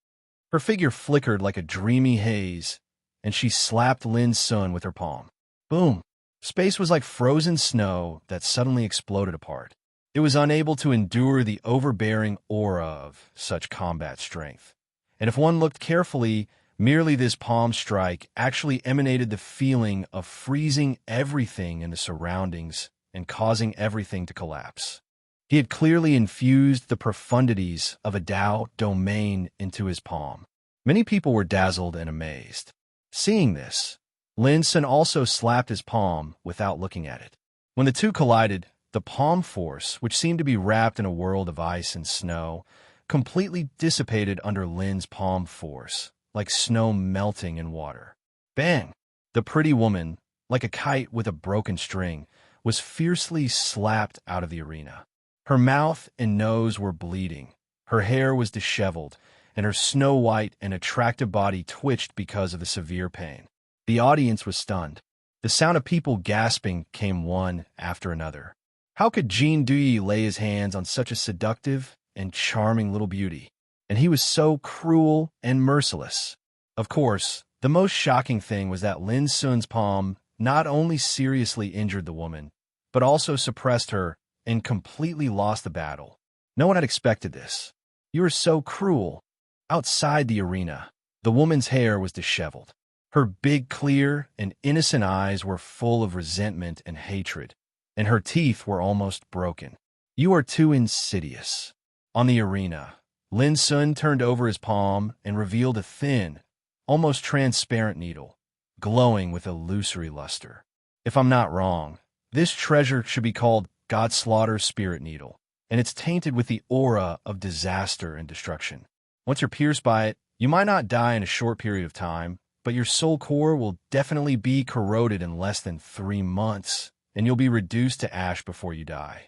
Her figure flickered like a dreamy haze, and she slapped Lin Sun with her palm. Boom! Space was like frozen snow that suddenly exploded apart. It was unable to endure the overbearing aura of such combat strength. And if one looked carefully, merely this palm strike actually emanated the feeling of freezing everything in the surroundings and causing everything to collapse. He had clearly infused the profundities of a Tao domain into his palm. Many people were dazzled and amazed. Seeing this, Lin Sun also slapped his palm without looking at it. When the two collided, the palm force, which seemed to be wrapped in a world of ice and snow, completely dissipated under Lin's palm force, like snow melting in water. Bang! The pretty woman, like a kite with a broken string, was fiercely slapped out of the arena. Her mouth and nose were bleeding, her hair was disheveled, and her snow-white and attractive body twitched because of the severe pain. The audience was stunned. The sound of people gasping came one after another. How could Jin Dui lay his hands on such a seductive and charming little beauty? And he was so cruel and merciless. Of course, the most shocking thing was that Lin Sun's palm not only seriously injured the woman, but also suppressed her and completely lost the battle. No one had expected this. You are so cruel. Outside the arena, the woman's hair was disheveled. Her big, clear, and innocent eyes were full of resentment and hatred, and her teeth were almost broken. You are too insidious. On the arena, Lin Sun turned over his palm and revealed a thin, almost transparent needle, glowing with illusory luster. If I'm not wrong, this treasure should be called Godslaughter's Spirit Needle, and it's tainted with the aura of disaster and destruction. Once you're pierced by it, you might not die in a short period of time, but your soul core will definitely be corroded in less than 3 months, and you'll be reduced to ash before you die.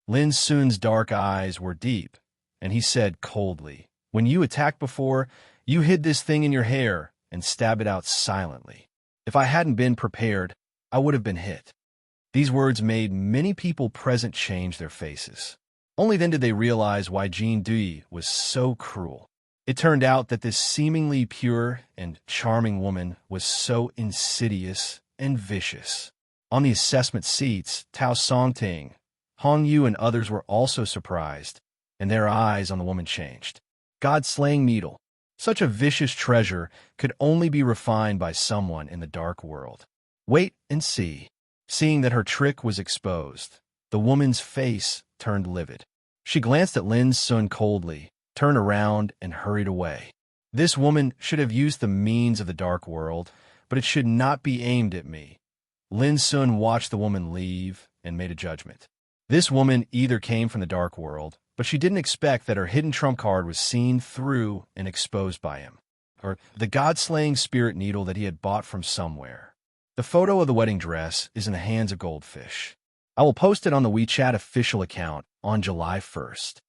Lin Sun's dark eyes were deep, and he said coldly, "When you attacked before, you hid this thing in your hair and stabbed it out silently. If I hadn't been prepared, I would have been hit." These words made many people present change their faces. Only then did they realize why Jean Dui was so cruel. It turned out that this seemingly pure and charming woman was so insidious and vicious. On the assessment seats, Tao Songting, Hong Yu, and others were also surprised, and their eyes on the woman changed. God-slaying needle. Such a vicious treasure could only be refined by someone in the dark world. Wait and see. Seeing that her trick was exposed, the woman's face turned livid. She glanced at Lin Sun coldly, turned around, and hurried away. This woman should have used the means of the dark world, but it should not be aimed at me. Lin Sun watched the woman leave and made a judgment. This woman either came from the dark world, but she didn't expect that her hidden trump card was seen through and exposed by him, or the God-slaying spirit needle that he had bought from somewhere. The photo of the wedding dress is in the hands of Goldfish. I will post it on the WeChat official account on July 1st.